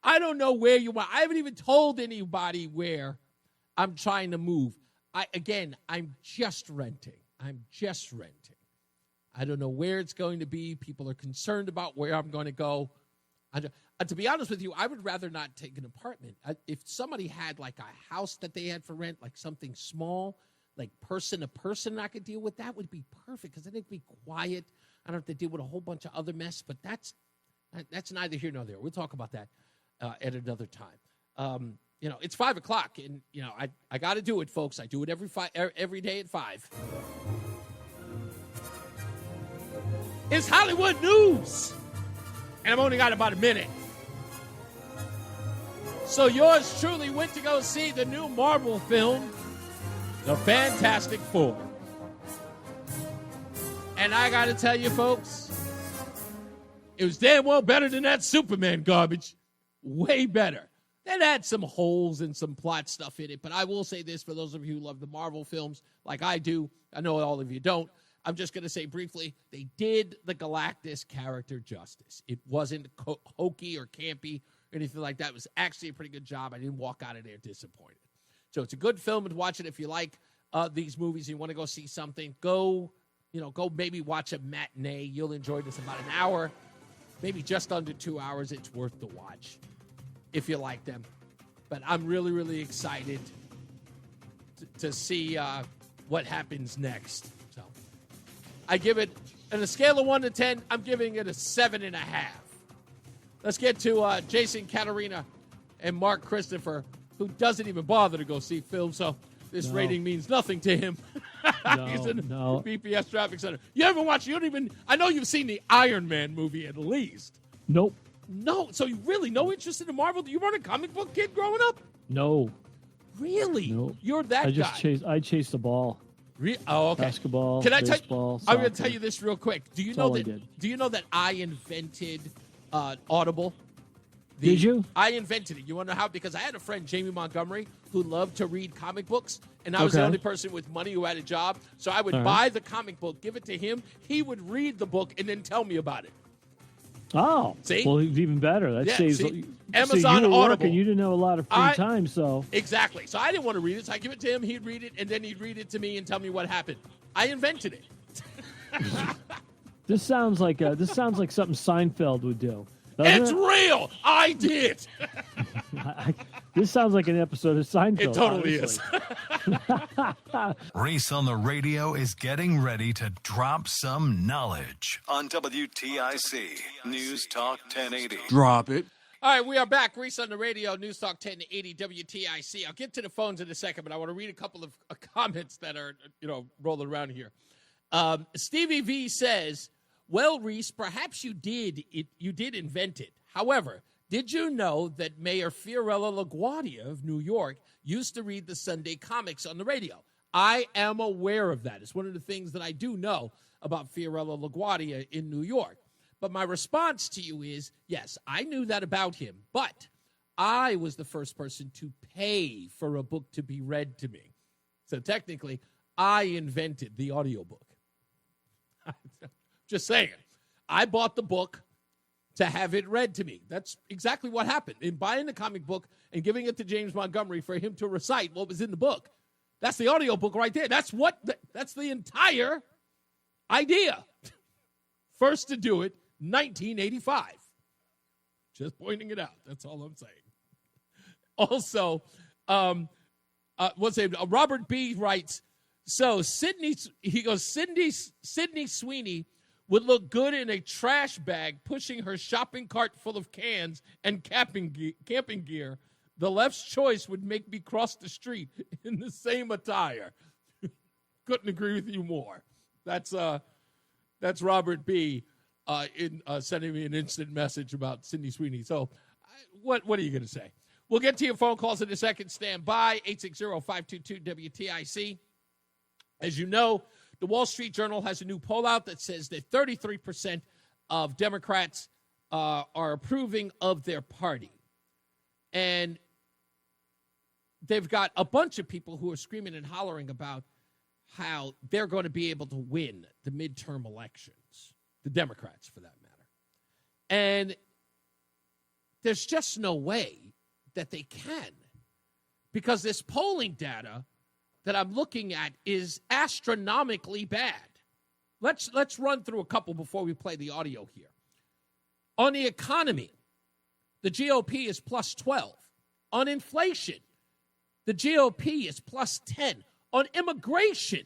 I don't know where you are. I haven't even told anybody where I'm trying to move. I'm just renting. I don't know where it's going to be. People are concerned about where I'm going to go. To be honest with you, I would rather not take an apartment. If somebody had like a house that they had for rent, like something small, like person to person I could deal with, that would be perfect because then it'd be quiet. I don't have to deal with a whole bunch of other mess, but that's neither here nor there. We'll talk about that at another time. It's 5 o'clock, and I got to do it, folks. I do it every day at 5. It's Hollywood news, and I've only got about a minute. So yours truly went to go see the new Marvel film, The Fantastic Four. And I got to tell you, folks, it was damn well better than that Superman garbage. Way better. It had some holes and some plot stuff in it, but I will say this for those of you who love the Marvel films like I do. I know all of you don't. I'm just going to say briefly, they did the Galactus character justice. It wasn't hokey or campy or anything like that. It was actually a pretty good job. I didn't walk out of there disappointed. So it's a good film to watch it if you like these movies and you want to go see something. Go maybe watch a matinee. You'll enjoy this about an hour, maybe just under 2 hours. It's worth the watch if you like them. But I'm really, really excited to see what happens next. So I give it, on a scale of 1 to 10, I'm giving it a 7.5. Let's get to Jason Caterina and Mark Christopher, who doesn't even bother to go see films, so this rating means nothing to him. He's in the BPS Traffic Center. You ever watch, I know you've seen the Iron Man movie at least. Nope. No, so you really no interest in the Marvel? You weren't a comic book kid growing up? No. Really? No. You're that guy. I chased the ball. Okay. Basketball, Can I baseball, I'm going to soccer. tell you this real quick. Do you That's know all I that? did. Do you know that I invented Audible? Did you? I invented it. You want to know how? Because I had a friend, Jamie Montgomery, who loved to read comic books, and I was the Okay. only person with money who had a job. So I would All right. buy the comic book, give it to him. He would read the book and then tell me about it. Oh, See? well, even better. That Yeah, saves. see? So Amazon you were Audible. working, you didn't have a lot of free time, so Exactly. So I didn't want to read it, so I give it to him. He'd read it, and then he'd read it to me and tell me what happened. I invented it. this sounds like something Seinfeld would do. doesn't It's it? real. I did. This sounds like an episode of Seinfeld. It totally honestly. Reese on the radio is getting ready to drop some knowledge on WTIC News Talk 1080. Drop it. All right, we are back. Reese on the radio, News Talk 1080 WTIC. I'll get to the phones in a second, but I want to read a couple of comments that are, rolling around here. Stevie V says, well, Reese, perhaps you did invent it. However, did you know that Mayor Fiorello LaGuardia of New York used to read the Sunday comics on the radio? I am aware of that. It's one of the things that I do know about Fiorello LaGuardia in New York. But my response to you is, yes, I knew that about him, but I was the first person to pay for a book to be read to me. So technically, I invented the audiobook. Just saying. I bought the book to have it read to me. That's exactly what happened. In buying the comic book and giving it to James Montgomery for him to recite what was in the book, that's the audiobook right there. That's the entire idea. First to do it, 1985. Just pointing it out. That's all I'm saying. Also, Robert B. writes, so Sydney Sweeny would look good in a trash bag pushing her shopping cart full of cans and camping gear. The left's choice would make me cross the street in the same attire. Couldn't agree with you more. That's Robert B. Sending me an instant message about Sydney Sweeney. So what are you going to say? We'll get to your phone calls in a second. Stand by, 860-522-WTIC. As you know, the Wall Street Journal has a new poll out that says that 33% of Democrats are approving of their party. And they've got a bunch of people who are screaming and hollering about how they're going to be able to win the midterm elections, the Democrats for that matter. And there's just no way that they can, because this polling data that I'm looking at is astronomically bad. Let's run through a couple before we play the audio here. On the economy, the GOP is plus 12. On inflation, the GOP is plus 10. On immigration,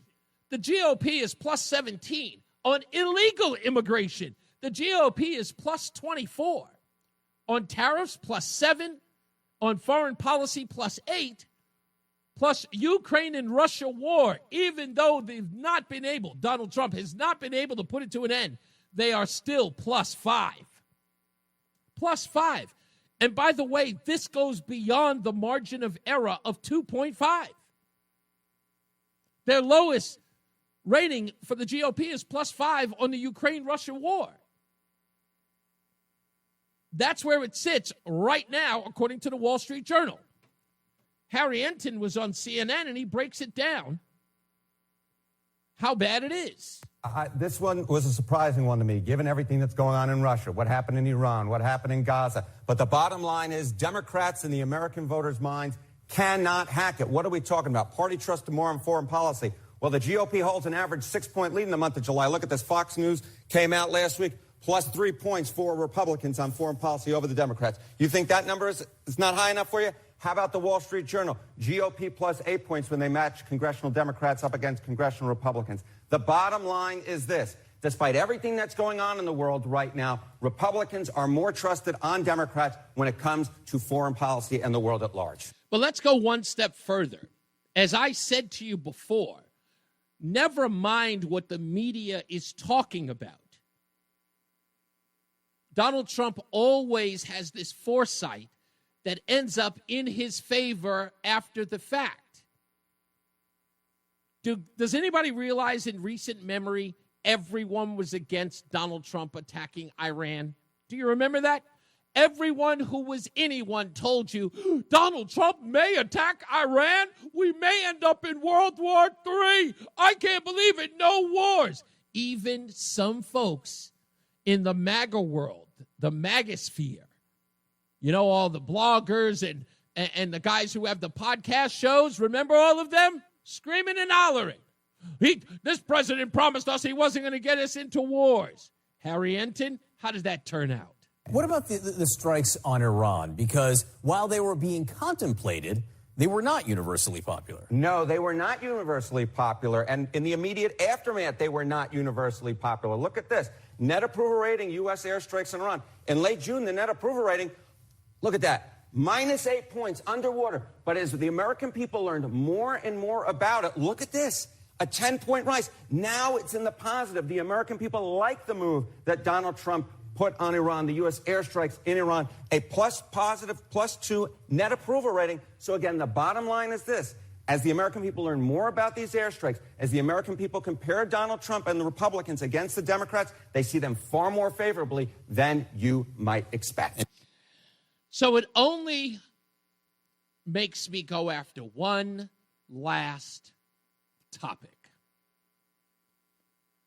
the GOP is plus 17. On illegal immigration, the GOP is plus 24. On tariffs, plus 7. On foreign policy, plus 8. Plus Ukraine and Russia war, even though they've not been able, Donald Trump has not been able to put it to an end, they are still plus 5. Plus 5. And by the way, this goes beyond the margin of error of 2.5. Their lowest rating for the GOP is plus 5 on the Ukraine-Russia war. That's where it sits right now, according to the Wall Street Journal. Harry Enton was on CNN, and he breaks it down how bad it is. This one was a surprising one to me, given everything that's going on in Russia, what happened in Iran, what happened in Gaza. But the bottom line is Democrats in the American voters' minds cannot hack it. What are we talking about? Party trust to more on foreign policy. Well, the GOP holds an average 6-point lead in the month of July. Look at this. Fox News came out last week, plus 3 points for Republicans on foreign policy over the Democrats. You think that number is not high enough for you? How about the Wall Street Journal? GOP plus 8 points when they match congressional Democrats up against congressional Republicans. The bottom line is this. Despite everything that's going on in the world right now, Republicans are more trusted on Democrats when it comes to foreign policy and the world at large. But let's go one step further. As I said to you before, never mind what the media is talking about. Donald Trump always has this foresight that ends up in his favor after the fact. Does anybody realize in recent memory everyone was against Donald Trump attacking Iran? Do you remember that? Everyone who was anyone told you, Donald Trump may attack Iran. We may end up in World War III. I can't believe it. No wars. Even some folks in the MAGA world, the MAGAsphere, you know, all the bloggers and the guys who have the podcast shows, remember all of them? Screaming and hollering. This president promised us he wasn't going to get us into wars. Harry Enton, how did that turn out? What about the strikes on Iran? Because while they were being contemplated, they were not universally popular. No, they were not universally popular. And in the immediate aftermath, they were not universally popular. Look at this. Net approval rating, U.S. airstrikes on Iran. In late June, the net approval rating, look at that, -8 points, underwater. But as the American people learned more and more about it, look at this, a 10-point rise. Now it's in the positive. The American people like the move that Donald Trump put on Iran, the U.S. airstrikes in Iran, a positive +2 net approval rating. So again, the bottom line is this. As the American people learn more about these airstrikes, as the American people compare Donald Trump and the Republicans against the Democrats, they see them far more favorably than you might expect. So it only makes me go after one last topic.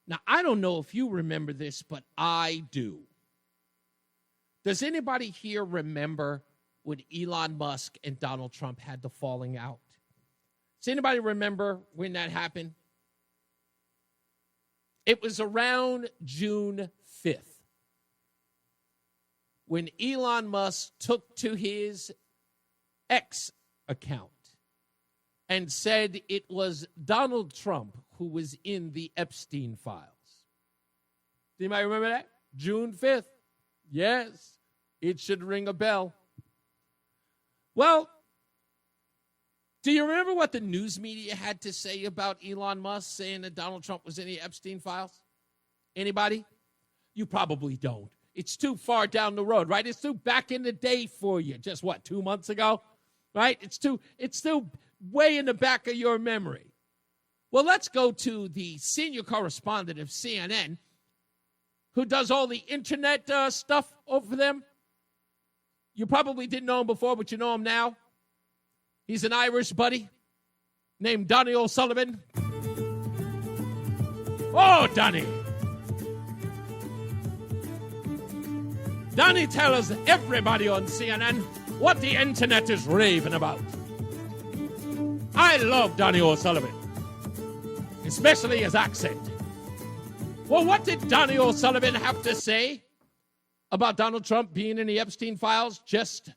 Now, I don't know if you remember this, but I do. Does anybody here remember when Elon Musk and Donald Trump had the falling out? Does anybody remember when that happened? It was around June 5th when Elon Musk took to his X account and said it was Donald Trump who was in the Epstein files. Do anybody remember that? June 5th. Yes, it should ring a bell. Well, do you remember what the news media had to say about Elon Musk saying that Donald Trump was in the Epstein files? Anybody? You probably don't. It's too far down the road, right? It's too back in the day for you. Just what, 2 months ago? Right? It's still way in the back of your memory. Well, let's go to the senior correspondent of CNN who does all the internet stuff over them. You probably didn't know him before, but you know him now. He's an Irish buddy named Donnie O'Sullivan. Oh, Donnie. Donnie tells everybody on CNN what the internet is raving about. I love Donnie O'Sullivan, especially his accent. Well, what did Donnie O'Sullivan have to say about Donald Trump being in the Epstein files just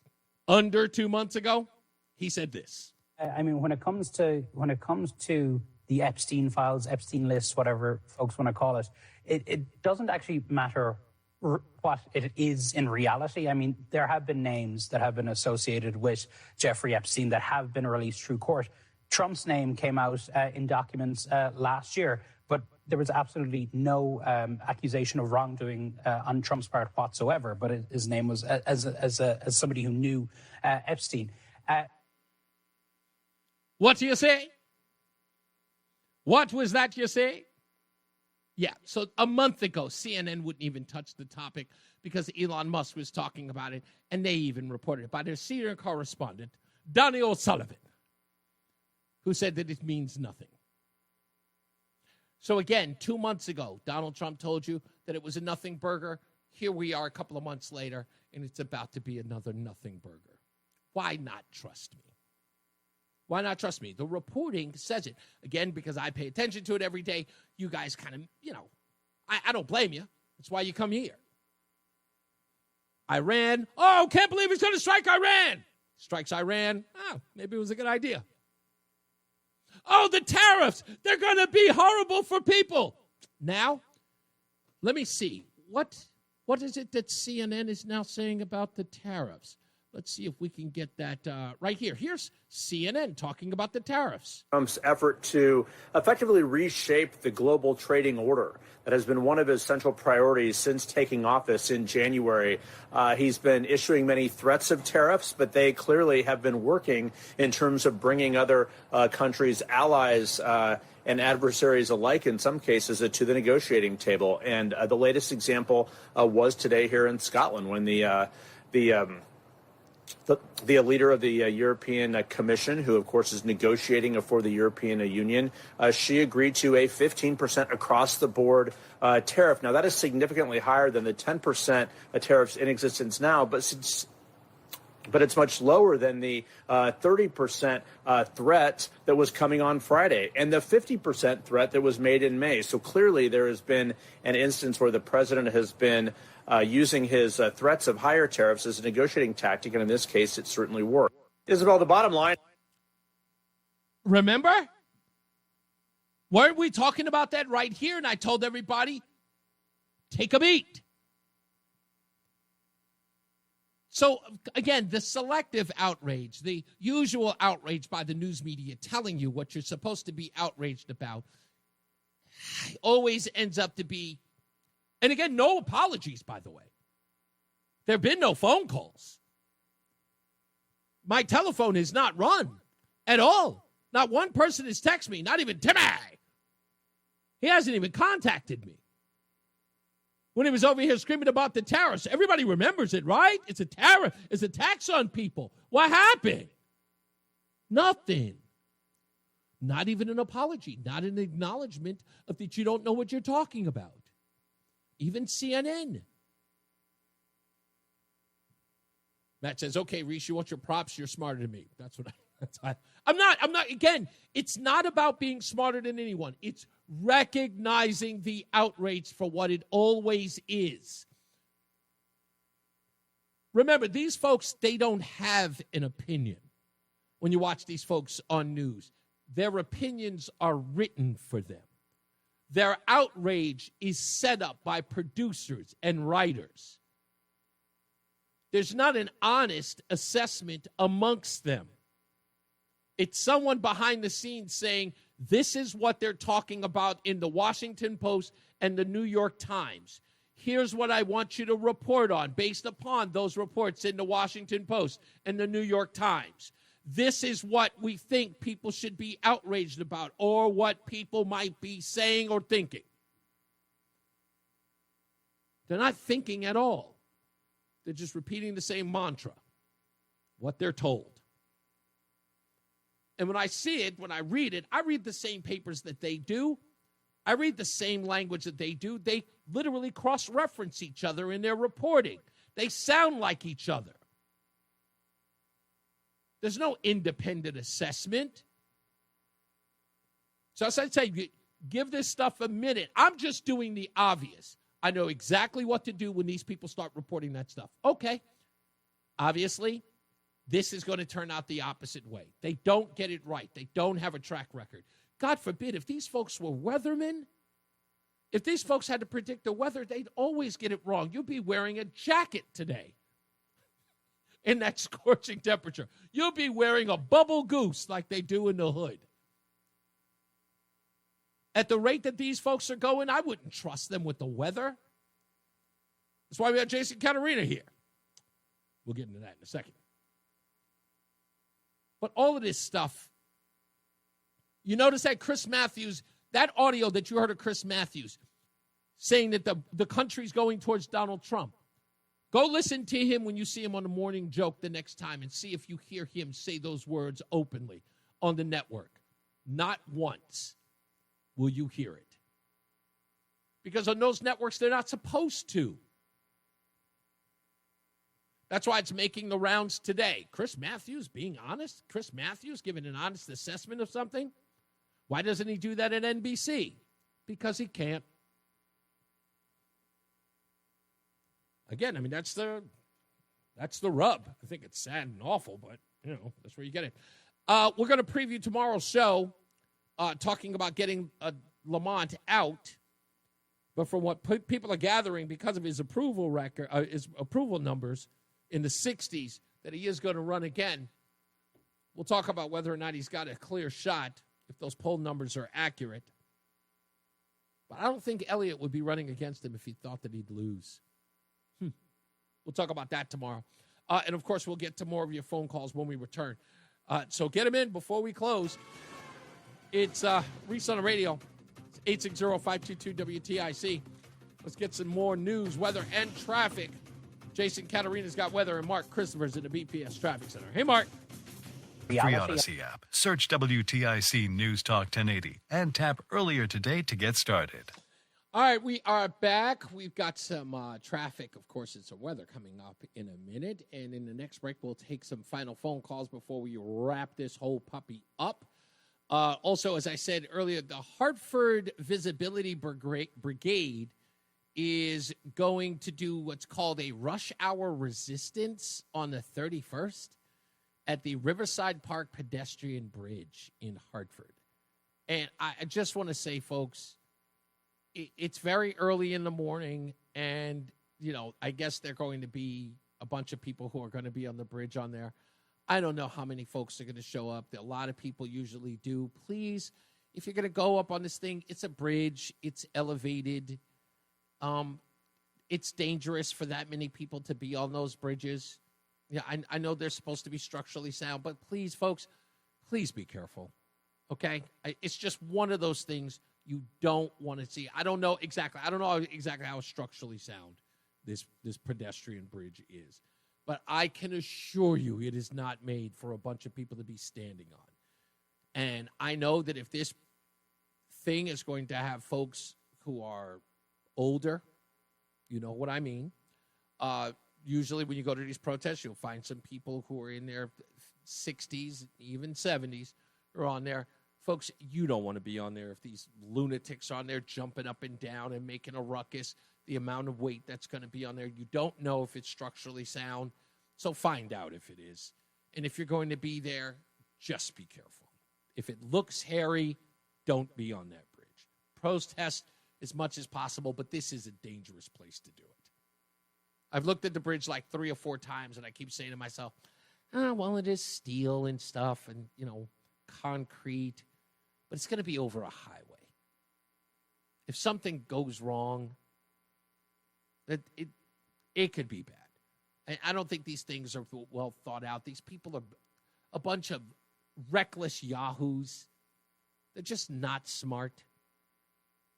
under 2 months ago? He said this. I mean, when it comes to the Epstein files, Epstein lists, whatever folks want to call it, it doesn't actually matter what it is in reality. I mean, there have been names that have been associated with Jeffrey Epstein that have been released through court. Trump's name came out in documents last year, but there was absolutely no accusation of wrongdoing on Trump's part whatsoever. But his name was as somebody who knew Epstein. What do you say? What was that you say? Yeah, so a month ago, CNN wouldn't even touch the topic because Elon Musk was talking about it, and they even reported it by their senior correspondent, Donnie O'Sullivan, who said that it means nothing. So again, 2 months ago, Donald Trump told you that it was a nothing burger. Here we are a couple of months later, and it's about to be another nothing burger. Why not trust me? Why not trust me? The reporting says it. Again, because I pay attention to it every day, you guys kind of, I don't blame you. That's why you come here. Iran. Oh, can't believe he's going to strike Iran. Strikes Iran. Oh, maybe it was a good idea. Oh, the tariffs. They're going to be horrible for people. Now, let me see. What is it that CNN is now saying about the tariffs? Let's see if we can get that right here. Here's CNN talking about the tariffs. Trump's effort to effectively reshape the global trading order that has been one of his central priorities since taking office in January. He's been issuing many threats of tariffs, but they clearly have been working in terms of bringing other countries, allies, and adversaries alike, in some cases, to the negotiating table. And the latest example was today here in Scotland when the leader of the European Commission, who, of course, is negotiating for the European Union, she agreed to a 15% across-the-board tariff. Now, that is significantly higher than the 10% tariffs in existence now, but it's much lower than the 30% threat that was coming on Friday and the 50% threat that was made in May. So clearly there has been an instance where the president has been using his threats of higher tariffs as a negotiating tactic, and in this case, it certainly worked. Isabel, the bottom line. Remember? Weren't we talking about that right here? And I told everybody, take a beat. So, again, the selective outrage, the usual outrage by the news media telling you what you're supposed to be outraged about, always ends up to be, and again, no apologies, by the way. There have been no phone calls. My telephone is not run at all. Not one person has texted me, not even Timmy. He hasn't even contacted me. When he was over here screaming about the tariffs, everybody remembers it, right? It's a tariff. It's a tax on people. What happened? Nothing. Not even an apology. Not an acknowledgement of that you don't know what you're talking about. Even CNN. Matt says, okay, Reese, you want your props? You're smarter than me. I'm not, again, it's not about being smarter than anyone. It's recognizing the outrage for what it always is. Remember, these folks, they don't have an opinion. When you watch these folks on news, their opinions are written for them. Their outrage is set up by producers and writers. There's not an honest assessment amongst them. It's someone behind the scenes saying, this is what they're talking about in the Washington Post and the New York Times. Here's what I want you to report on based upon those reports in the Washington Post and the New York Times. This is what we think people should be outraged about or what people might be saying or thinking. They're not thinking at all. They're just repeating the same mantra, what they're told. And when I see it, when I read it, I read the same papers that they do. I read the same language that they do. They literally cross-reference each other in their reporting. They sound like each other. There's no independent assessment. So as I say, give this stuff a minute. I'm just doing the obvious. I know exactly what to do when these people start reporting that stuff. Okay. Obviously, this is going to turn out the opposite way. They don't get it right. They don't have a track record. God forbid, if these folks were weathermen, if these folks had to predict the weather, they'd always get it wrong. You'd be wearing a jacket today in that scorching temperature. You'll be wearing a bubble goose like they do in the hood. At the rate that these folks are going, I wouldn't trust them with the weather. That's why we have Jason Caterina here. We'll get into that in a second. But all of this stuff, you notice that Chris Matthews, that audio that you heard of Chris Matthews saying that the country's going towards Donald Trump. Go listen to him when you see him on the morning joke the next time and see if you hear him say those words openly on the network. Not once will you hear it. Because on those networks, they're not supposed to. That's why it's making the rounds today. Chris Matthews being honest? Chris Matthews giving an honest assessment of something? Why doesn't he do that at NBC? Because he can't. Again, I mean, that's the rub. I think it's sad and awful, but, that's where you get it. We're going to preview tomorrow's show, talking about getting Lamont out. But from what people are gathering, because of his approval record, his approval numbers in the 60s, that he is going to run again. We'll talk about whether or not he's got a clear shot, if those poll numbers are accurate. But I don't think Elliott would be running against him if he thought that he'd lose. We'll talk about that tomorrow. And, of course, we'll get to more of your phone calls when we return. So get them in before we close. It's Reese on the radio. It's 860-522-WTIC. Let's get some more news, weather, and traffic. Jason Caterina's got weather, and Mark Christopher's in the BPS Traffic Center. Hey, Mark. Free Odyssey app. Search WTIC News Talk 1080 and tap earlier today to get started. All right, we are back. We've got some traffic. Of course, it's some weather coming up in a minute. And in the next break, we'll take some final phone calls before we wrap this whole puppy up. Also, as I said earlier, the Hartford Visibility Brigade is going to do what's called a rush hour resistance on the 31st at the Riverside Park Pedestrian Bridge in Hartford. And I just want to say, folks, it's very early in the morning, and, I guess they're going to be a bunch of people who are going to be on the bridge on there. I don't know how many folks are going to show up. A lot of people usually do. Please, if you're going to go up on this thing, it's a bridge. It's elevated. It's dangerous for that many people to be on those bridges. Yeah, I know they're supposed to be structurally sound, but please, folks, please be careful, okay? It's just one of those things you don't want to see. I don't know exactly how structurally sound this pedestrian bridge is. But I can assure you it is not made for a bunch of people to be standing on. And I know that if this thing is going to have folks who are older, you know what I mean. Usually when you go to these protests, you'll find some people who are in their 60s, even 70s, are on there. Folks, you don't want to be on there if these lunatics are on there jumping up and down and making a ruckus. The amount of weight that's going to be on there. You don't know if it's structurally sound, so find out if it is. And if you're going to be there, just be careful. If it looks hairy, don't be on that bridge. Protest as much as possible, but this is a dangerous place to do it. I've looked at the bridge like 3 or 4 times, and I keep saying to myself, well, it is steel and stuff and, concrete, but it's going to be over a highway. If something goes wrong, it could be bad. I don't think these things are well thought out. These people are a bunch of reckless yahoos. They're just not smart.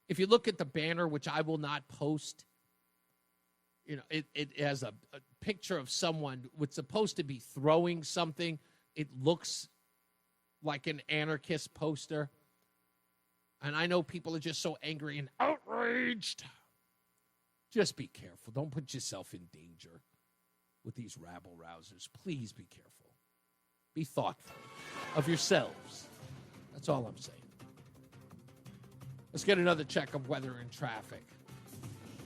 If you look at the banner, which I will not post, it has a picture of someone who's supposed to be throwing something. It looks like an anarchist poster. And I know people are just so angry and outraged. Just be careful. Don't put yourself in danger with these rabble-rousers. Please be careful. Be thoughtful of yourselves. That's all I'm saying. Let's get another check of weather and traffic.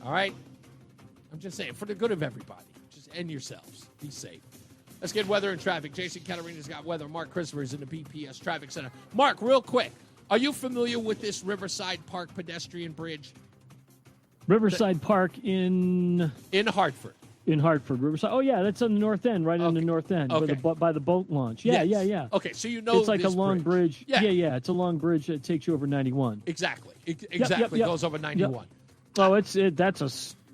All right? I'm just saying, for the good of everybody. And yourselves. Be safe. Let's get weather and traffic. Jason Caterina's got weather. Mark Christopher's in the BPS Traffic Center. Mark, real quick, are you familiar with this Riverside Park pedestrian bridge? Riverside Park in Hartford. In Hartford, Riverside. Oh, yeah, that's on the north end, right on the north end, by the boat launch. Yeah, Yes. yeah. Okay, so you know it's like this a long bridge. Yeah. It's a long bridge that takes you over 91. Exactly. Exactly. Yep. Goes over 91. Yep. Oh,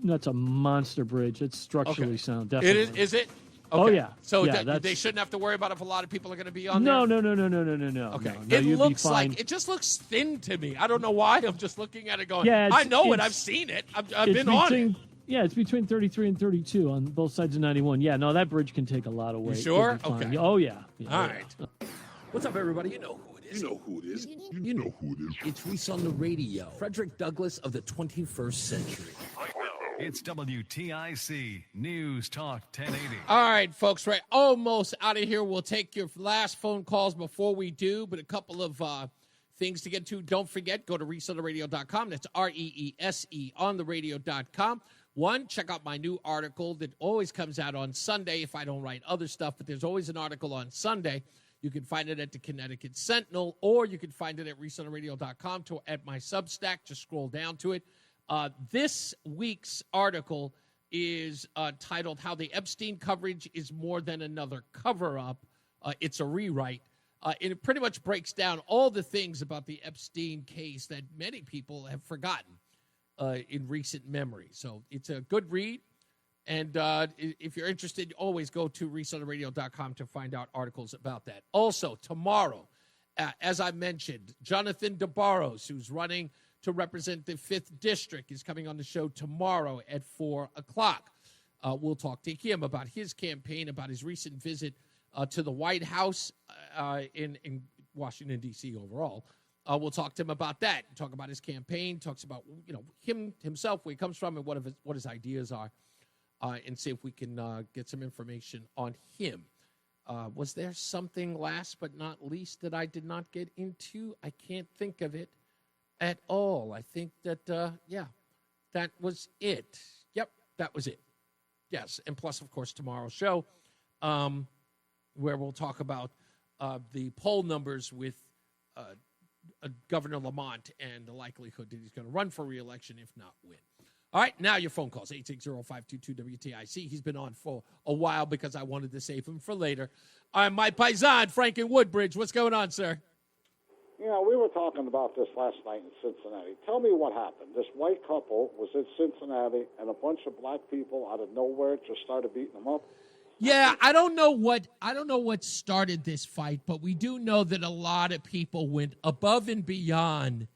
that's a monster bridge. It's structurally sound, definitely. It is it? Okay. Oh, yeah. So yeah, they shouldn't have to worry about if a lot of people are going to be on there? No. Okay. No, it looks like, it just looks thin to me. I don't know why. I'm just looking at it going, I know it. I've seen it. I've been on it. Yeah, it's between 33 and 32 on both sides of 91. Yeah, no, that bridge can take a lot of weight. You sure? Okay. Oh, yeah. All right. What's up, everybody? You know who it is. You know who it is. It's Reese on the radio. Frederick Douglass of the 21st century. It's WTIC News Talk 1080. All right, folks, right, almost out of here. We'll take your last phone calls before we do, but a couple of things to get to. Don't forget, go to reeseontheradio.com. That's REESE on the radio.com. One, check out my new article that always comes out on Sunday if I don't write other stuff, but there's always an article on Sunday. You can find it at the Connecticut Sentinel, or you can find it at reeseontheradio.com at my Substack. Just scroll down to it. This week's article is titled How the Epstein Coverage is More Than Another Cover-Up. It's a rewrite. And it pretty much breaks down all the things about the Epstein case that many people have forgotten in recent memory. So it's a good read. And if you're interested, always go to reseontheradio.com to find out articles about that. Also, tomorrow, as I mentioned, Jonathan DeBarros, who's running to represent the 5th District, is coming on the show tomorrow at 4 o'clock. We'll talk to him about his campaign, about his recent visit to the White House in Washington, D.C. overall. We'll talk to him about that, talk about his campaign, talks about himself, where he comes from, and what his ideas are, and see if we can get some information on him. Was there something last but not least that I did not get into? I can't think of it at all. I think that, that was it. Yep, that was it. Yes, and plus, of course, tomorrow's show, where we'll talk about the poll numbers with Governor Lamont and the likelihood that he's going to run for re-election, if not win. All right, now your phone calls, 860-522-WTIC. He's been on for a while because I wanted to save him for later. My paisan, Frank in Woodbridge. What's going on, sir? We were talking about this last night in Cincinnati. Tell me what happened. This white couple was in Cincinnati, and a bunch of black people out of nowhere just started beating them up. Yeah, I don't know what started this fight, but we do know that a lot of people went above and beyond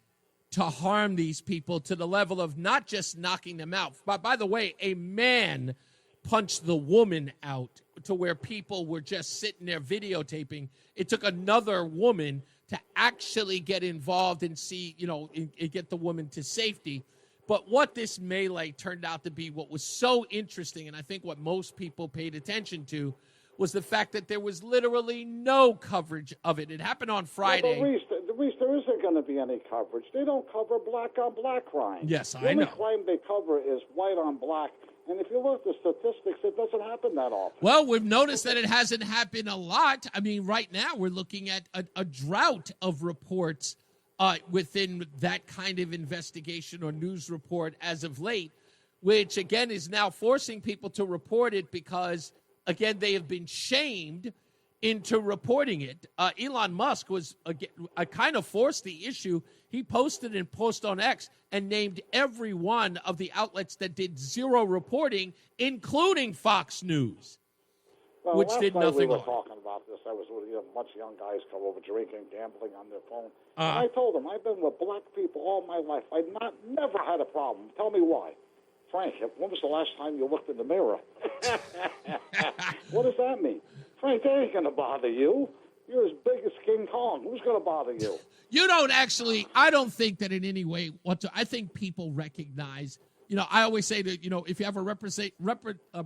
to harm these people to the level of not just knocking them out. But by the way, a man punched the woman out to where people were just sitting there videotaping. It took another woman to actually get involved and see, and get the woman to safety. But what this melee turned out to be, what was so interesting, and I think what most people paid attention to, was the fact that there was literally no coverage of it. It happened on Friday. Yeah, but Reese, there isn't going to be any coverage. They don't cover black-on-black crime. Yes, I know. The only crime they cover is white-on-black. And if you look at the statistics, it doesn't happen that often. Well, we've noticed that it hasn't happened a lot. I mean, right now we're looking at a drought of reports within that kind of investigation or news report as of late, which, again, is now forcing people to report it because, again, they have been shamed into reporting it. Elon Musk was kind of forced the issue. He posted in Post on X and named every one of the outlets that did zero reporting, including Fox News, which did nothing. We were talking about this. I was with a bunch of young guys come over drinking, gambling on their phone. And I told them, I've been with black people all my life. I've never had a problem. Tell me why. Frank, when was the last time you looked in the mirror? What does that mean? Frank, that ain't going to bother you. You're as big as King Kong. Who's going to bother you? You don't actually, I don't think that in any way, I think people recognize, I always say that, if you have a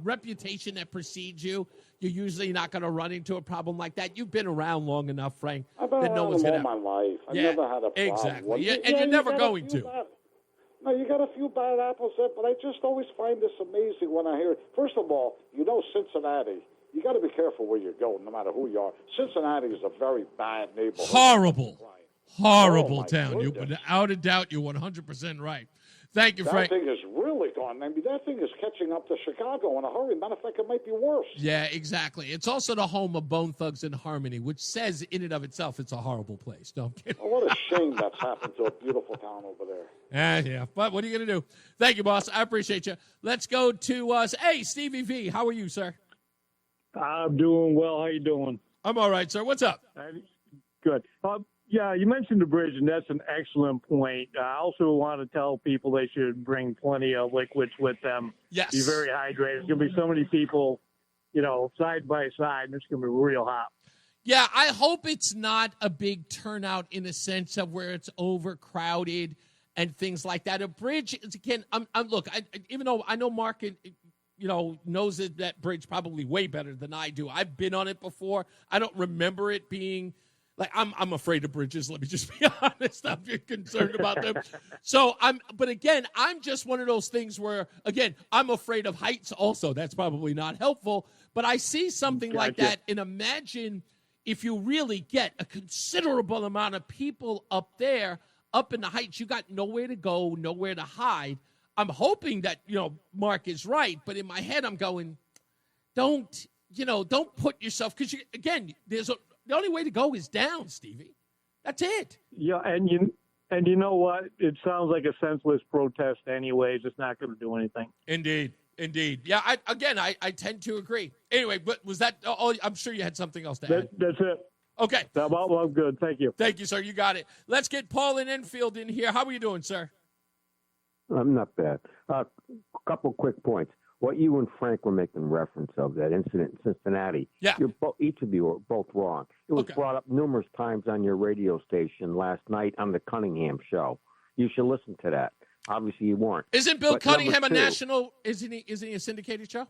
reputation that precedes you, you're usually not going to run into a problem like that. You've been around long enough, Frank, I've been that no one's around going all my life. I've never had a problem. Exactly. And you're never going to. No, you got a few bad apples there, but I just always find this amazing when I hear it. First of all, Cincinnati. You got to be careful where you're going, no matter who you are. Cincinnati is a very bad neighborhood. Horrible town. Without a doubt, you're 100% right. Thank you, Frank. That thing is really gone. I mean, that thing is catching up to Chicago in a hurry. Matter of fact, it might be worse. Yeah, exactly. It's also the home of Bone Thugs and Harmony, which says in and of itself it's a horrible place. No, I'm kidding. Oh, what a shame that's happened to a beautiful town over there. Yeah. But what are you going to do? Thank you, boss. I appreciate you. Let's go to hey, Stevie V. How are you, sir? I'm doing well. How you doing? I'm all right, sir. What's up? Good. Yeah, you mentioned the bridge, and that's an excellent point. I also want to tell people they should bring plenty of liquids with them. Yes. Be very hydrated. There's going to be so many people, side by side, and it's going to be real hot. Yeah, I hope it's not a big turnout in a sense of where it's overcrowded and things like that. A bridge, again, even though I know Mark knows that bridge probably way better than I do. I've been on it before. I don't remember it being like I'm afraid of bridges. Let me just be honest. I'm concerned about them. But again, I'm just one of those things where, again, I'm afraid of heights also. That's probably not helpful. But I see something like that, and imagine if you really get a considerable amount of people up there, up in the heights, you got nowhere to go, nowhere to hide. I'm hoping that, Mark is right, but in my head I'm going, don't put yourself, because again, the only way to go is down, Stevie. That's it. Yeah, and you know what? It sounds like a senseless protest anyways. It's not going to do anything. Indeed. Yeah, I tend to agree. Anyway, but was that I'm sure you had something else to add. That's it. Okay. Well, I'm good. Thank you. Thank you, sir. You got it. Let's get Paul in Enfield in here. How are you doing, sir? I'm not bad. A couple quick points. What you and Frank were making reference of, that incident in Cincinnati, each of you are both wrong. It was brought up numerous times on your radio station last night on the Cunningham show. You should listen to that. Obviously, you weren't. Isn't Bill Cunningham a national? Isn't he a syndicated show?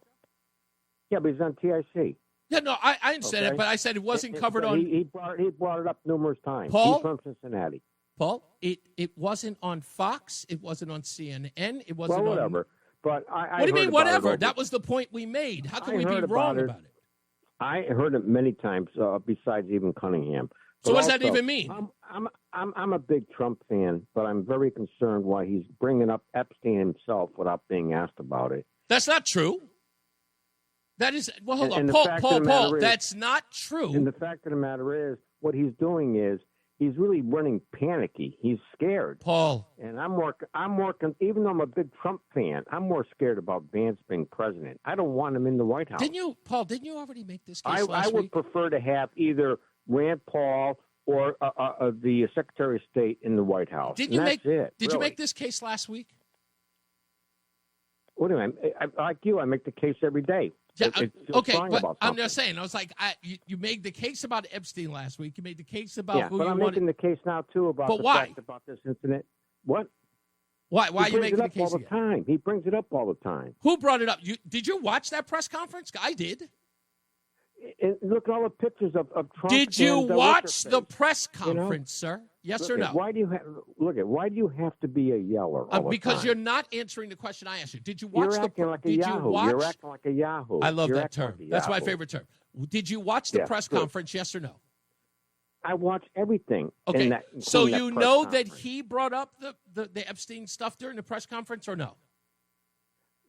Yeah, but he's on TIC. Yeah, no, I understand it, but I said it wasn't covered on. He brought it up numerous times. Paul? He's from Cincinnati. Paul, it wasn't on Fox. It wasn't on CNN. It wasn't on. Whatever. But what do you mean, whatever? That was the point we made. How can we be wrong about it? I heard it many times, besides even Cunningham. So what does that even mean? I'm a big Trump fan, but I'm very concerned why he's bringing up Epstein himself without being asked about it. That's not true. That is, well, hold on. Paul, that's not true. And the fact of the matter is, what he's doing is, he's really running panicky. He's scared. Paul. And I'm working, even though I'm a big Trump fan, I'm more scared about Vance being president. I don't want him in the White House. Didn't you already make this case last I would week? prefer to have either Rand Paul or the Secretary of State in the White House. Did you make this case last week? What do I mean? Like you, I make the case every day. Yeah, okay, but I'm just saying. I was like, you made the case about Epstein last week. You made the case about who but you I'm wanted. making the case now too about fact about this incident. What? Why are you making the case all the time? He brings it up all the time. Who brought it up? Did you watch that press conference? I did. And look at all the pictures of Trump. Did you watch the press conference, sir? Yes or no? Why do you have to be a yeller? All because the time? you're not answering the question I asked you. Did you watch You're acting like a Yahoo. You're acting like a Yahoo. I love You're that acting term. like a That's my Yahoo. favorite term. Did you watch the press conference? Yes or no? I watch everything. Okay. So including you that press know that conference. he brought up the Epstein stuff during the press conference or no?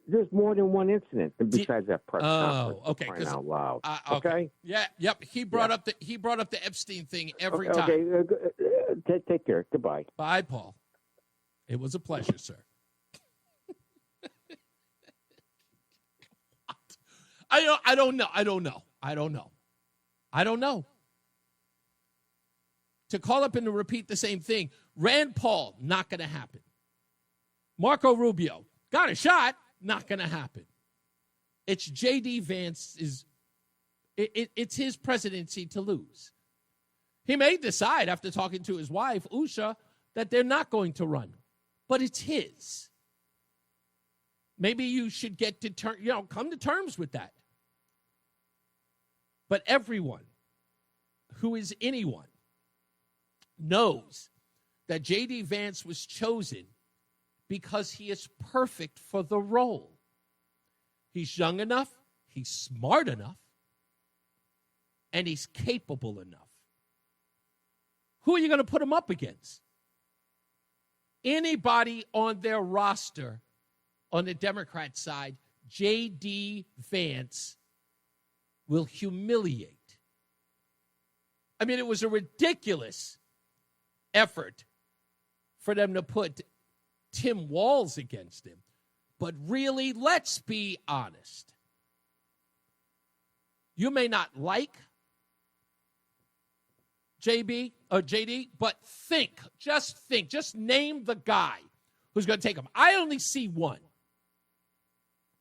There's more than one incident besides that press conference. Oh, okay. Crying out loud. Okay. Yeah. Yep. He brought up the Epstein thing every time. Okay. Take care. Goodbye. Bye, Paul. It was a pleasure, sir. I don't know. To call up and to repeat the same thing, Rand Paul, not going to happen. Marco Rubio, got a shot, not going to happen. It's J.D. Vance, it's his presidency to lose. He may decide after talking to his wife, Usha, that they're not going to run, but it's his. Maybe you should get to come to terms with that. But everyone who is anyone knows that J.D. Vance was chosen because he is perfect for the role. He's young enough, he's smart enough, and he's capable enough. Who are you going to put him up against? Anybody on their roster on the Democrat side, J.D. Vance will humiliate. I mean, it was a ridiculous effort for them to put Tim Walz against him. But really, let's be honest. You may not like JD, but just name the guy who's going to take him. I only see one.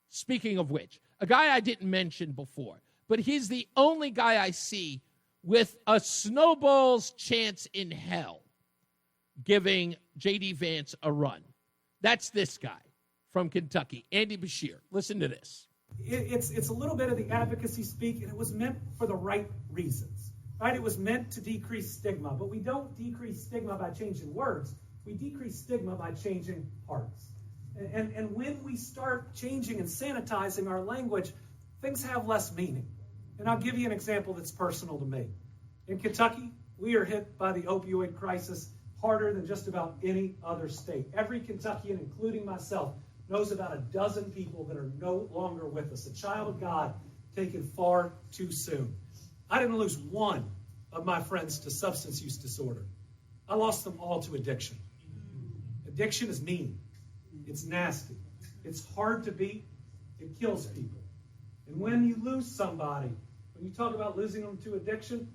Speaking of which, a guy I didn't mention before, but he's the only guy I see with a snowball's chance in hell giving J.D. Vance a run. That's this guy from Kentucky, Andy Beshear. Listen to this. It's a little bit of the advocacy speak, and it was meant for the right reasons, right? It was meant to decrease stigma, but we don't decrease stigma by changing words. We decrease stigma by changing hearts. And when we start changing and sanitizing our language, things have less meaning. And I'll give you an example that's personal to me. In Kentucky, we are hit by the opioid crisis harder than just about any other state. Every Kentuckian, including myself, knows about a dozen people that are no longer with us. A child of God taken far too soon. I didn't lose one of my friends to substance use disorder. I lost them all to addiction. Addiction is mean. It's nasty. It's hard to beat. It kills people. And when you lose somebody, when you talk about losing them to addiction,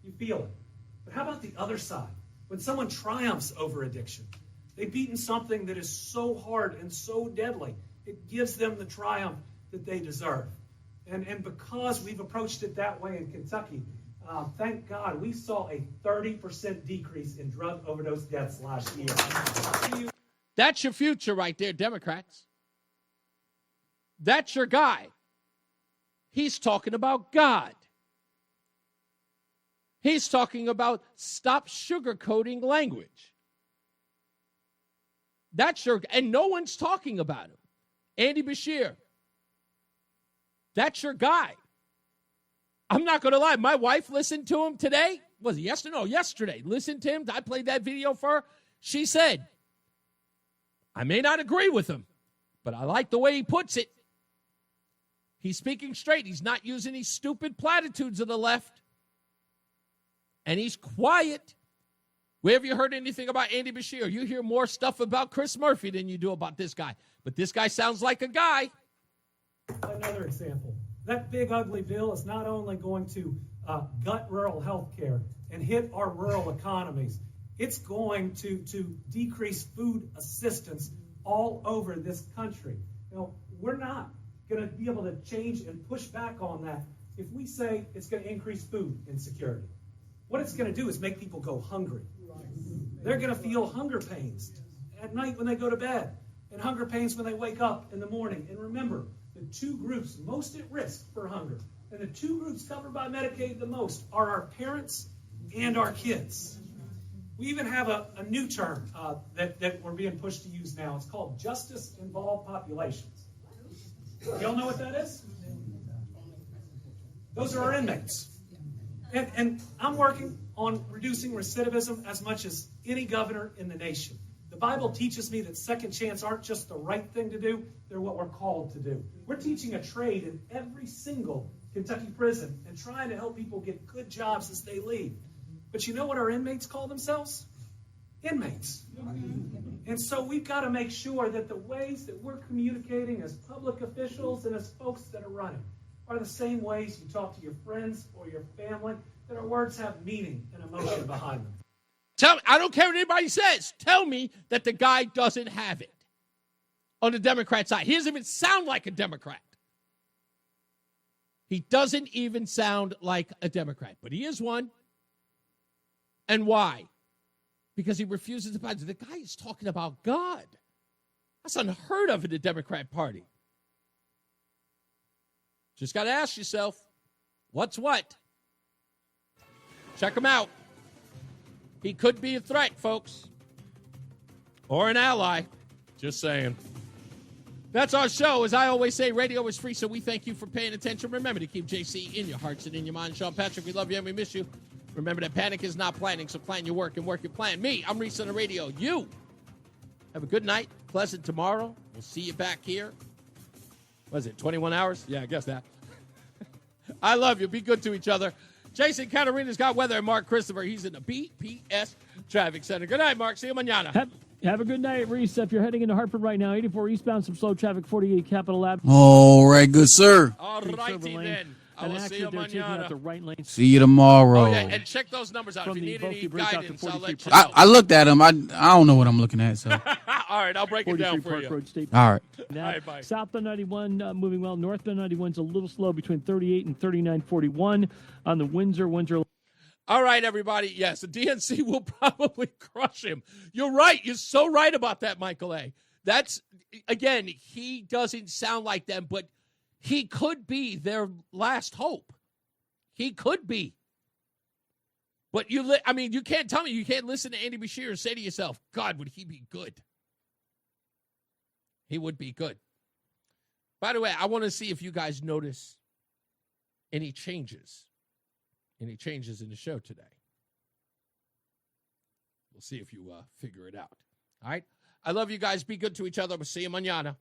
you feel it. But how about the other side? When someone triumphs over addiction, they've beaten something that is so hard and so deadly, it gives them the triumph that they deserve. And because we've approached it that way in Kentucky, thank God we saw a 30% decrease in drug overdose deaths last year. That's your future right there, Democrats. That's your guy. He's talking about God. He's talking about stop sugarcoating language. That's your, and no one's talking about him. Andy Beshear. That's your guy. I'm not going to lie. My wife listened to him today. Was it yesterday? No, yesterday. Listened to him. I played that video for her. She said, I may not agree with him, but I like the way he puts it. He's speaking straight. He's not using these stupid platitudes of the left. And he's quiet. Where have you heard anything about Andy Beshear? You hear more stuff about Chris Murphy than you do about this guy. But this guy sounds like a guy. Another example. That big, ugly bill is not only going to gut rural health care and hit our rural economies, it's going to decrease food assistance all over this country. You know, we're not going to be able to change and push back on that if we say it's going to increase food insecurity. What it's going to do is make people go hungry. They're going to feel hunger pains at night when they go to bed and hunger pains when they wake up in the morning. And remember, the two groups most at risk for hunger and the two groups covered by Medicaid the most are our parents and our kids. We even have a new term that we're being pushed to use now. It's called justice-involved populations. Y'all know what that is? Those are our inmates. And I'm working on reducing recidivism as much as any governor in the nation. The Bible teaches me that second chance aren't just the right thing to do, they're what we're called to do. We're teaching a trade in every single Kentucky prison and trying to help people get good jobs as they leave. But you know what our inmates call themselves? Inmates. And so we've got to make sure that the ways that we're communicating as public officials and as folks that are running are the same ways you talk to your friends or your family, that our words have meaning and emotion behind them. Tell me, I don't care what anybody says. Tell me that the guy doesn't have it on the Democrat side. He doesn't even sound like a Democrat. He doesn't even sound like a Democrat, but he is one. And why? Because he refuses to buy. The guy is talking about God. That's unheard of in the Democrat Party. Just got to ask yourself, what's what? Check him out. He could be a threat, folks. Or an ally. Just saying. That's our show. As I always say, radio is free, so we thank you for paying attention. Remember to keep JC in your hearts and in your mind. Sean Patrick, we love you and we miss you. Remember that panic is not planning, so plan your work and work your plan. Me, I'm Reese on the radio. You have a good night. Pleasant tomorrow. We'll see you back here. What is it, 21 hours? Yeah, I guess that. I love you. Be good to each other. Jason Caterina's got weather, and Mark Christopher. He's in the BPS Traffic Center. Good night, Mark. See you mañana. Have a good night, Reese. If you're heading into Hartford right now, 84 eastbound, some slow traffic, 48 Capitol Ave. All right, good sir. All righty then. I will see you mañana. The right lane. See you tomorrow. Oh, yeah, and check those numbers out. If you need any guidance, I'll let you know. I looked at them. I don't know what I'm looking at. So. All right, I'll break it down for you. Road, State All right. Now, all right, bye. Southbound 91 moving well. Northbound 91's a little slow between 38 and 39.41 on the Windsor. All right, everybody. Yes, the DNC will probably crush him. You're right. You're so right about that, Michael A. That's, again, he doesn't sound like them, but he could be their last hope. He could be. But you can't tell me you can't listen to Andy Beshear and say to yourself, God, would he be good? He would be good. By the way, I want to see if you guys notice any changes in the show today. We'll see if you figure it out. All right? I love you guys. Be good to each other. We'll see you mañana.